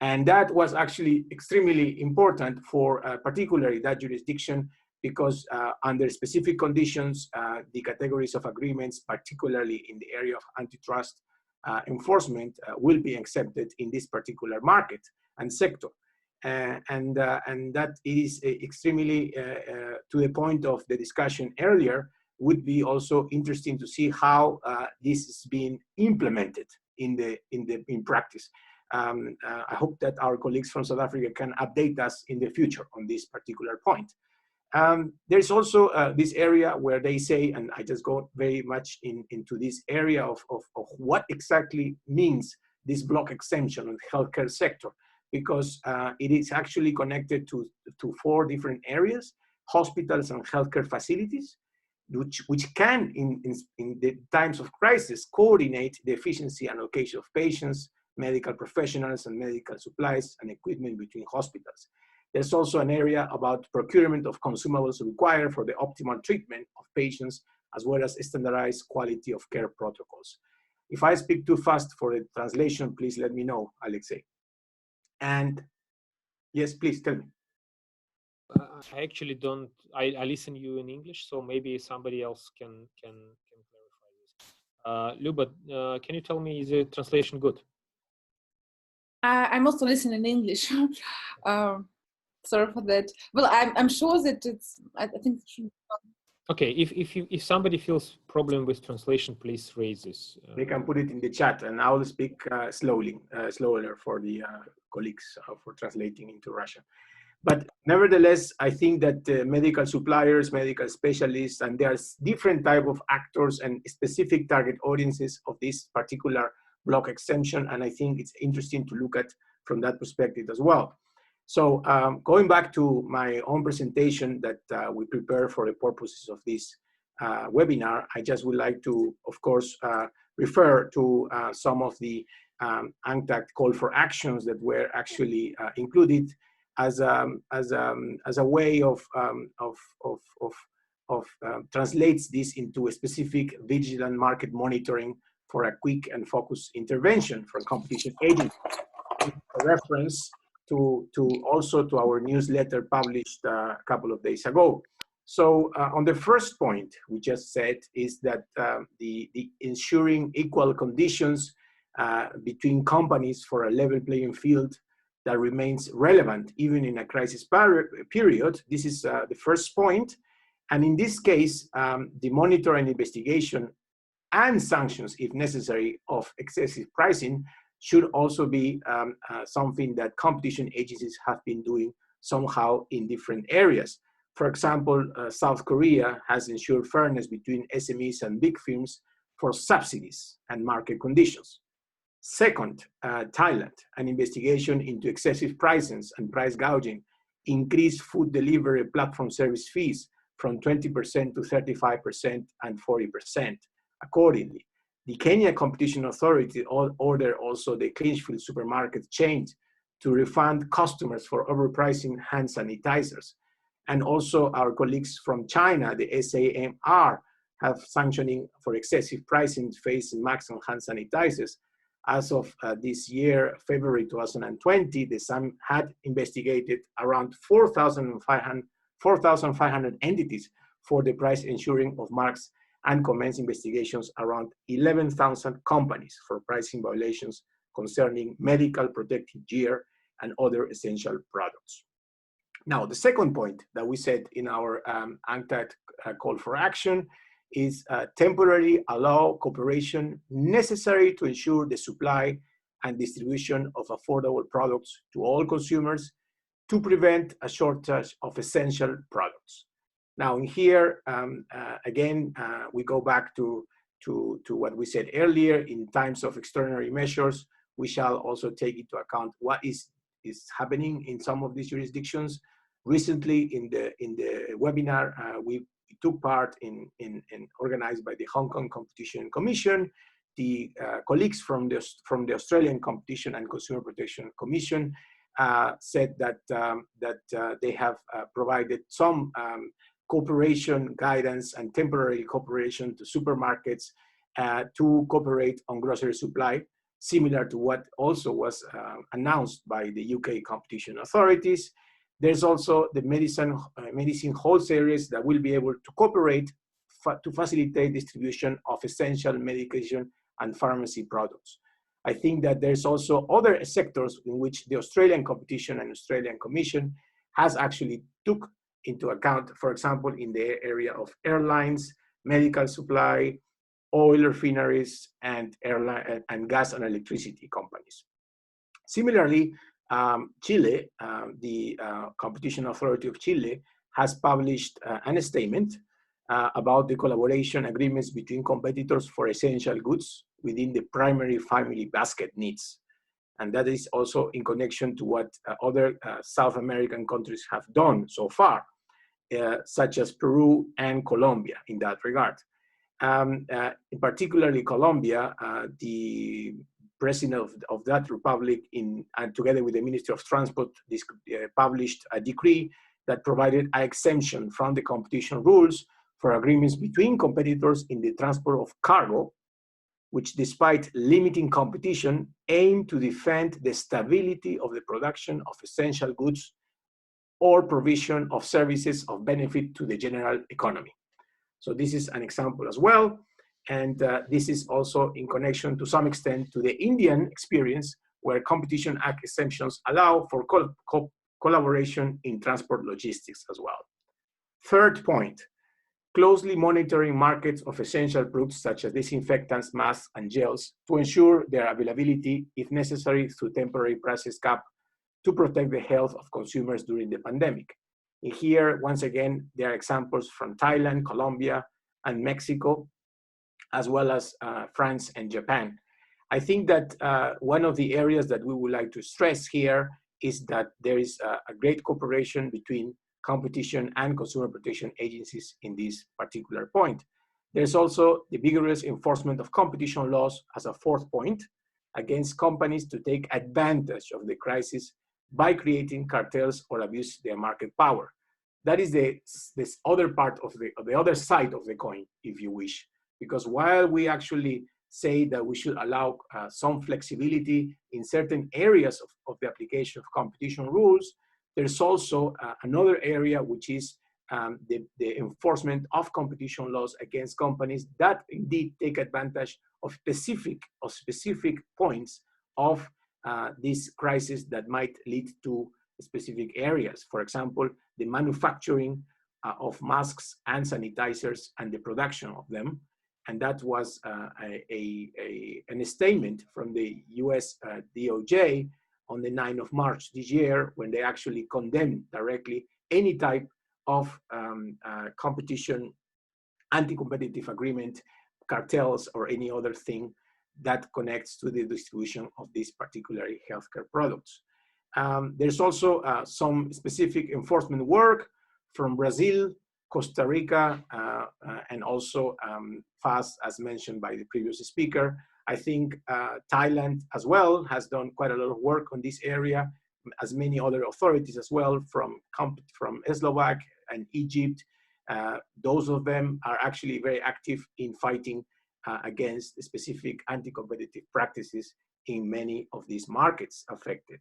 And that was actually extremely important for particularly that jurisdiction, because under specific conditions, the categories of agreements, particularly in the area of antitrust enforcement, will be accepted in this particular market and sector. And that is extremely, to the point of the discussion earlier, would be also interesting to see how this is being implemented in practice. I hope that our colleagues from South Africa can update us in the future on this particular point. There's also this area where they say, and I just go very much into this area of what exactly means this block exemption on the healthcare sector, because it is actually connected to 4 different areas: hospitals and healthcare facilities, which can, in the times of crisis, coordinate the efficiency and allocation of patients, medical professionals, and medical supplies and equipment between hospitals. There's also an area about procurement of consumables required for the optimal treatment of patients, as well as standardized quality of care protocols. If I speak too fast for the translation, please let me know, Alexey. And yes, please tell me. I actually don't. I listen to you in English, so maybe somebody else can clarify this. Luba, can you tell me, is the translation good? I'm also listening in English. Sorry for that. Well, I'm sure that it's. I think. Okay, if somebody feels problem with translation, please raise this. They can put it in the chat, and I will speak slower for the colleagues for translating into Russian. But nevertheless, I think that medical suppliers, medical specialists, and there's different type of actors and specific target audiences of this particular block exemption, and I think it's interesting to look at from that perspective as well. So going back to my own presentation that we prepared for the purposes of this webinar, I just would like to, of course, refer to some of the UNCTAD call for actions that were actually included as a way of translates this into a specific vigilant market monitoring for a quick and focused intervention from competition agencies. A reference to also to our newsletter published a couple of days ago. So on the first point we just said is that the ensuring equal conditions between companies for a level playing field that remains relevant even in a crisis period. This is the first point. And in this case, the monitoring and investigation and sanctions, if necessary, of excessive pricing should also be something that competition agencies have been doing somehow in different areas. For example, South Korea has ensured fairness between SMEs and big firms for subsidies and market conditions. Second, Thailand, an investigation into excessive prices and price gouging, increased food delivery platform service fees from 20% to 35% and 40% accordingly. The Kenya Competition Authority ordered also the Clinchfield supermarket chain to refund customers for overpricing hand sanitizers. And also our colleagues from China, the SAMR, have sanctioning for excessive pricing face masks and hand sanitizers. As of this year, February 2020, the SAM had investigated around 4,500 entities for the price ensuring of marks and commenced investigations around 11,000 companies for pricing violations concerning medical protective gear and other essential products. Now, the second point that we said in our UNCTAD call for action is temporarily allow cooperation necessary to ensure the supply and distribution of affordable products to all consumers to prevent a shortage of essential products. Now, in here, again, we go back to what we said earlier. In times of extraordinary measures, we shall also take into account what is happening in some of these jurisdictions. Recently, in the webinar, we took part in organized by the Hong Kong Competition Commission. The colleagues from the Australian Competition and Consumer Protection Commission said that they have provided some cooperation guidance and temporary cooperation to supermarkets to cooperate on grocery supply, similar to what also was announced by the UK competition authorities. There's also the medicine wholesalers that will be able to cooperate to facilitate distribution of essential medication and pharmacy products. I think that there's also other sectors in which the Australian Competition and Australian Commission has actually took into account, for example, in the area of airlines, medical supply, oil refineries, and gas and electricity companies. Similarly, Chile, the Competition Authority of Chile, has published a statement about the collaboration agreements between competitors for essential goods within the primary family basket needs. And that is also in connection to what other South American countries have done so far, such as Peru and Colombia in that regard. In particularly Colombia, the president of that republic, and together with the Ministry of Transport, published a decree that provided an exemption from the competition rules for agreements between competitors in the transport of cargo, which, despite limiting competition, aim to defend the stability of the production of essential goods or provision of services of benefit to the general economy. So this is an example as well. And this is also in connection to some extent to the Indian experience, where Competition Act exemptions allow for collaboration in transport logistics as well. Third point, closely monitoring markets of essential products such as disinfectants, masks, and gels to ensure their availability, if necessary, through temporary prices cap to protect the health of consumers during the pandemic. And here, once again, there are examples from Thailand, Colombia, and Mexico, as well as France and Japan. I think that one of the areas that we would like to stress here is that there is a great cooperation between competition and consumer protection agencies in this particular point. There's also the vigorous enforcement of competition laws as a fourth point against companies to take advantage of the crisis by creating cartels or abuse their market power. That is this other part of the other side of the coin, if you wish, because while we actually say that we should allow some flexibility in certain areas of the application of competition rules, there's also another area, which is the enforcement of competition laws against companies that indeed take advantage of specific points of this crisis that might lead to specific areas. For example, the manufacturing of masks and sanitizers and the production of them. And that was a statement from the US DOJ on the 9th of March this year, when they actually condemned directly any type of competition, anti-competitive agreement, cartels, or any other thing that connects to the distribution of these particular healthcare products. There's also some specific enforcement work from Brazil, Costa Rica, and also FAST, as mentioned by the previous speaker. I think Thailand as well has done quite a lot of work on this area, as many other authorities as well, from Slovak and Egypt. Those of them are actually very active in fighting against specific anti-competitive practices in many of these markets affected.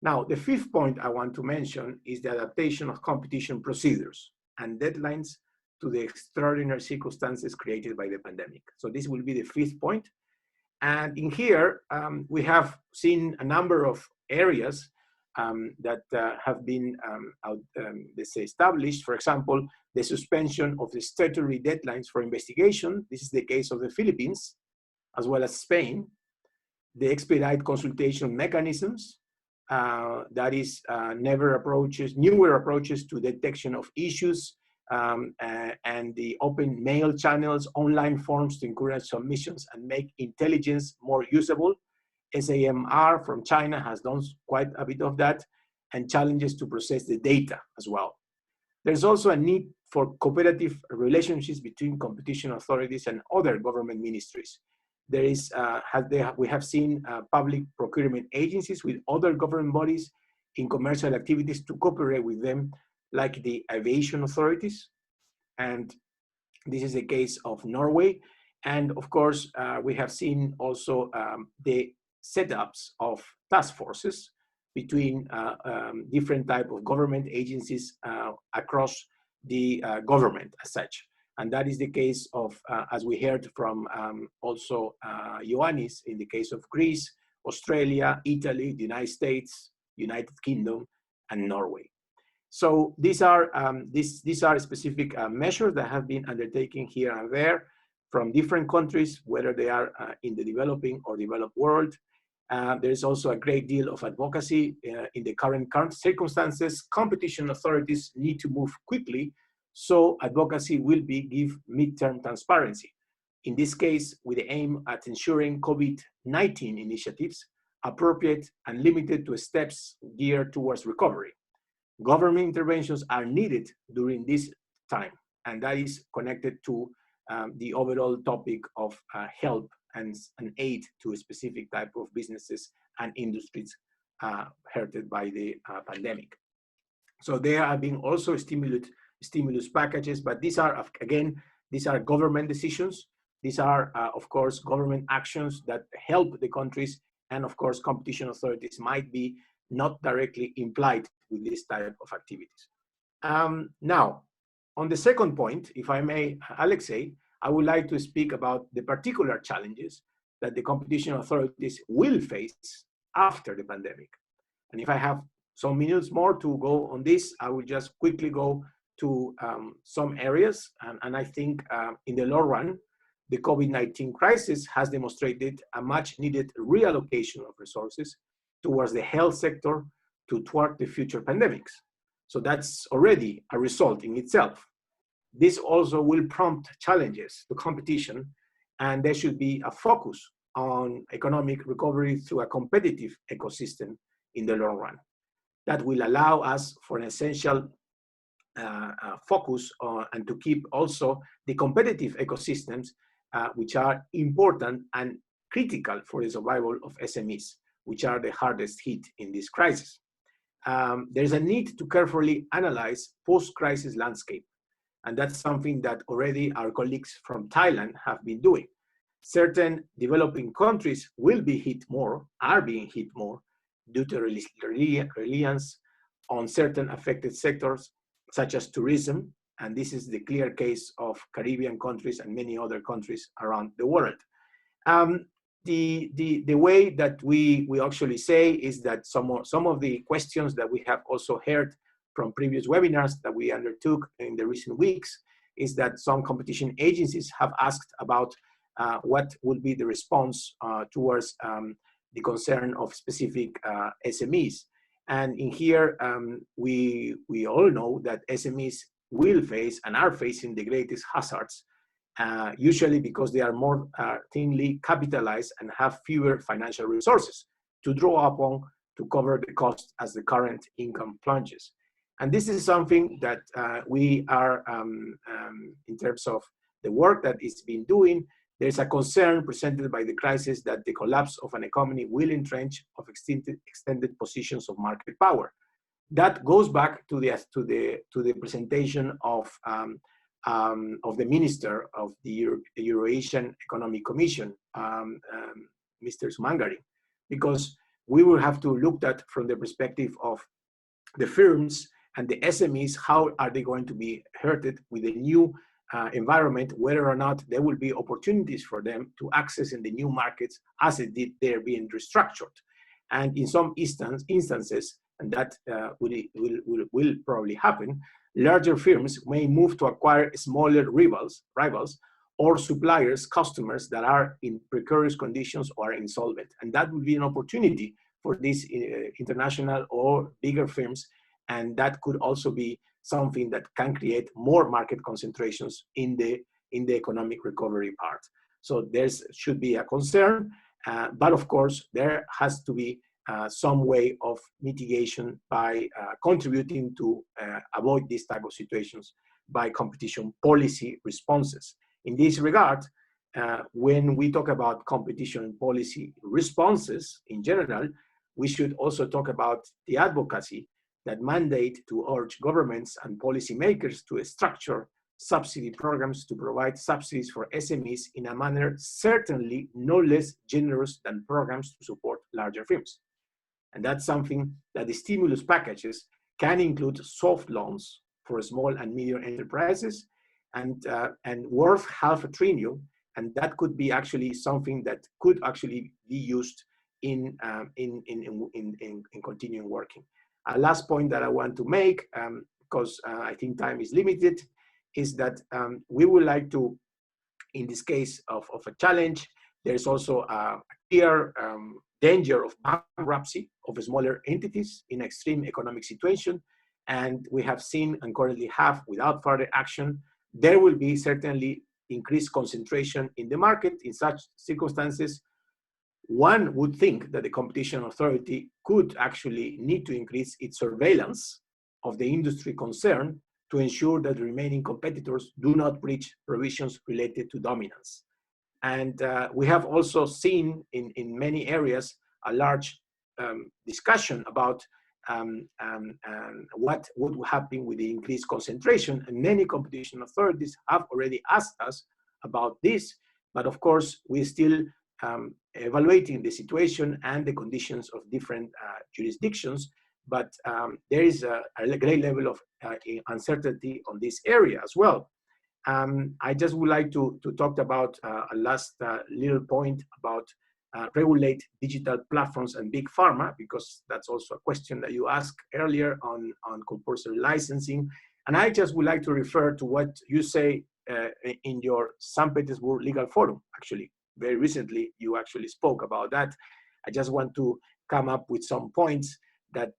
Now, the fifth point I want to mention is the adaptation of competition procedures and deadlines to the extraordinary circumstances created by the pandemic. So this will be the fifth point. And in here, we have seen a number of areas that have been, let's say, established. For example, the suspension of the statutory deadlines for investigation. This is the case of the Philippines, as well as Spain. The expedite consultation mechanisms, that is newer approaches to detection of issues, and the open mail channels, online forms to encourage submissions and make intelligence more usable. SAMR from China has done quite a bit of that, and challenges to process the data as well. There's also a need for cooperative relationships between competition authorities and other government ministries. There is, we have seen public procurement agencies with other government bodies in commercial activities to cooperate with them, like the aviation authorities. And this is the case of Norway. And of course, we have seen also the setups of task forces between different type of government agencies across the government as such. And that is the case of, as we heard from also Ioannis, in the case of Greece, Australia, Italy, the United States, United Kingdom, and Norway. So these are specific measures that have been undertaken here and there from different countries, whether they are in the developing or developed world. There is also a great deal of advocacy in the current circumstances. Competition authorities need to move quickly, so advocacy will give midterm transparency. In this case, with the aim at ensuring COVID-19 initiatives appropriate and limited to steps geared towards recovery. Government interventions are needed during this time, and that is connected to the overall topic of help and aid to a specific type of businesses and industries hurted by the pandemic. So there have been also stimulus packages, but these are, again, these are government decisions. These are, of course, government actions that help the countries, and of course, competition authorities might be not directly implied with this type of activities. Now, on the second point, if I may, Alexey, I would like to speak about the particular challenges that the competition authorities will face after the pandemic. And if I have some minutes more to go on this, I will just quickly go to some areas. And I think in the long run, the COVID-19 crisis has demonstrated a much needed reallocation of resources towards the health sector to thwart the future pandemics. So that's already a result in itself. This also will prompt challenges to competition, and there should be a focus on economic recovery through a competitive ecosystem in the long run. That will allow us for an essential focus on, and to keep also the competitive ecosystems, which are important and critical for the survival of SMEs, which are the hardest hit in this crisis. there's a need to carefully analyze post-crisis landscape. And that's something that already our colleagues from Thailand have been doing. Certain developing countries will be hit more, are being hit more, due to reliance on certain affected sectors, such as tourism, and this is the clear case of Caribbean countries and many other countries around the world. The way that we actually say is that some of the questions that we have also heard from previous webinars that we undertook in the recent weeks is that some competition agencies have asked about what would be the response towards the concern of specific SMEs. And in here, we all know that SMEs will face and are facing the greatest hazards, usually because they are more thinly capitalized and have fewer financial resources to draw upon to cover the cost as the current income plunges. And this is something that we are, in terms of the work that is being doing, there's a concern presented by the crisis that the collapse of an economy will entrench of extended positions of market power. That goes back to the presentation of the Minister of the Eurasian Economic Commission, Mr. Sumangari, because we will have to look at from the perspective of the firms and the SMEs, how are they going to be hurted with the new environment, whether or not there will be opportunities for them to access in the new markets as it did they're being restructured. And in some instances, and that will probably happen, larger firms may move to acquire smaller rivals or suppliers, customers that are in precarious conditions or insolvent. And that would be an opportunity for these international or bigger firms. And that could also be something that can create more market concentrations in the economic recovery part. So there should be a concern, but of course there has to be some way of mitigation by contributing to avoid these type of situations by competition policy responses. In this regard, when we talk about competition policy responses in general, we should also talk about the advocacy that mandate to urge governments and policymakers to structure subsidy programs to provide subsidies for SMEs in a manner certainly no less generous than programs to support larger firms. And that's something that the stimulus packages can include soft loans for small and medium enterprises and worth $500 billion, and that could be actually something that could actually be used in continuing working. A last point that I want to make, because I think time is limited, is that we would like to, in this case of a challenge, there's also a clear danger of bankruptcy of smaller entities in extreme economic situation. And we have seen and currently have, without further action, there will be certainly increased concentration in the market. In such circumstances, one would think that the competition authority could actually need to increase its surveillance of the industry concerned to ensure that the remaining competitors do not breach provisions related to dominance. And we have also seen in many areas a large discussion about what would happen with the increased concentration, and many competition authorities have already asked us about this, but of course we're still evaluating the situation and the conditions of different jurisdictions, but there is a great level of uncertainty on this area as well. I just would like to talk about a last little point about regulate digital platforms and big pharma, because that's also a question that you asked earlier on compulsory licensing. And I just would like to refer to what you say in your St. Petersburg Legal Forum. Actually, very recently, you actually spoke about that. I just want to come up with some points that,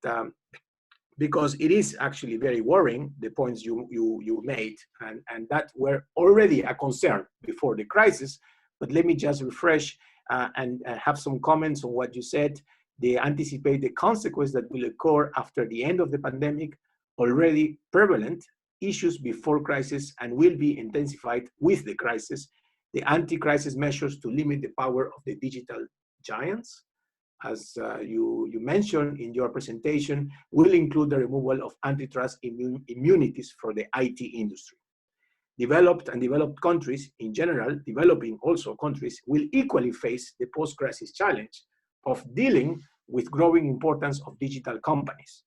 because it is actually very worrying, the points you made, and that were already a concern before the crisis. But let me just refresh and have some comments on what you said. They anticipate the consequence that will occur after the end of the pandemic, already prevalent issues before crisis, and will be intensified with the crisis. The anti-crisis measures to limit the power of the digital giants, as you mentioned in your presentation, will include the removal of antitrust immunities for the IT industry. Developed and developed countries in general, developing also countries, will equally face the post-crisis challenge of dealing with growing importance of digital companies.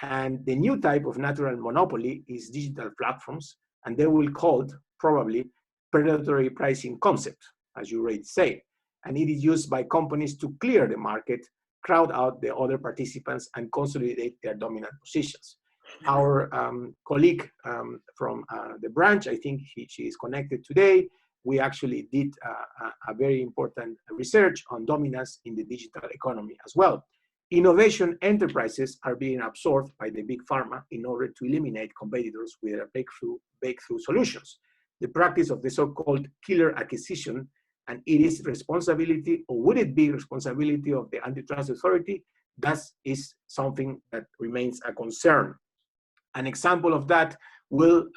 And the new type of natural monopoly is digital platforms, and they will call probably predatory pricing concept, as you already say. And it is used by companies to clear the market, crowd out the other participants, and consolidate their dominant positions. Our colleague from the branch, I think she is connected today. We actually did a very important research on dominance in the digital economy as well. Innovation enterprises are being absorbed by the big pharma in order to eliminate competitors with their breakthrough solutions. The practice of the so-called killer acquisition, and it is responsibility, or would it be responsibility of the antitrust authority? That is something that remains a concern. An example of that will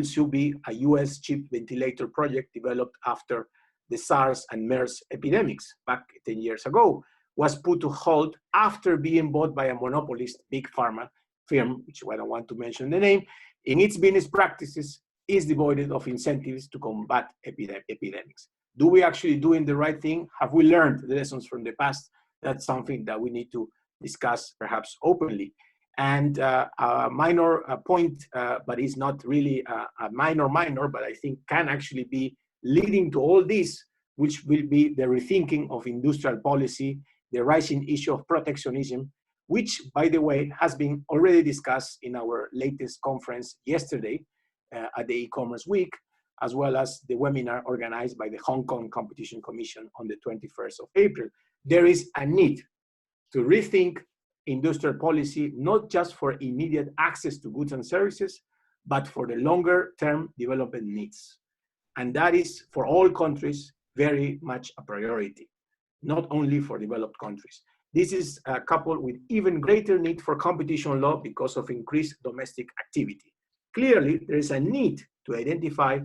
soon be a US chip ventilator project developed after the SARS and MERS epidemics back 10 years ago, was put to halt after being bought by a monopolist big pharma firm, which I don't want to mention the name, in its business practices is devoid of incentives to combat epidemics. Do we actually doing the right thing? Have we learned the lessons from the past? That's something that we need to discuss perhaps openly. And a minor point, but it's not really a minor, but I think can actually be leading to all this, which will be the rethinking of industrial policy, the rising issue of protectionism, which, by the way, has been already discussed in our latest conference yesterday at the e-commerce week, as well as the webinar organized by the Hong Kong Competition Commission on the 21st of April. There is a need to rethink industrial policy, not just for immediate access to goods and services, but for the longer term development needs. And that is for all countries very much a priority, not only for developed countries. This is coupled with even greater need for competition law because of increased domestic activity. Clearly, there is a need to identify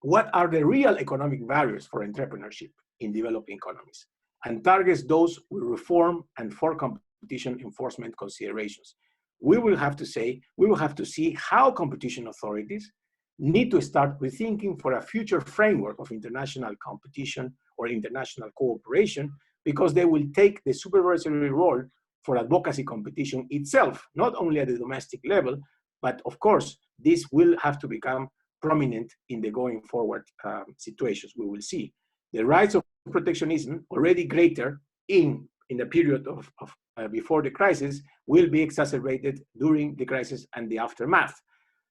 what are the real economic barriers for entrepreneurship in developing economies, and targets those with reform and for competition enforcement considerations. We will have to see how competition authorities need to start rethinking for a future framework of international competition or international cooperation, because they will take the supervisory role for advocacy competition itself, not only at the domestic level, but of course, this will have to become prominent in the going forward situations we will see. The rise of protectionism, already greater in the period of before the crisis, will be exacerbated during the crisis and the aftermath.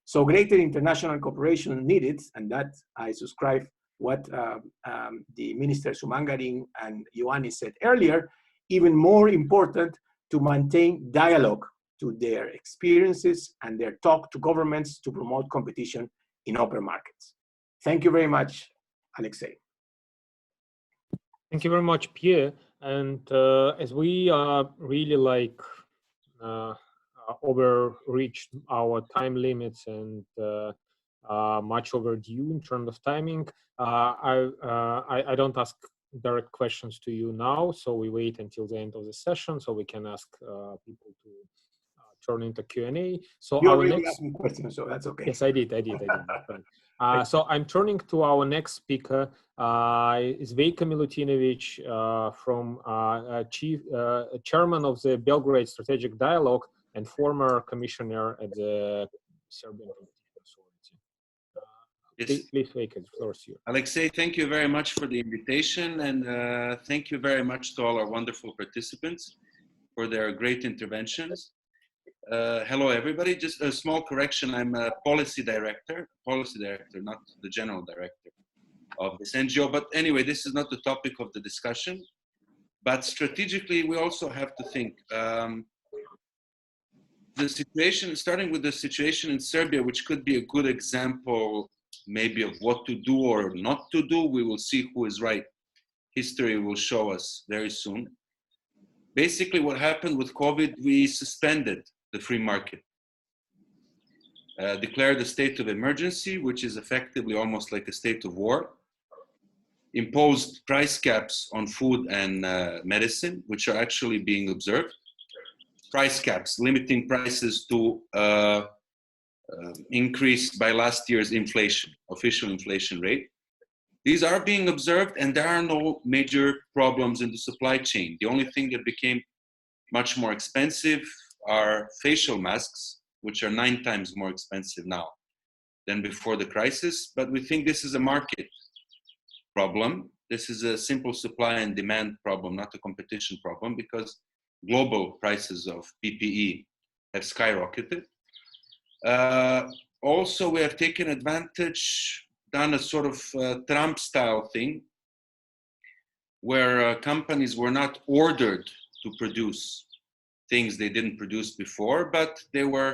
So greater international cooperation needed, and that I subscribe what the Minister Sumangaring and Ioannis said earlier, even more important to maintain dialogue to their experiences and their talk to governments to promote competition in open markets. Thank you very much, Alexey. Thank you very much, Pierre. And as we really overreached our time limits and much overdue in terms of timing, I don't ask direct questions to you now, so we wait until the end of the session so we can ask people to turn into Q&A. So you already asked me questions, so that's okay. Yes, I did. So I'm turning to our next speaker, is Veljko Milutinovic, from chairman of the Belgrade Strategic Dialogue and former commissioner at the Serbian Competition Authority. Yes. Please, Veljko, the floor is yours. Alexey, thank you very much for the invitation, and thank you very much to all our wonderful participants for their great interventions. Hello, everybody. Just a small correction. I'm a policy director, not the general director of this NGO. But anyway, this is not the topic of the discussion. But strategically, we also have to think. The situation, starting with the situation in Serbia, which could be a good example maybe of what to do or not to do. We will see who is right. History will show us very soon. Basically, what happened with COVID, we suspended the free market, declared a state of emergency, which is effectively almost like a state of war. imposed price caps on food and medicine, which are actually being observed. Price caps, limiting prices to increase by last year's inflation, official inflation rate. These are being observed, and there are no major problems in the supply chain. The only thing that became much more expensive are facial masks, which are 9 times more expensive now than before the crisis. But we think this is a market problem. This is a simple supply and demand problem, not a competition problem, because global prices of PPE have skyrocketed. Also, we have taken advantage, done a sort of Trump-style thing, where companies were not ordered to produce things they didn't produce before, but they were,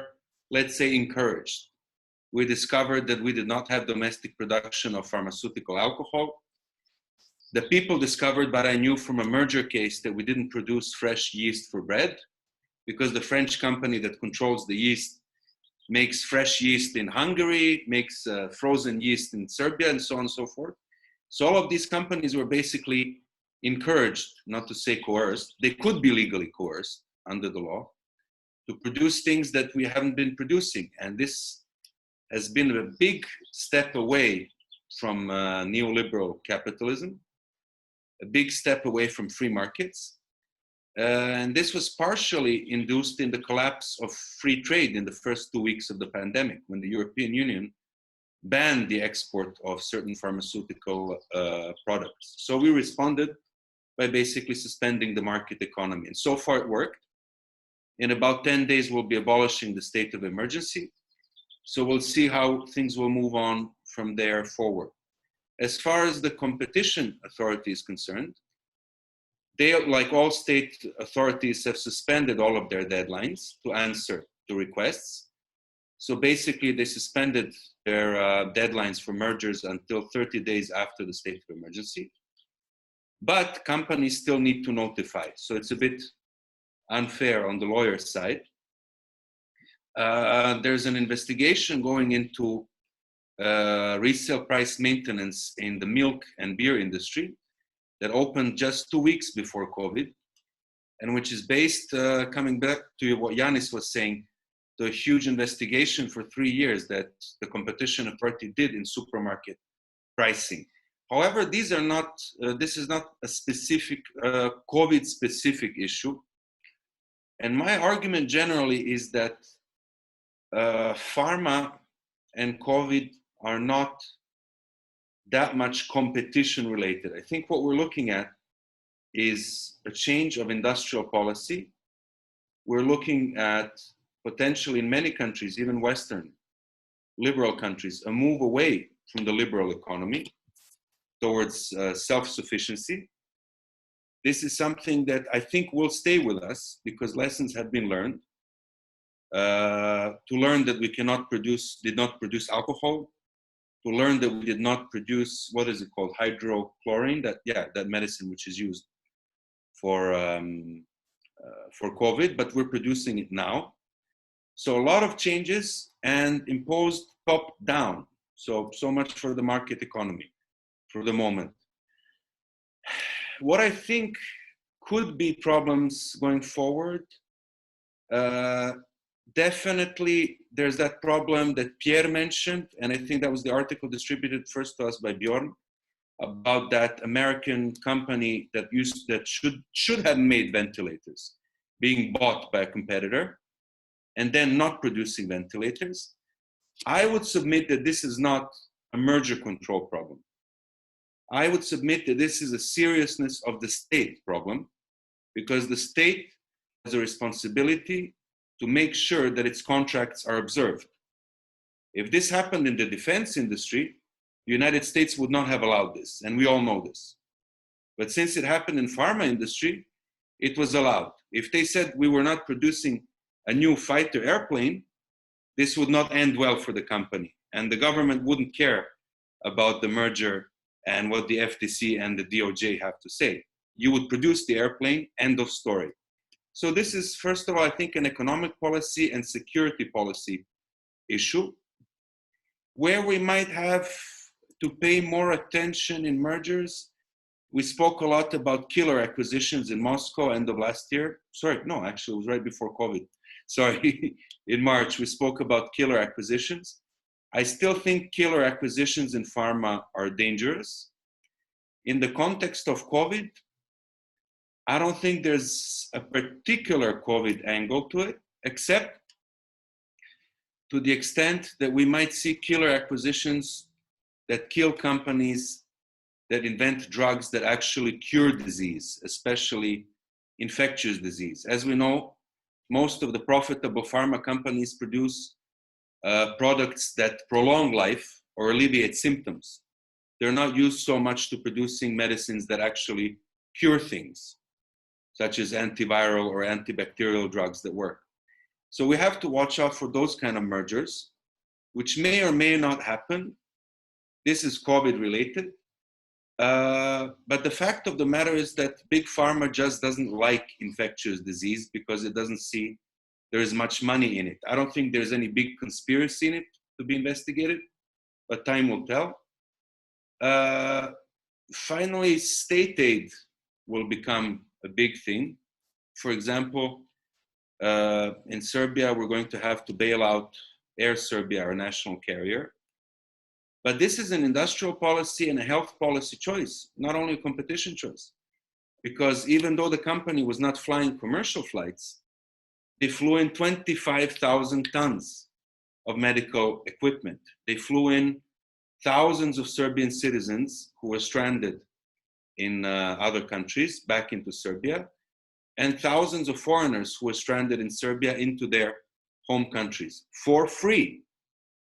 let's say, encouraged. We discovered that we did not have domestic production of pharmaceutical alcohol. The people discovered, but I knew from a merger case, that we didn't produce fresh yeast for bread, because the French company that controls the yeast makes fresh yeast in Hungary, makes frozen yeast in Serbia, and so on and so forth. So all of these companies were basically encouraged, not to say coerced, they could be legally coerced under the law, to produce things that we haven't been producing. And this has been a big step away from neoliberal capitalism, a big step away from free markets. And this was partially induced in the collapse of free trade in the first 2 weeks of the pandemic, when the European Union banned the export of certain pharmaceutical products. So we responded by basically suspending the market economy. And so far it worked. In about 10 days, we'll be abolishing the state of emergency. So we'll see how things will move on from there forward. As far as the competition authority is concerned, they, like all state authorities, have suspended all of their deadlines to answer to requests. So basically, they suspended their deadlines for mergers until 30 days after the state of emergency. But companies still need to notify. So it's a bit unfair on the lawyer's side. There's an investigation going into resale price maintenance in the milk and beer industry that opened just 2 weeks before COVID, and which is based, coming back to what Yanis was saying, the huge investigation for 3 years that the competition authority did in supermarket pricing. However, these are not, this is not a specific COVID-specific issue. And my argument generally is that pharma and COVID are not that much competition related. I think what we're looking at is a change of industrial policy. We're looking at potentially in many countries, even Western liberal countries, a move away from the liberal economy towards self-sufficiency. This is something that I think will stay with us because lessons have been learned. To learn that we did not produce alcohol, to learn that we did not produce, what is it called, hydrochlorine, that medicine which is used for COVID, but we're producing it now. So a lot of changes and imposed top down. So much for the market economy for the moment. What I think could be problems going forward, definitely there's that problem that Pierre mentioned, and I think that was the article distributed first to us by Bjorn, about that American company that should have made ventilators being bought by a competitor and then not producing ventilators. I would submit that this is not a merger control problem. I would submit that this is a seriousness of the state problem, because the state has a responsibility to make sure that its contracts are observed. If this happened in the defense industry, the United States would not have allowed this, and we all know this. But since it happened in pharma industry, it was allowed. If they said we were not producing a new fighter airplane, this would not end well for the company, and the government wouldn't care about the merger and what the FTC and the DOJ have to say. You would produce the airplane, end of story. So this is, first of all, I think an economic policy and security policy issue. Where we might have to pay more attention in mergers We spoke a lot about killer acquisitions in Moscow end of last year. Sorry, no, actually it was right before COVID. Sorry, in March, we spoke about killer acquisitions. I still think killer acquisitions in pharma are dangerous. In the context of COVID, I don't think there's a particular COVID angle to it, except to the extent that we might see killer acquisitions that kill companies that invent drugs that actually cure disease, especially infectious disease. As we know, most of the profitable pharma companies produce products that prolong life or alleviate symptoms. They're not used so much to producing medicines that actually cure things, such as antiviral or antibacterial drugs that work. So we have to watch out for those kind of mergers, which may or may not happen. This is COVID related. But the fact of the matter is that big pharma just doesn't like infectious disease because it doesn't see there is much money in it. I don't think there's any big conspiracy in it to be investigated, but time will tell. Finally, state aid will become a big thing. For example, in Serbia, we're going to have to bail out Air Serbia, our national carrier. But this is an industrial policy and a health policy choice, not only a competition choice. Because even though the company was not flying commercial flights, they flew in 25,000 tons of medical equipment. They flew in thousands of Serbian citizens who were stranded in other countries back into Serbia, and thousands of foreigners who were stranded in Serbia into their home countries for free.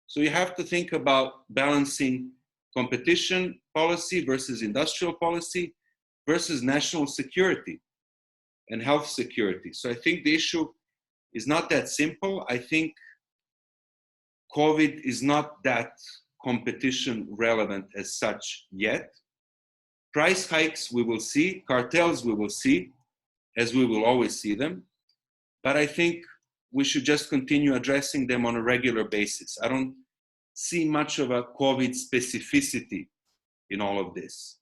So you have to think about balancing competition policy versus industrial policy versus national security and health security. So I think the issue is not that simple. I think COVID is not that competition relevant as such yet. Price hikes we will see, cartels we will see, as we will always see them. But I think we should just continue addressing them on a regular basis. I don't see much of a COVID specificity in all of this.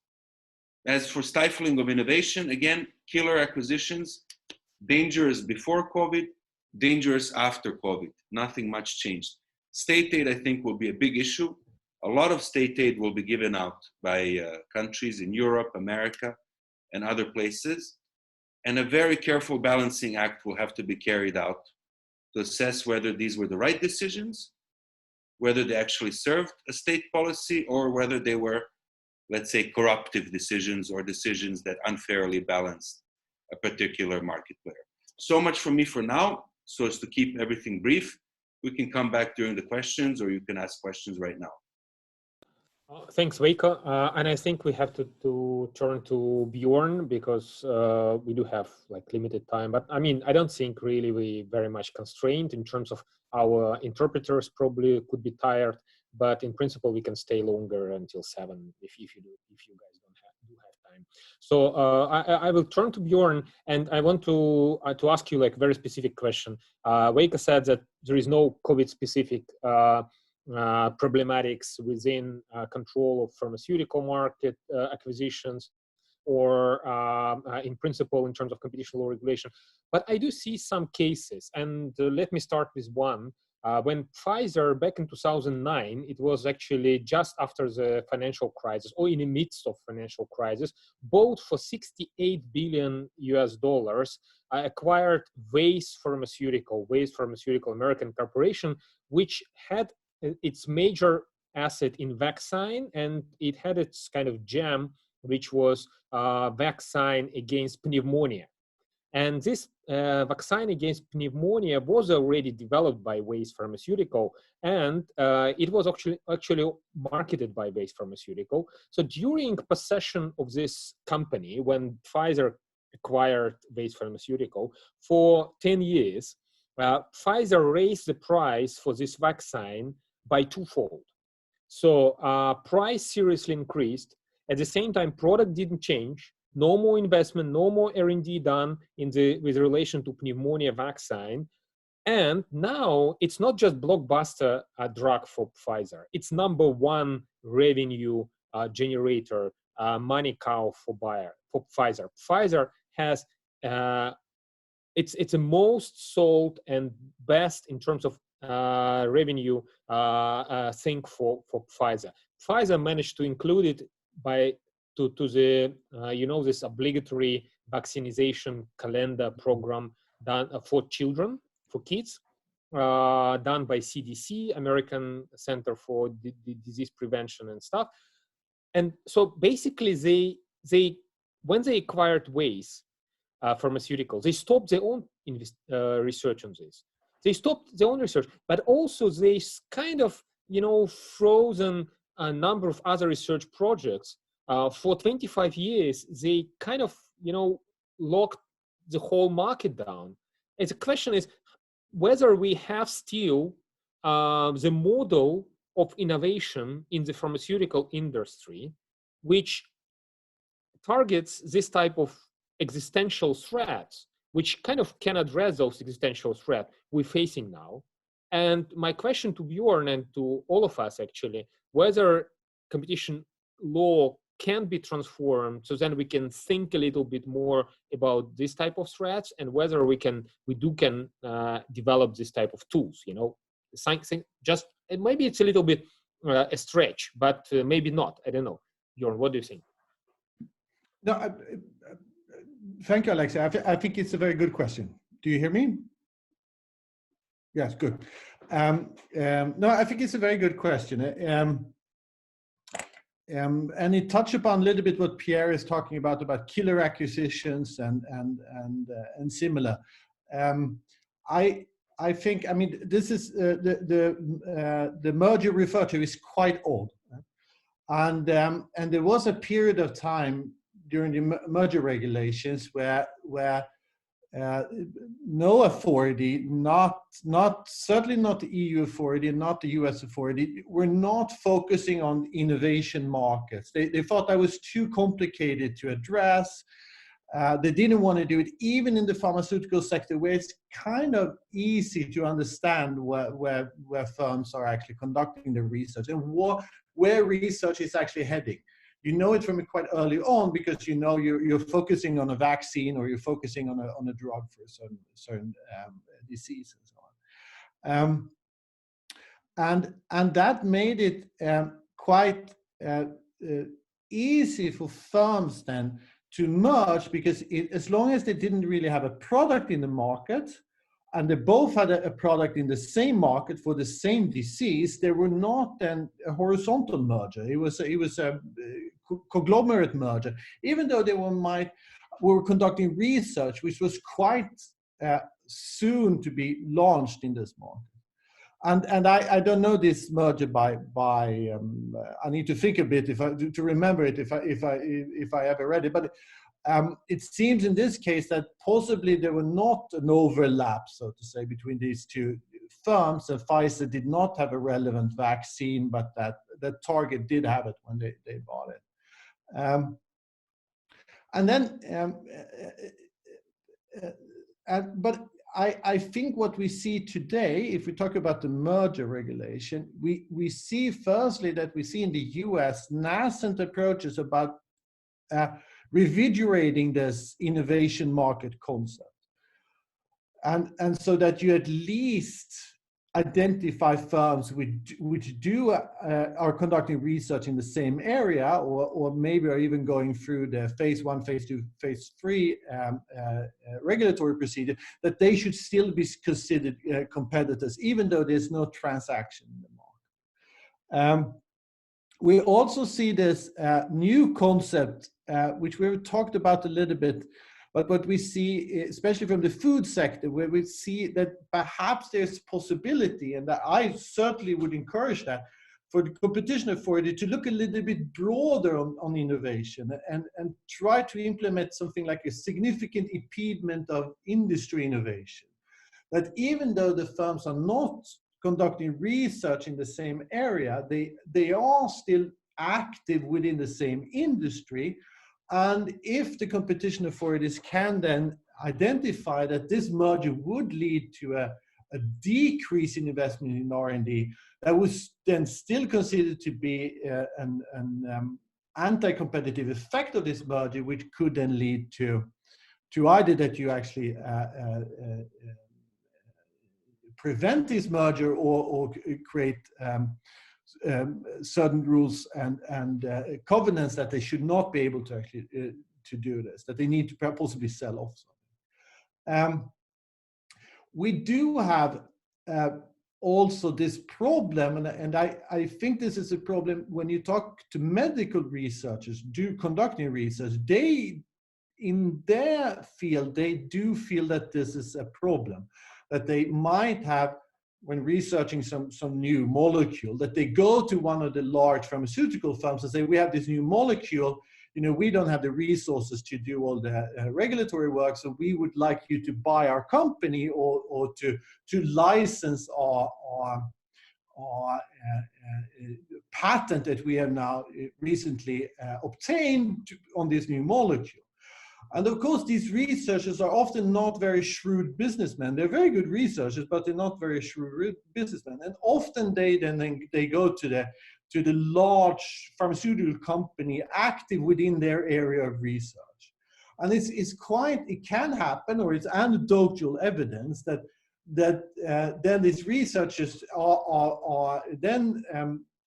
As for stifling of innovation, again, killer acquisitions, dangerous before COVID, dangerous after COVID. Nothing much changed. State aid, I think, will be a big issue. A lot of state aid will be given out by countries in Europe, America, and other places. And a very careful balancing act will have to be carried out to assess whether these were the right decisions, whether they actually served a state policy, or whether they were, let's say, corruptive decisions or decisions that unfairly balanced a particular market player. So much from me for now, so as to keep everything brief. We can come back during the questions, or you can ask questions right now. Thanks, Veiko. And I think we have to turn to Bjorn because we do have like limited time. But I mean, I don't think really we very much constrained in terms of our interpreters probably could be tired. But in principle, we can stay longer until 7 if you guys do have time. So I will turn to Bjorn, and I want to ask you like a very specific question. Veiko said that there is no COVID-specific problematics within control of pharmaceutical market acquisitions or in principle in terms of competition law regulation. But I do see some cases, and let me start with one. When Pfizer back in 2009, it was actually just after the financial crisis or in the midst of financial crisis, bought for $68 billion acquired Waze Pharmaceutical American corporation, which had its major asset in vaccine, and it had its kind of gem, which was vaccine against pneumonia. And this vaccine against pneumonia was already developed by Waze Pharmaceutical, and it was actually marketed by Waze Pharmaceutical. So during possession of this company, when Pfizer acquired Waze Pharmaceutical for 10 years, Pfizer raised the price for this vaccine by twofold. So price seriously increased. At the same time, product didn't change. No more investment, no more R&D done with relation to pneumonia vaccine. And now it's not just blockbuster drug for Pfizer. It's #1 revenue generator money cow for Pfizer. Pfizer has it's the most sold and best in terms of revenue thing for Pfizer. Pfizer managed to include it to the this obligatory vaccination calendar program done for children, for kids, done by CDC, American Center for Disease Prevention and stuff. And so basically they when they acquired Waze pharmaceuticals, they stopped their own research on this. They stopped their own research, but also they kind of frozen a number of other research projects. For 25 years, they kind of locked the whole market down. And the question is whether we have still the model of innovation in the pharmaceutical industry, which targets this type of existential threats, which kind of can address those existential threats we're facing now. And my question to Bjorn and to all of us actually, whether competition law can be transformed so then we can think a little bit more about this type of threats, and whether we can develop this type of tools, something just, and maybe it's a little bit a stretch, but maybe not, I don't know. Bjorn, what do you think? No, thank you, Alexey. I think it's a very good question. Do you hear me? Yes, good. No, I think it's a very good question. And it touched upon a little bit what Pierre is talking about killer acquisitions and similar. I think, this is the merger referred to is quite old, and there was a period of time during the merger regulations where no authority, certainly not the EU authority, not the US authority, were not focusing on innovation markets. They thought that was too complicated to address. They didn't want to do it, even in the pharmaceutical sector, where it's kind of easy to understand where firms are actually conducting the research and where research is actually heading. You know it from quite early on because you're focusing on a vaccine or you're focusing on a drug for a certain disease and so on. And that made it quite easy for firms then to merge, because as long as they didn't really have a product in the market and they both had a product in the same market for the same disease, they were not then a horizontal merger. It was a conglomerate merger, even though they were conducting research, which was quite soon to be launched in this market. And I don't know this merger by I need to think a bit to remember it if I ever read it, but it seems in this case that possibly there were not an overlap, so to say, between these two firms, and Pfizer did not have a relevant vaccine, but that Target did have it when they bought it. And then, but I think what we see today, if we talk about the merger regulation, we see firstly that we see in the US nascent approaches about revigorating this innovation market concept. And so that you at least identify firms which are conducting research in the same area, or maybe are even going through the phase 1, phase 2, phase 3 regulatory procedure, that they should still be considered competitors, even though there's no transaction in the market. We also see this new concept, which we've talked about a little bit, but what we see, especially from the food sector, where we see that perhaps there's possibility, and that I certainly would encourage that, for the competition authority to look a little bit broader on innovation and try to implement something like a significant impediment of industry innovation. That even though the firms are not conducting research in the same area, they are still active within the same industry. And if the competition authorities can then identify that this merger would lead to a decrease in investment in R&D, that was then still considered to be anti-competitive effect of this merger, which could then lead to either that you actually prevent this merger or create certain rules and covenants that they should not be able to actually to do this, that they need to possibly sell off something. We do have also this problem, and I think this is a problem when you talk to medical researchers conducting research, they in their field, they do feel that this is a problem, that they might have, when researching some new molecule, that they go to one of the large pharmaceutical firms and say, we have this new molecule, we don't have the resources to do all the regulatory work, so we would like you to buy our company or to license our patent that we have now recently obtained on this new molecule. And of course, these researchers are often not very shrewd businessmen. They're very good researchers, but they're not very shrewd businessmen. And often they go to the large pharmaceutical company active within their area of research. And it can happen, or it's anecdotal evidence that then these researchers are then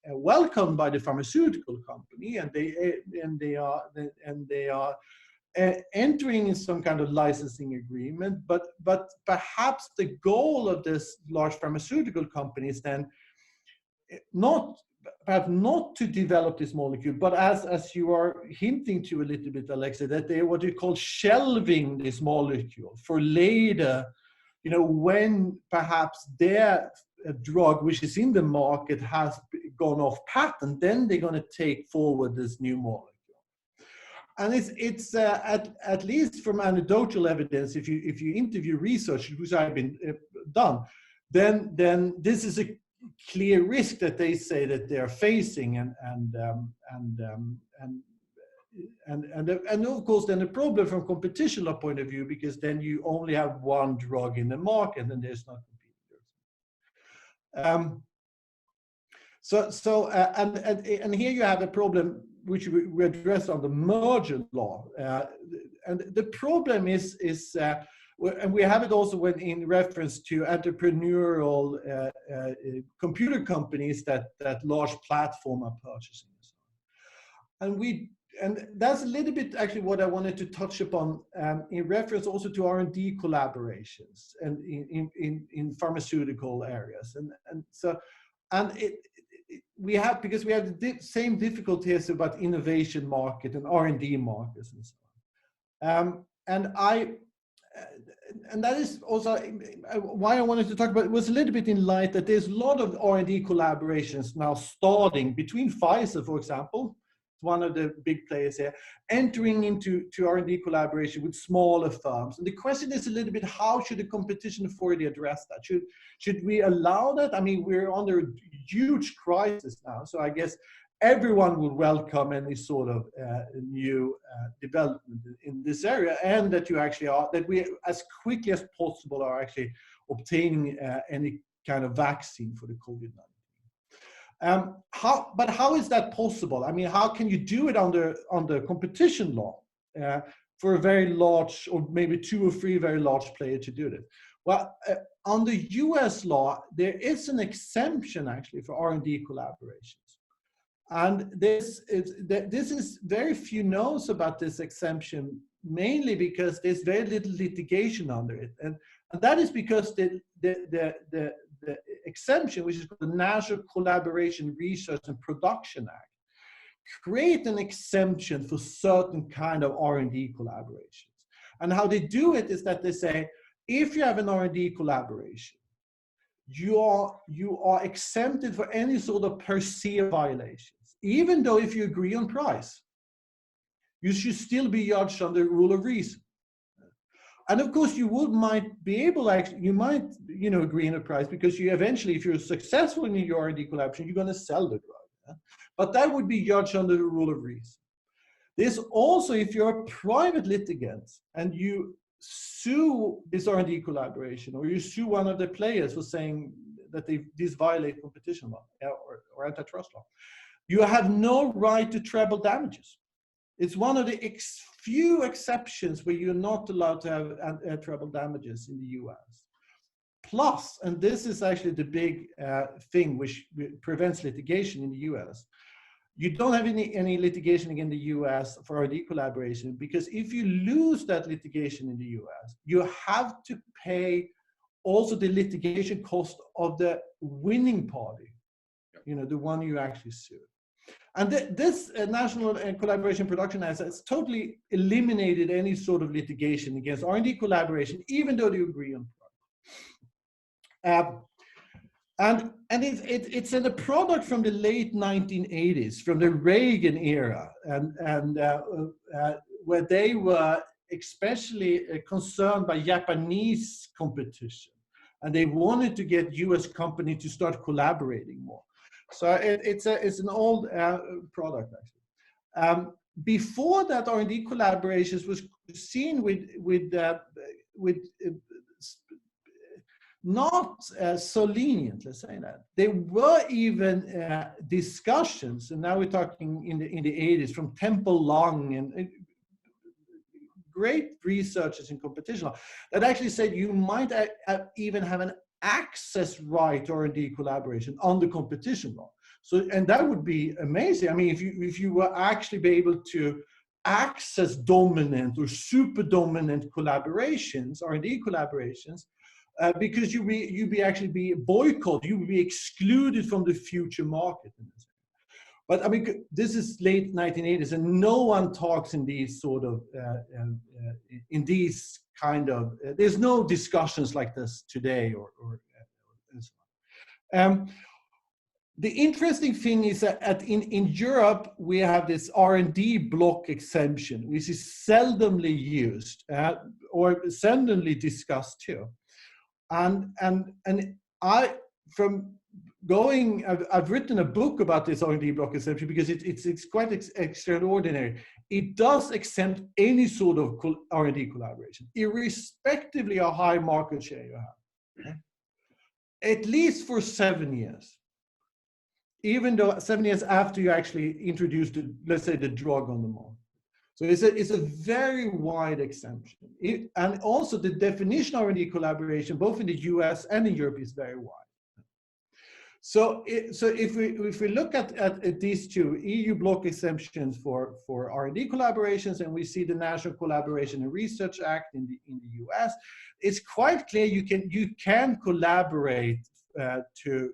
welcomed by the pharmaceutical company, and they are entering in some kind of licensing agreement, but perhaps the goal of this large pharmaceutical company is then perhaps not to develop this molecule, but as you are hinting to a little bit, Alexey, that they what you call shelving this molecule for later, when perhaps their drug, which is in the market, has gone off patent, then they're going to take forward this new molecule. And it's at least from anecdotal evidence, if you interview researchers, which I've been done, then this is a clear risk that they say that they are facing, and of course then the problem from competition law point of view, because then you only have one drug in the market and there's not competitors. And here you have a problem which we address on the merger law, and the problem is and we have it also when in reference to entrepreneurial computer companies that large platform are purchasing. And that's a little bit actually what I wanted to touch upon in reference also to R&D collaborations and in pharmaceutical areas. We have the same difficulties about innovation market and R&D markets and so on. And that is also why I wanted to talk about it, was a little bit in light that there's a lot of R&D collaborations now starting between Pfizer, for example, one of the big players here, entering into R&D collaboration with smaller firms. And the question is a little bit, how should the competition authority address that? Should we allow that? I mean, we're under a huge crisis now, so I guess everyone would welcome any sort of new development in this area, and that we as quickly as possible are actually obtaining any kind of vaccine for the COVID-19. But how is that possible? I mean, how can you do it under competition law for a very large, or maybe 2 or 3 very large players to do this? Well, under US law, there is an exemption actually for R&D collaborations. And this is very few knows about this exemption, mainly because there's very little litigation under it, and that is because the exemption, which is called the National Collaboration Research and Production Act, create an exemption for certain kind of R&D collaborations. And how they do it is that they say, if you have an R&D collaboration, you are exempted for any sort of per se violations. Even though if you agree on price, you should still be judged on the rule of reason. And of course, you might be able, you might, agree on a price, because you eventually, if you're successful in your R&D collaboration, you're going to sell the drug. Yeah? But that would be judged under the rule of reason. There's also, if you're a private litigant and you sue this R&D collaboration, or you sue one of the players for saying that this violate competition law or antitrust law, you have no right to treble damages. It's one of the few exceptions where you're not allowed to have treble damages in the US. Plus, and this is actually the big thing which prevents litigation in the US, you don't have any litigation against the US for R&D collaboration, because if you lose that litigation in the US, you have to pay also the litigation cost of the winning party, you know, the one you actually sue. And this National Collaboration Production Act has totally eliminated any sort of litigation against R&D collaboration, even though they agree on product. And it's a product from the late 1980s, from the Reagan era, and where they were especially concerned by Japanese competition, and they wanted to get US companies to start collaborating more. So it's an old product actually. Before that, R&D collaborations was seen with not so lenient, let's say that. There were even discussions, and now we're talking in the 80s, from Temple Long and great researchers in competition law, that actually said you might even have an access right to R&D collaboration under competition law. So, and that would be amazing. I mean, if you were actually be able to access dominant or super dominant collaborations, R&D collaborations, because you'd be actually be boycotted, you would be excluded from the future market. But I mean, this is late 1980s, and no one talks in these sort of in these kind of. There's no discussions like this today, or and so on. The interesting thing is that in Europe we have this R&D block exemption, which is seldomly used or seldomly discussed too. And I, from going, I've written a book about this R&D block exemption because it's quite extraordinary. It does exempt any sort of R&D collaboration, irrespectively how high market share you have, at least for 7 years. Even though 7 years after you actually introduced, let's say, the drug on the market. So it's a very wide exemption. And also the definition of R&D collaboration, both in the US and in Europe, is very wide. So if we look at these two EU block exemptions for R&D collaborations, and we see the National Collaboration and Research Act in the US, it's quite clear you can collaborate to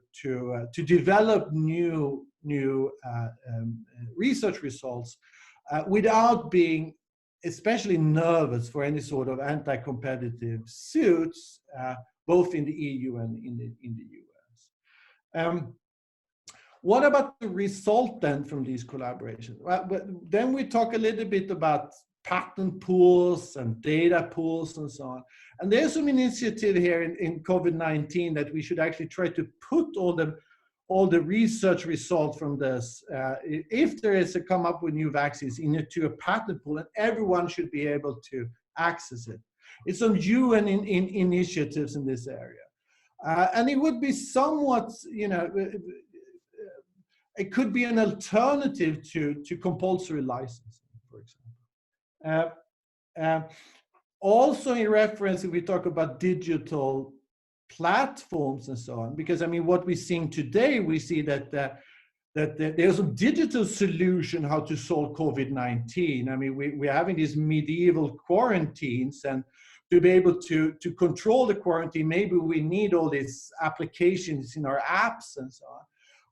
develop new research results without being especially nervous for any sort of anti-competitive suits, both in the EU and in the US. What about the result then from these collaborations? Well, then we talk a little bit about patent pools and data pools and so on. And there's some initiative here in COVID-19 that we should actually try to put all the research results from this, if there is a come up with new vaccines, into a patent pool, and everyone should be able to access it. It's some UN initiatives in this area. And it would be somewhat, you know, it could be an alternative to compulsory licensing, for example. Also in reference, if we talk about digital platforms and so on, because I mean, what we're seeing today, we see that there's a digital solution how to solve COVID-19. I mean, we're having these medieval quarantines, and to be able to control the quarantine, maybe we need all these applications in our apps and so on.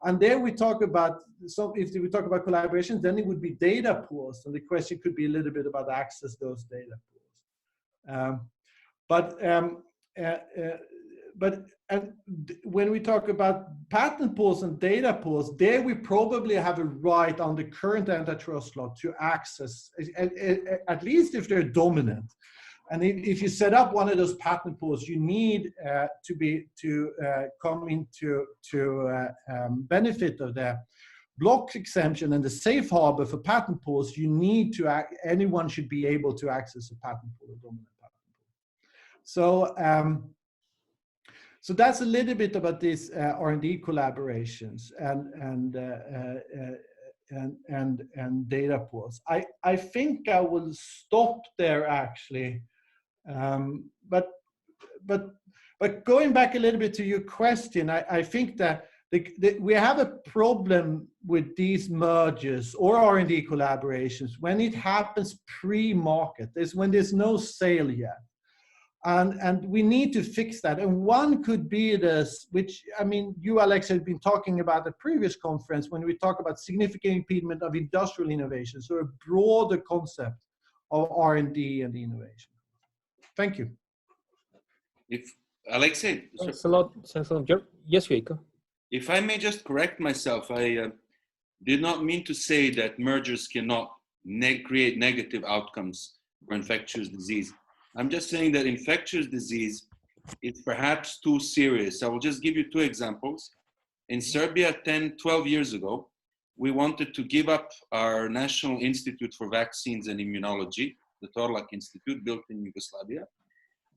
And there we talk about, if we talk about collaborations, then it would be data pools, and the question could be a little bit about access to those data pools. But when we talk about patent pools and data pools, there we probably have a right on the current antitrust law to access, at least if they're dominant. And if you set up one of those patent pools, you need to come into benefit of the block exemption and the safe harbor for patent pools. You need to anyone should be able to access a patent pool, a dominant patent pool. So that's a little bit about these R&D collaborations and data pools. I think I will stop there actually, but going back a little bit to your question, I think that we have a problem with these mergers or R&D collaborations when it happens pre-market. When there's no sale yet. And we need to fix that. And one could be this, which, I mean, you, Alex, have been talking about the previous conference when we talk about significant impediment of industrial innovation, so a broader concept of R&D and innovation. Thank you. If Alexey, thanks a lot. Thanks a lot. Yes, Veiko. If I may just correct myself, I did not mean to say that mergers cannot create negative outcomes for infectious disease. I'm just saying that infectious disease is perhaps too serious. I will just give you two examples. In Serbia, 10, 12 years ago, we wanted to give up our National Institute for Vaccines and Immunology, the Torlak Institute built in Yugoslavia,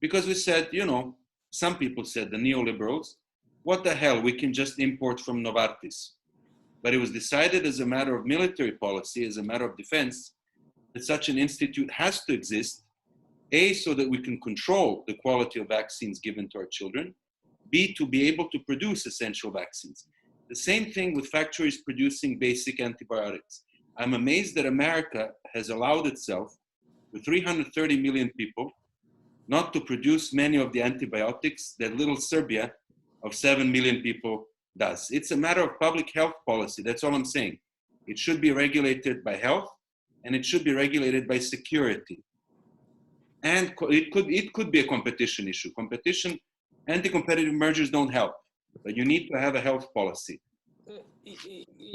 because we said, you know, some people said, the neoliberals, what the hell, we can just import from Novartis. But it was decided as a matter of military policy, as a matter of defense, that such an institute has to exist, A, so that we can control the quality of vaccines given to our children, B, to be able to produce essential vaccines. The same thing with factories producing basic antibiotics. I'm amazed that America has allowed itself, with 330 million people, not to produce many of the antibiotics that little Serbia of 7 million people does. It's a matter of public health policy, that's all I'm saying. It should be regulated by health, and it should be regulated by security. And it could be a competition issue. Competition, anti-competitive mergers don't help, but you need to have a health policy.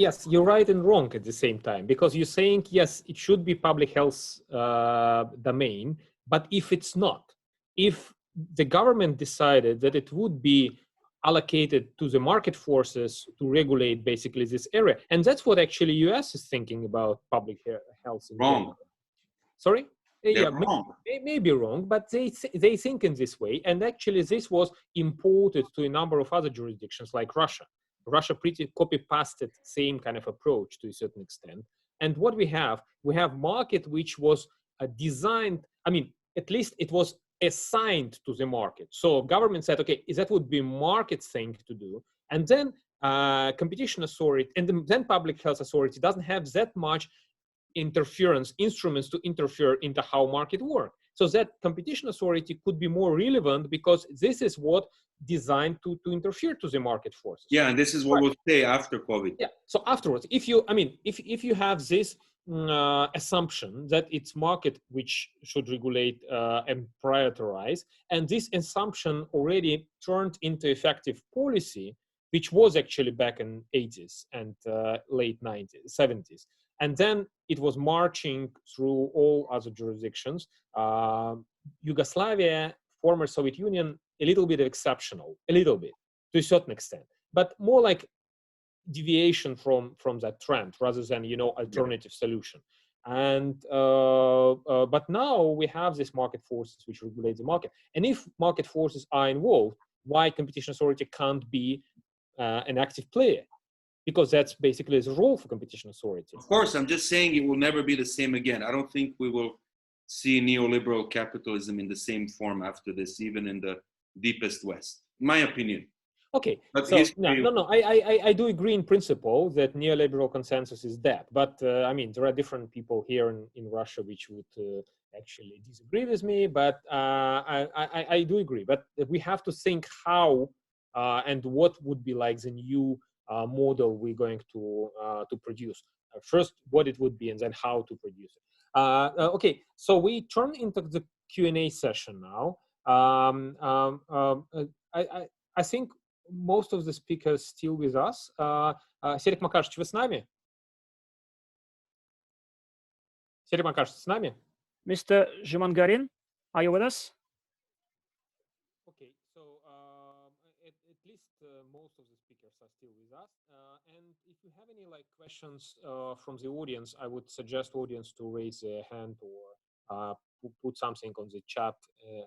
Yes, you're right and wrong at the same time, because you're saying, yes, it should be public health domain, but if it's not, if the government decided that it would be allocated to the market forces to regulate basically this area, and that's what actually US is thinking about public health. Wrong. Sorry? They're wrong. May be wrong, but they think in this way, and actually this was imported to a number of other jurisdictions like Russia. Russia pretty copy-pasted same kind of approach to a certain extent. And what we have market which was designed, I mean, at least it was assigned to the market. So government said, okay, that would be market thing to do. And then competition authority and then public health authority doesn't have that much instruments to interfere into how market work. So that competition authority could be more relevant because this is what designed to interfere to the market forces. Yeah, and this is what we'll say after COVID. Yeah, so afterwards, if you have this assumption that it's market which should regulate and prioritize, and this assumption already turned into effective policy, which was actually back in 80s and late 90s, 70s. And then it was marching through all other jurisdictions. Yugoslavia, former Soviet Union, a little bit exceptional, a little bit, to a certain extent, but more like deviation from that trend rather than, alternative solution. And but now we have these market forces which regulate the market. And if market forces are involved, why competition authority can't be an active player? Because that's basically the role for competition authority. Of course, I'm just saying it will never be the same again. I don't think we will see neoliberal capitalism in the same form after this, even in the deepest West, in my opinion. Okay, but so I do agree in principle that neoliberal consensus is dead. But I mean, there are different people here in Russia which would actually disagree with me. But I do agree. But we have to think how and what would be like the new model we're going to produce. First, what it would be, and then how to produce it. Okay, so we turn into the Q&A session now. I think most of the speakers still with us. Серик Макарович, вы с нами? Серик Макарович, с нами? Mr. Zhimangarin, are you with us? Okay, so at least most of the speakers are still with us. And if you have any questions from the audience, I would suggest audience to raise their hand or put something on the chat,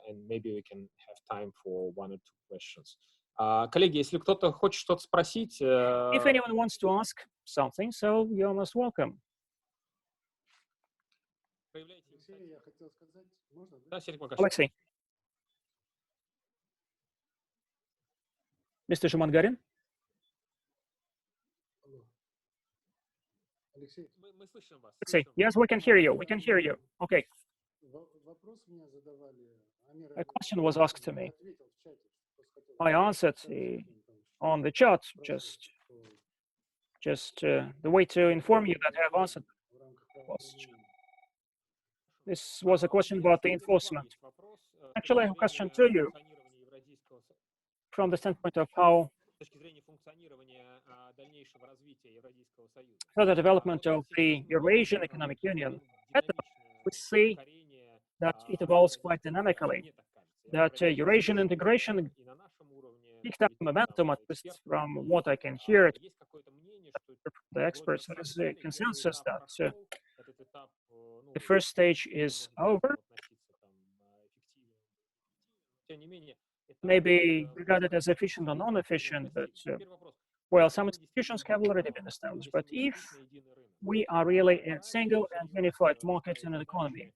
and maybe we can have time for one or two questions. Коллеги, если кто-то хочет что-то спросить... If anyone wants to ask something, so you're most welcome. Alexey. Mr. Shumangarin? Alexey, yes, we can hear you. We can hear you. Okay. A question was asked to me. I answered on the chat, just the way to inform you that I have answered the question. This was a question about the enforcement. Actually, I have a question to you from the standpoint of how further development of the Eurasian Economic Union, we see that it evolves quite dynamically, that Eurasian integration picked up momentum, at least from what I can hear. The experts, there is a consensus that the first stage is over. Maybe regarded as efficient or non-efficient, but well, some institutions have already been established. But if we are really a single and unified market and an economy,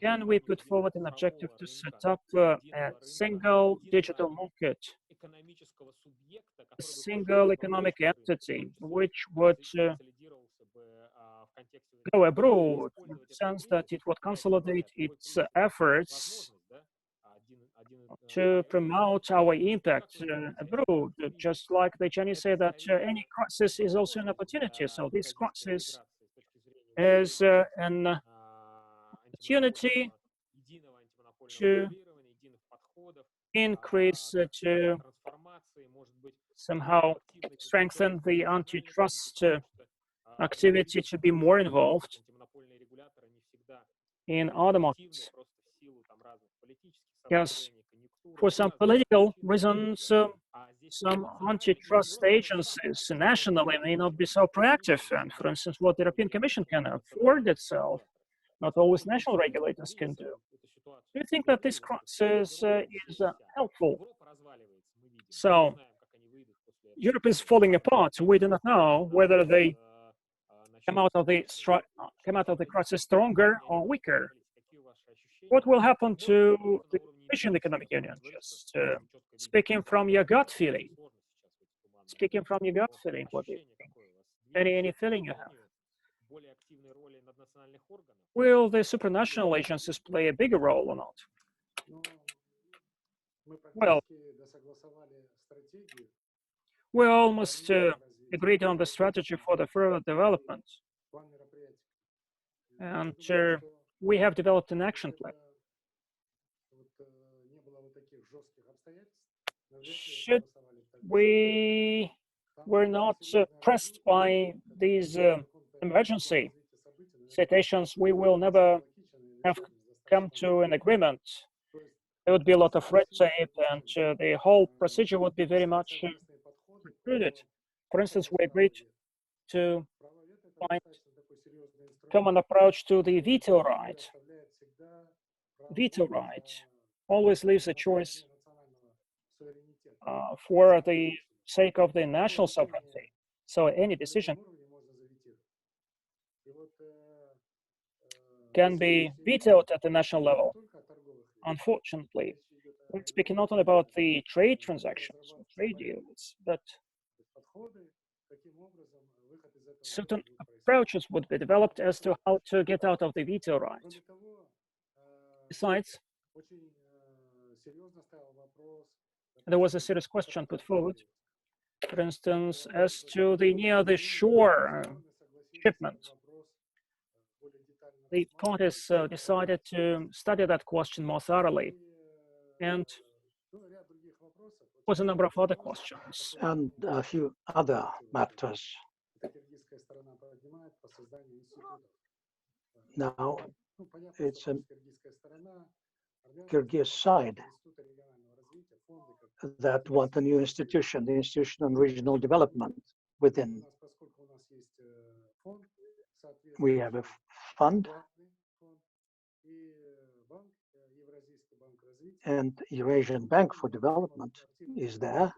can we put forward an objective to set up a single digital market, a single economic entity, which would go abroad in the sense that it would consolidate its efforts to promote our impact abroad, just like the Chinese say that any crisis is also an opportunity. So this crisis is an opportunity to increase, to somehow strengthen the antitrust activity, to be more involved in other markets. Yes, for some political reasons, some antitrust agencies nationally may not be so proactive. And for instance, what the European Commission can afford itself, not always national regulators can do. Do you think that this crisis is helpful? So Europe is falling apart. We do not know whether they come out of the crisis stronger or weaker. What will happen to the Eurasian Economic Union? Just speaking from your gut feeling. Speaking from your gut feeling, what do you think? Any feeling you have? Will the supranational agencies play a bigger role or not? Well, we almost agreed on the strategy for the further development. And we have developed an action plan. Should we were not pressed by these emergency situations, we will never have come to an agreement. There would be a lot of red tape, and the whole procedure would be very much precluded. For instance, we agreed to find common approach to the veto right. Veto right always leaves a choice for the sake of the national sovereignty. So any decision can be vetoed at the national level. Unfortunately, we're speaking not only about the trade transactions, trade deals, but certain approaches would be developed as to how to get out of the veto right. Besides, there was a serious question put forward, for instance, as to the near the shore shipment. The parties decided to study that question more thoroughly, and was a number of other questions. And a few other matters. Now, it's a Kyrgyz side that want a new institution, the Institution on Regional Development within. We have a fund and Eurasian Bank for Development is there,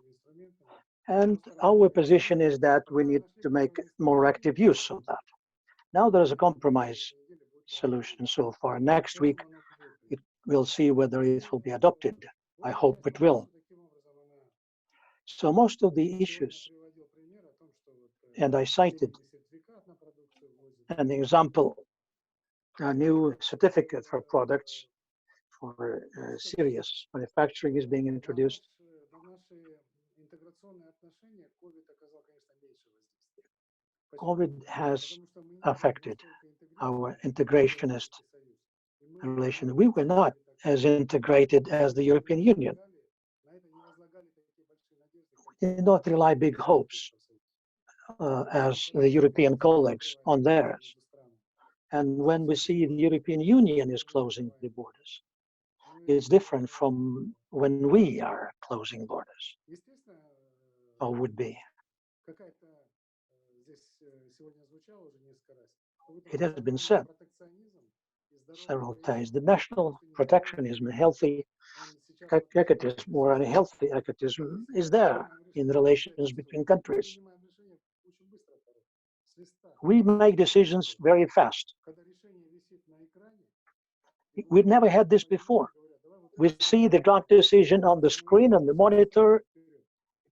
And our position is that we need to make more active use of that. Now there's a compromise solution so far. Next week, we'll see whether it will be adopted. I hope it will. So most of the issues, and I cited an example, a new certificate for products for serious manufacturing is being introduced. COVID has affected our integrationist relation. We were not as integrated as the European Union. We did not rely big hopes as the European colleagues on theirs. And when we see the European Union is closing the borders, it's different from when we are closing borders, or would be. It has been said several times, the national protectionism, healthy egotism or unhealthy egotism is there in relations between countries. We make decisions very fast. We've never had this before. We see the draft decision on the screen, on the monitor.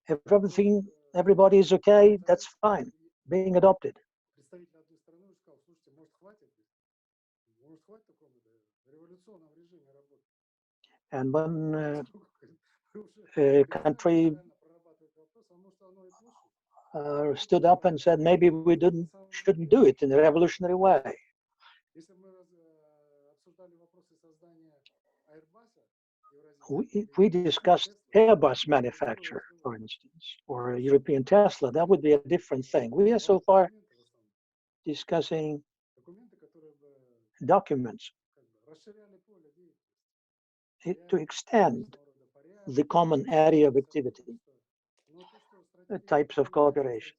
If everybody is okay, that's fine, being adopted. And when a country stood up and said, maybe we shouldn't do it in a revolutionary way. We discussed Airbus manufacture, for instance, or European Tesla. That would be a different thing. We are so far discussing documents to extend the common area of activity, types of cooperation.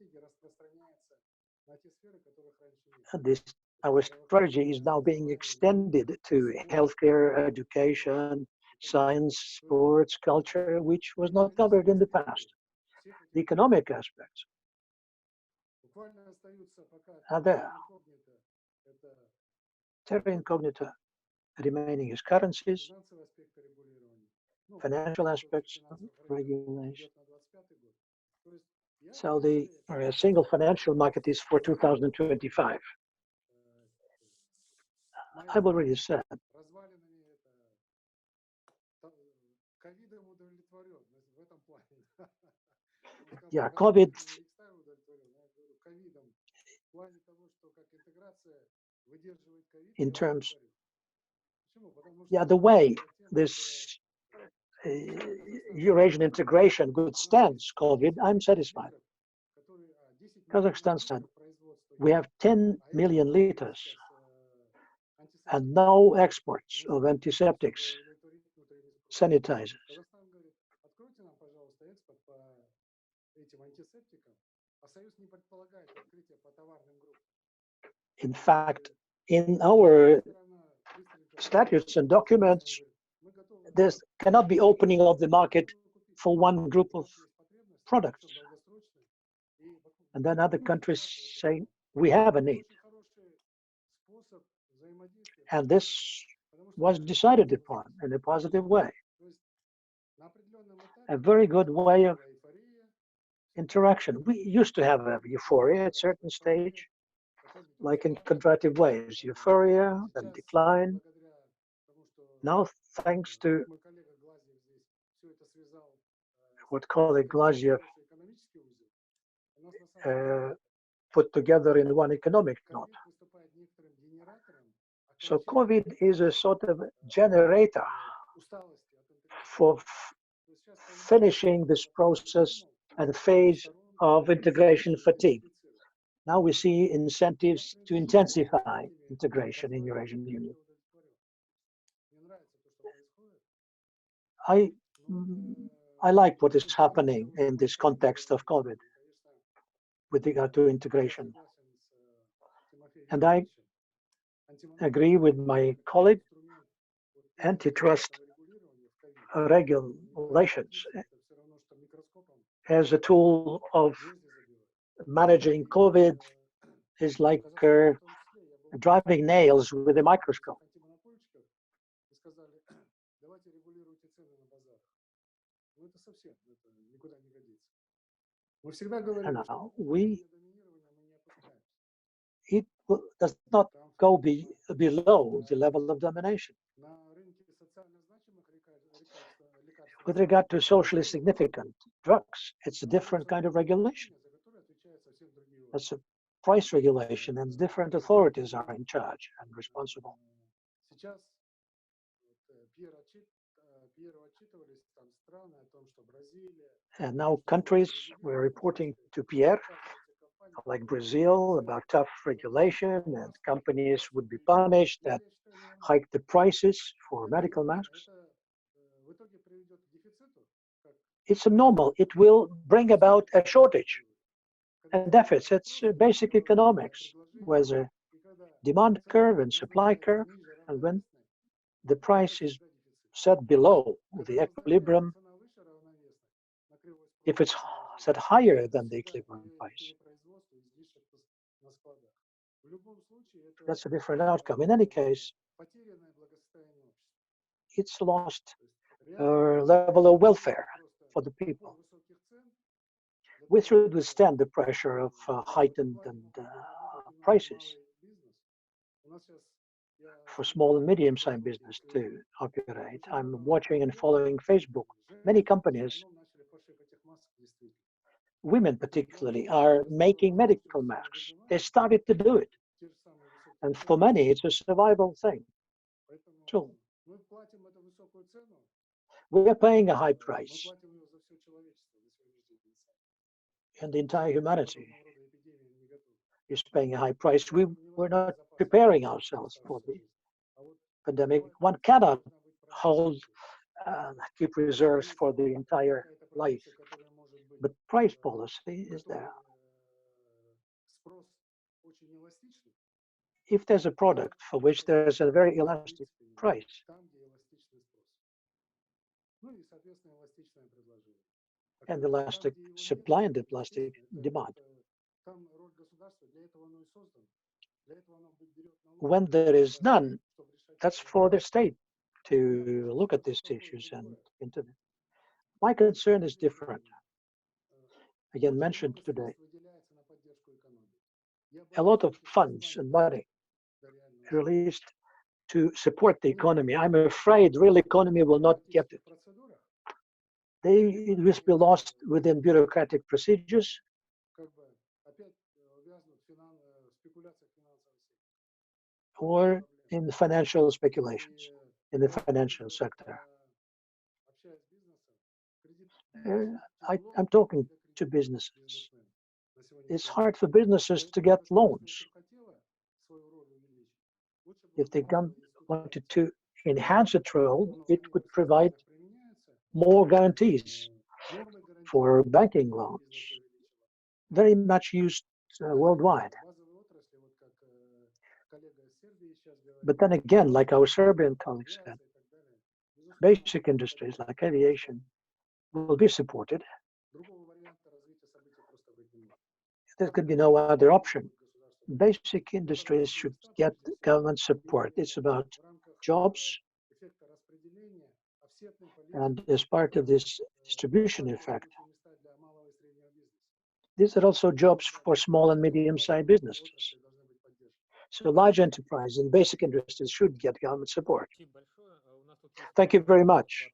Our strategy is now being extended to healthcare, education, science, sports, culture, which was not covered in the past. The economic aspects are there. Terra incognita remaining as currencies, financial aspects of regulation. So the single financial market is for 2025. I've already said yeah, COVID in terms, yeah, the way this Eurasian integration withstands COVID, I'm satisfied. Kazakhstan said we have 10 million liters and no exports of antiseptics, sanitizers. In fact, in our statutes and documents, there cannot be opening of the market for one group of products. And then other countries say, we have a need. And this was decided upon in a positive way. A very good way of interaction. We used to have a euphoria at a certain stage, like in contractive ways, euphoria, then decline. Now, thanks to what colleague Glaziev put together in one economic note. So COVID is a sort of generator for finishing this process and phase of integration fatigue. Now we see incentives to intensify integration in Eurasian Union. I like what is happening in this context of COVID with regard to integration. And I agree with my colleague, antitrust regulations as a tool of managing COVID is like driving nails with a microscope. And now it does not go below the level of domination. With regard to socially significant drugs, it's a different kind of regulation. That's a price regulation, and different authorities are in charge and responsible. And now countries were reporting to Pierre, like Brazil, about tough regulation, and companies would be punished that hike the prices for medical masks. It's abnormal. It will bring about a shortage and deficit. It's basic economics, where the demand curve and supply curve, and when the price is set below the equilibrium, if it's set higher than the equilibrium price, that's a different outcome. In any case, it's lost level of welfare for the people. We should withstand the pressure of heightened prices for small and medium-sized business to operate. I'm watching and following Facebook. Many companies, women particularly, are making medical masks. They started to do it. And for many, it's a survival thing. So we are paying a high price. And the entire humanity is paying a high price. We're not preparing ourselves for the pandemic. One cannot keep reserves for the entire life. But price policy is there. If there's a product for which there's a very elastic price, and elastic supply and elastic demand, when there is none, that's for the state to look at these issues and intervene. My concern is different. Again, mentioned today, a lot of funds and money released to support the economy. I'm afraid real economy will not get it. It will be lost within bureaucratic procedures, or in financial speculations in the financial sector. I'm talking to businesses. It's hard for businesses to get loans. If they wanted to enhance its role, it would provide more guarantees for banking loans, very much used worldwide. But then again, like our Serbian colleagues said, basic industries like aviation will be supported. There could be no other option. Basic industries should get government support. It's about jobs. And as part of this distribution effect, these are also jobs for small and medium-sized businesses. So large enterprises and basic industries should get government support. Thank you very much.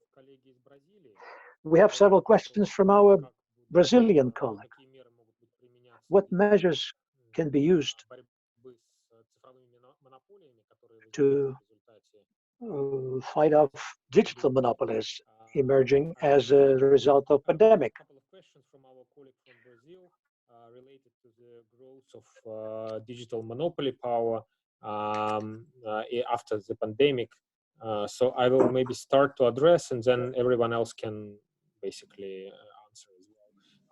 We have several questions from our Brazilian colleague. What measures can be used to fight off digital monopolies emerging as a result of pandemic? A couple of questions from our colleague from Brazil related to the growth of digital monopoly power after the pandemic. So I will maybe start to address, and then everyone else can basically answer as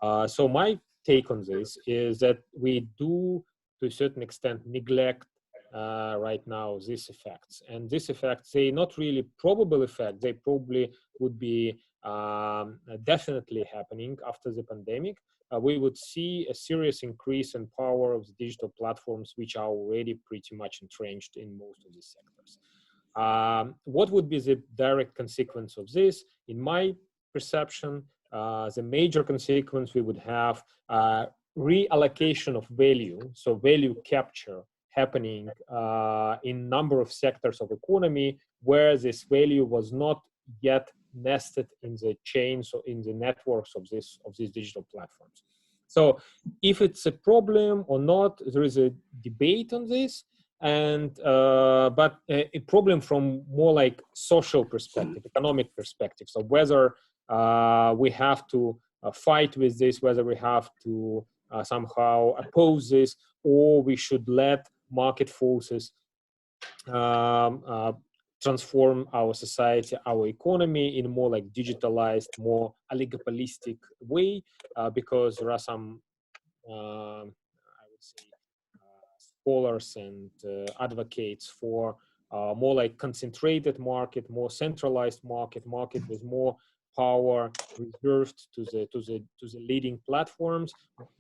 well. So my take on this is that we do, to a certain extent, neglect right now these effects. And these effects, they're not really probable effects. They probably would be definitely happening after the pandemic, we would see a serious increase in power of the digital platforms, which are already pretty much entrenched in most of these sectors. What would be the direct consequence of this? In my perception, the major consequence we would have reallocation of value, so value capture happening in number of sectors of economy where this value was not yet nested in the chains or in the networks of these digital platforms. So if it's a problem or not, there is a debate on this, and but a problem from more like social perspective, economic perspective. So whether we have to fight with this, whether we have to somehow oppose this, or we should let market forces transform our society, our economy in a more like digitalized, more oligopolistic way, because there are some, I would say, scholars and advocates for more like concentrated market, more centralized market with more power reserved to the leading platforms,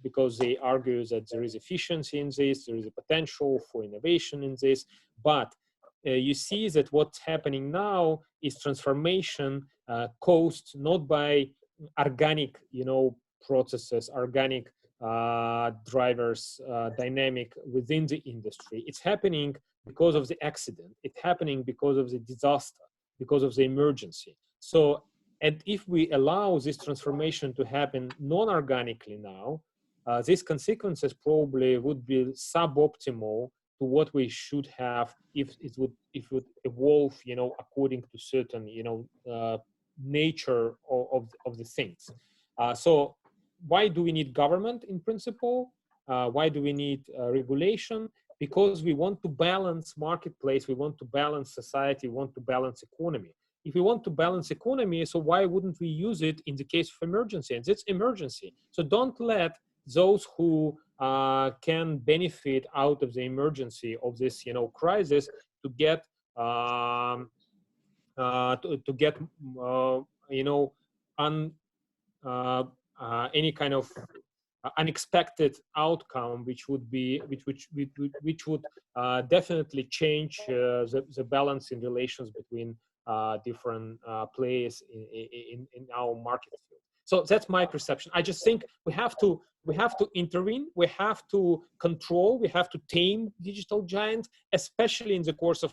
because they argue that there is efficiency in this, there is a potential for innovation in this. But you see that what's happening now is transformation caused not by organic, processes, organic drivers, dynamic within the industry. It's happening because of the accident. It's happening because of the disaster, because of the emergency. So, and if we allow this transformation to happen non-organically now, these consequences probably would be suboptimal to what we should have if it would evolve, according to certain, nature of the things. So why do we need government in principle? Why do we need regulation? Because we want to balance marketplace, we want to balance society, we want to balance economy. If we want to balance economy, so why wouldn't we use it in the case of emergency? And it's emergency. So don't let those who can benefit out of the emergency of this, crisis to get any kind of unexpected outcome, which would definitely change the balance in relations between different players in our market field. So that's my perception. I just think we have to intervene, we have to control, we have to tame digital giants, especially in the course of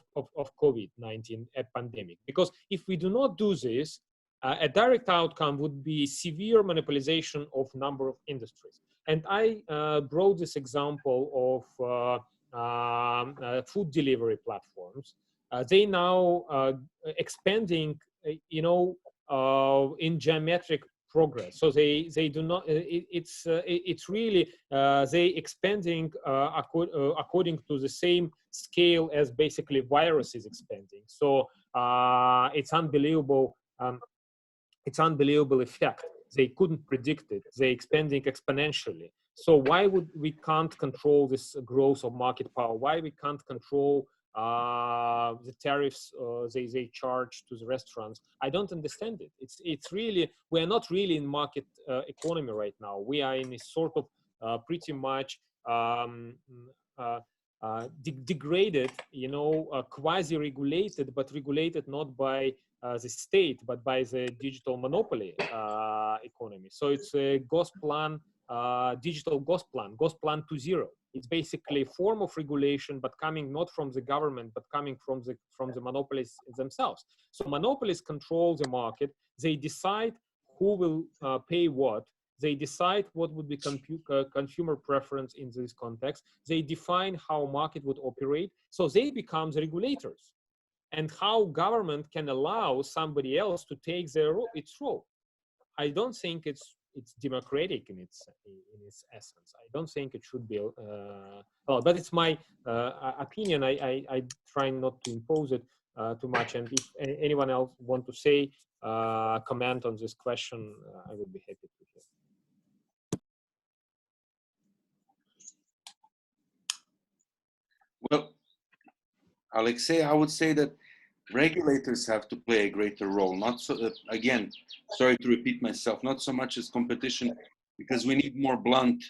COVID-19 pandemic. Because if we do not do this, a direct outcome would be severe monopolization of number of industries. And I brought this example of food delivery platforms. They now expanding, in geometric progress. So they do not. It's really they expanding according to the same scale as basically virus is expanding. So it's unbelievable. It's unbelievable effect. They couldn't predict it. They're expanding exponentially. So why would we can't control this growth of market power? Why we can't control the tariffs they charge to the restaurants? I don't understand it. It's really, we're not really in market economy right now. We are in a sort of pretty much degraded, quasi-regulated, but regulated not by the state, but by the digital monopoly economy. So it's a Gosplan, digital Gosplan 2.0. It's basically a form of regulation, but coming not from the government, but coming from the monopolies themselves. So monopolies control the market. They decide who will pay what. They decide what would be consumer preference in this context. They define how market would operate. So they become the regulators. And how government can allow somebody else to take its role. I don't think it's democratic in its essence. I don't think it should be. But it's my opinion. I try not to impose it too much. And if anyone else want to say comment on this question, I would be happy to hear. Well, Alexey, I would say that regulators have to play a greater role. Not so, again, sorry to repeat myself, not so much as competition, because we need more blunt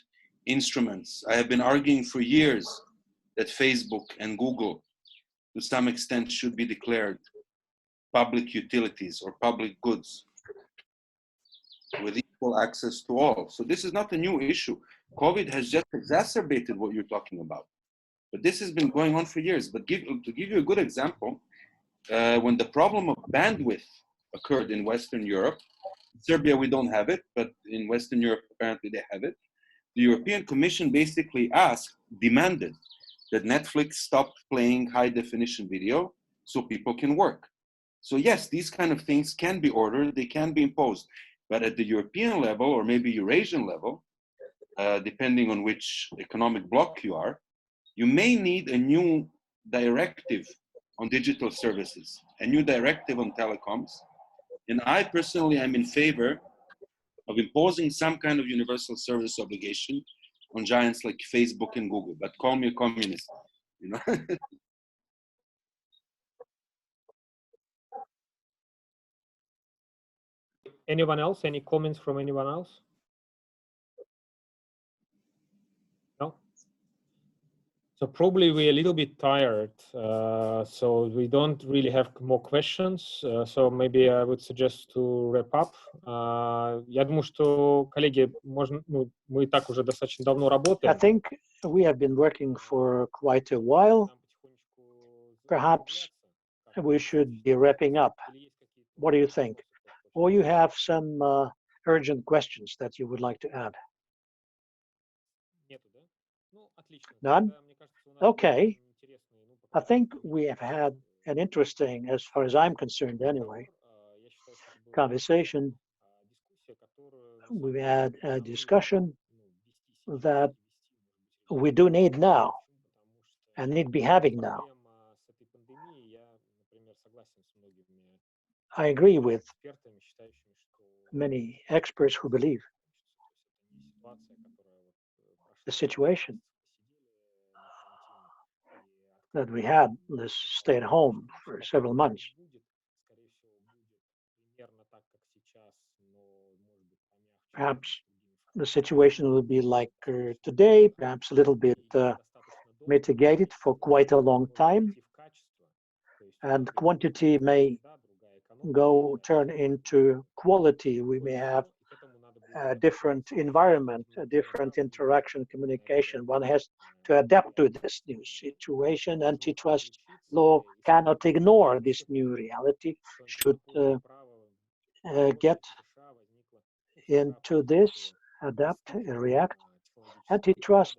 instruments. I have been arguing for years that Facebook and Google, to some extent, should be declared public utilities or public goods with equal access to all. So this is not a new issue. COVID has just exacerbated what you're talking about. But this has been going on for years. But to give you a good example, when the problem of bandwidth occurred in Western Europe, Serbia, we don't have it, but in Western Europe, apparently they have it. The European Commission basically demanded that Netflix stop playing high definition video so people can work. So yes, these kind of things can be ordered, they can be imposed. But at the European level, or maybe Eurasian level, depending on which economic bloc you are, you may need a new directive on digital services, a new directive on telecoms. And I personally am in favor of imposing some kind of universal service obligation on giants like Facebook and Google, but call me a communist, you know? Anyone else? Any comments from anyone else? No? So probably we're a little bit tired, so we don't really have more questions. So maybe I would suggest to wrap up. Я думаю, что, коллеги, мы и так уже достаточно давно работаем. I think we have been working for quite a while. Perhaps we should be wrapping up. What do you think? Or you have some urgent questions that you would like to add? None? Okay. I think we have had an interesting, as far as I'm concerned anyway, conversation. We've had a discussion that we do need now and need to be having now. I agree with many experts who believe the situation that we had, this stay at home for several months, perhaps the situation will be like today, perhaps a little bit mitigated for quite a long time, and quantity may turn into quality. We may have a different environment, a different interaction, communication. One has to adapt to this new situation. Antitrust law cannot ignore this new reality, should get into this, adapt, react. Antitrust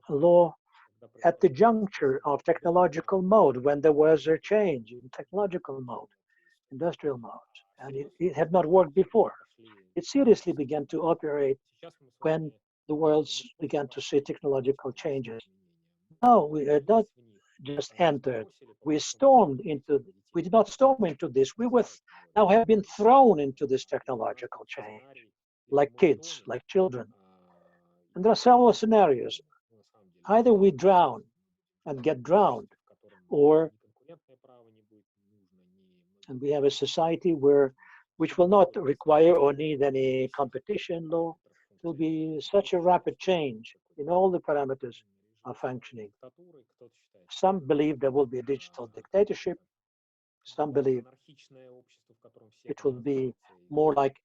law at the juncture of technological mode, when there was a change in technological mode, industrial mode, and it had not worked before. It seriously began to operate when the world began to see technological changes. No, we had not just entered. We did not storm into this. We now have been thrown into this technological change, like kids, like children. And there are several scenarios. Either we drown and get drowned, and we have a society which will not require or need any competition law. It will be such a rapid change in all the parameters of functioning. Some believe there will be a digital dictatorship. Some believe it will be more like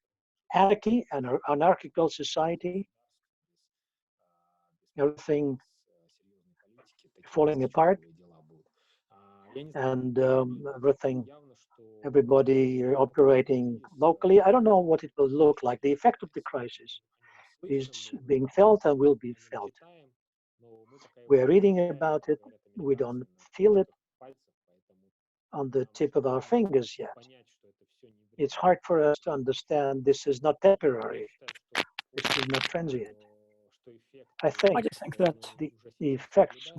anarchy, an anarchical society, everything falling apart, and everybody operating locally. I don't know what it will look like. The effect of the crisis is being felt and will be felt. We're reading about it. We don't feel it on the tip of our fingers yet. It's hard for us to understand this is not temporary. This is not transient. I just think that the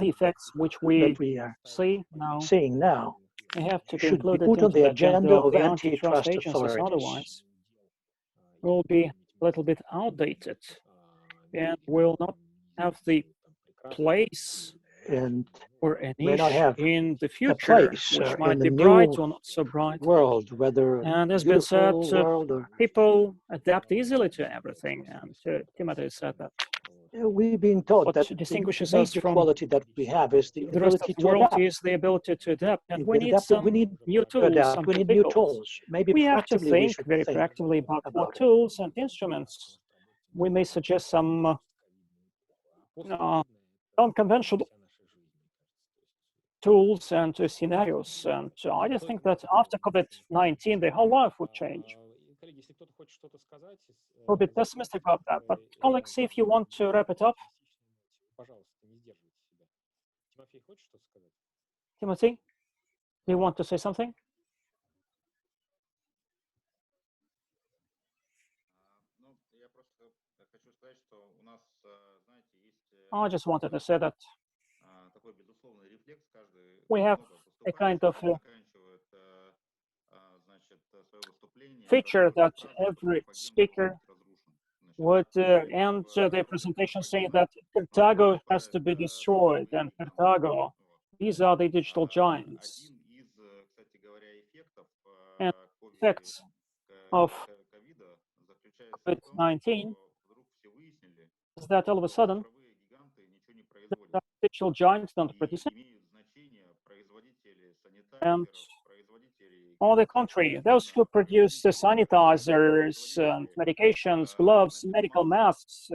effects which we are seeing now they have to be should be included put on into the agenda of the antitrust agencies. authorities. Otherwise, will be a little bit outdated and will not have the place and or a may not niche have in the a future, place which in might the be bright new or not so bright. world, whether And as been said, beautiful world or people adapt easily to everything. And Timothy said that we've been taught what that the distinguishes us major from quality that we have is the the rest of ability the to world adapt. is the ability to adapt. And we With need adaptive, we some need new to tools, adapt. some We need new tools. tools. Maybe We have to proactively we think should very think proactively about what about it. tools and instruments. We may suggest some unconventional tools and scenarios. And I just think that after COVID-19, the whole life would change. I'm a bit pessimistic about that. But colleagues, if you want to wrap it up. Timothy, do you want to say something? I just wanted to say that we have a kind of feature that every speaker would end their presentation saying that Carthago has to be destroyed, and Carthago, these are the digital giants. And effects of COVID-19 is that all of a sudden the digital giants don't produce it. And on the contrary, those who produce the sanitizers, and medications, gloves, medical masks,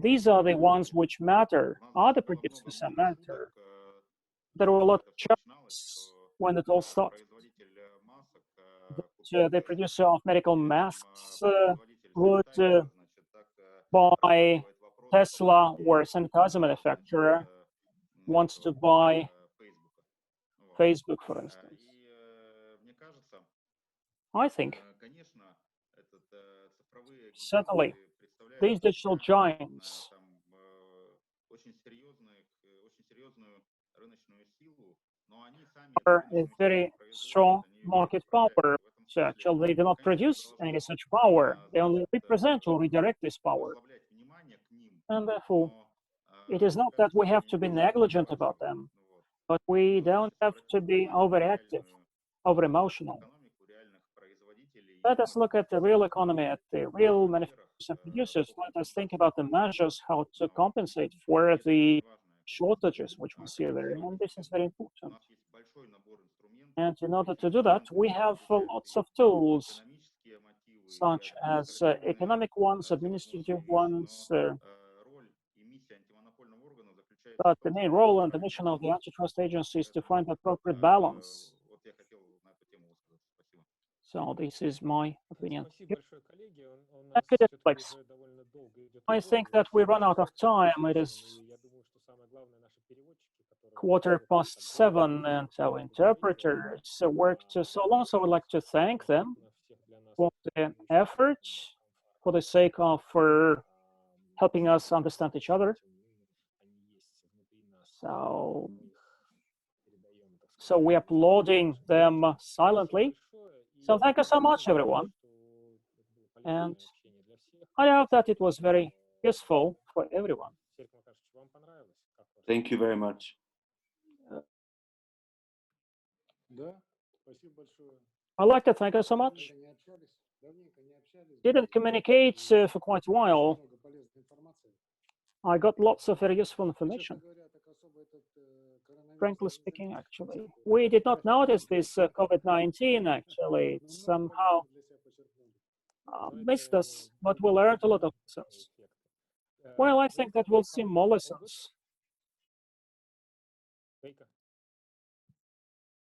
these are the ones which matter. Other producers that matter. There were a lot of jobs when it all started. The producer of medical masks would buy Tesla, or a sanitizer manufacturer wants to buy Facebook, for instance. I think certainly these digital giants are a very strong market power. So actually, they do not produce any such power. They only represent or redirect this power. And therefore, it is not that we have to be negligent about them, but we don't have to be overactive, over-emotional. Let us look at the real economy, at the real manufacturers and producers. Let us think about the measures how to compensate for the shortages which we see there, and this is very important. And in order to do that, we have lots of tools, such as economic ones, administrative ones, but the main role and the mission of the Antitrust Agency is to find the appropriate balance. So this is my opinion. I think that we run out of time. It is 7:15, and our interpreters worked so long, so I would like to thank them for the effort, for the sake of helping us understand each other. So we're uploading them silently. So thank you so much, everyone. And I hope that it was very useful for everyone. Thank you very much. I'd like to thank you so much. Didn't communicate for quite a while. I got lots of very useful information. Frankly speaking, actually, we did not notice this COVID-19, actually. It somehow missed us, but we learned a lot of lessons. Well, I think that we'll see more lessons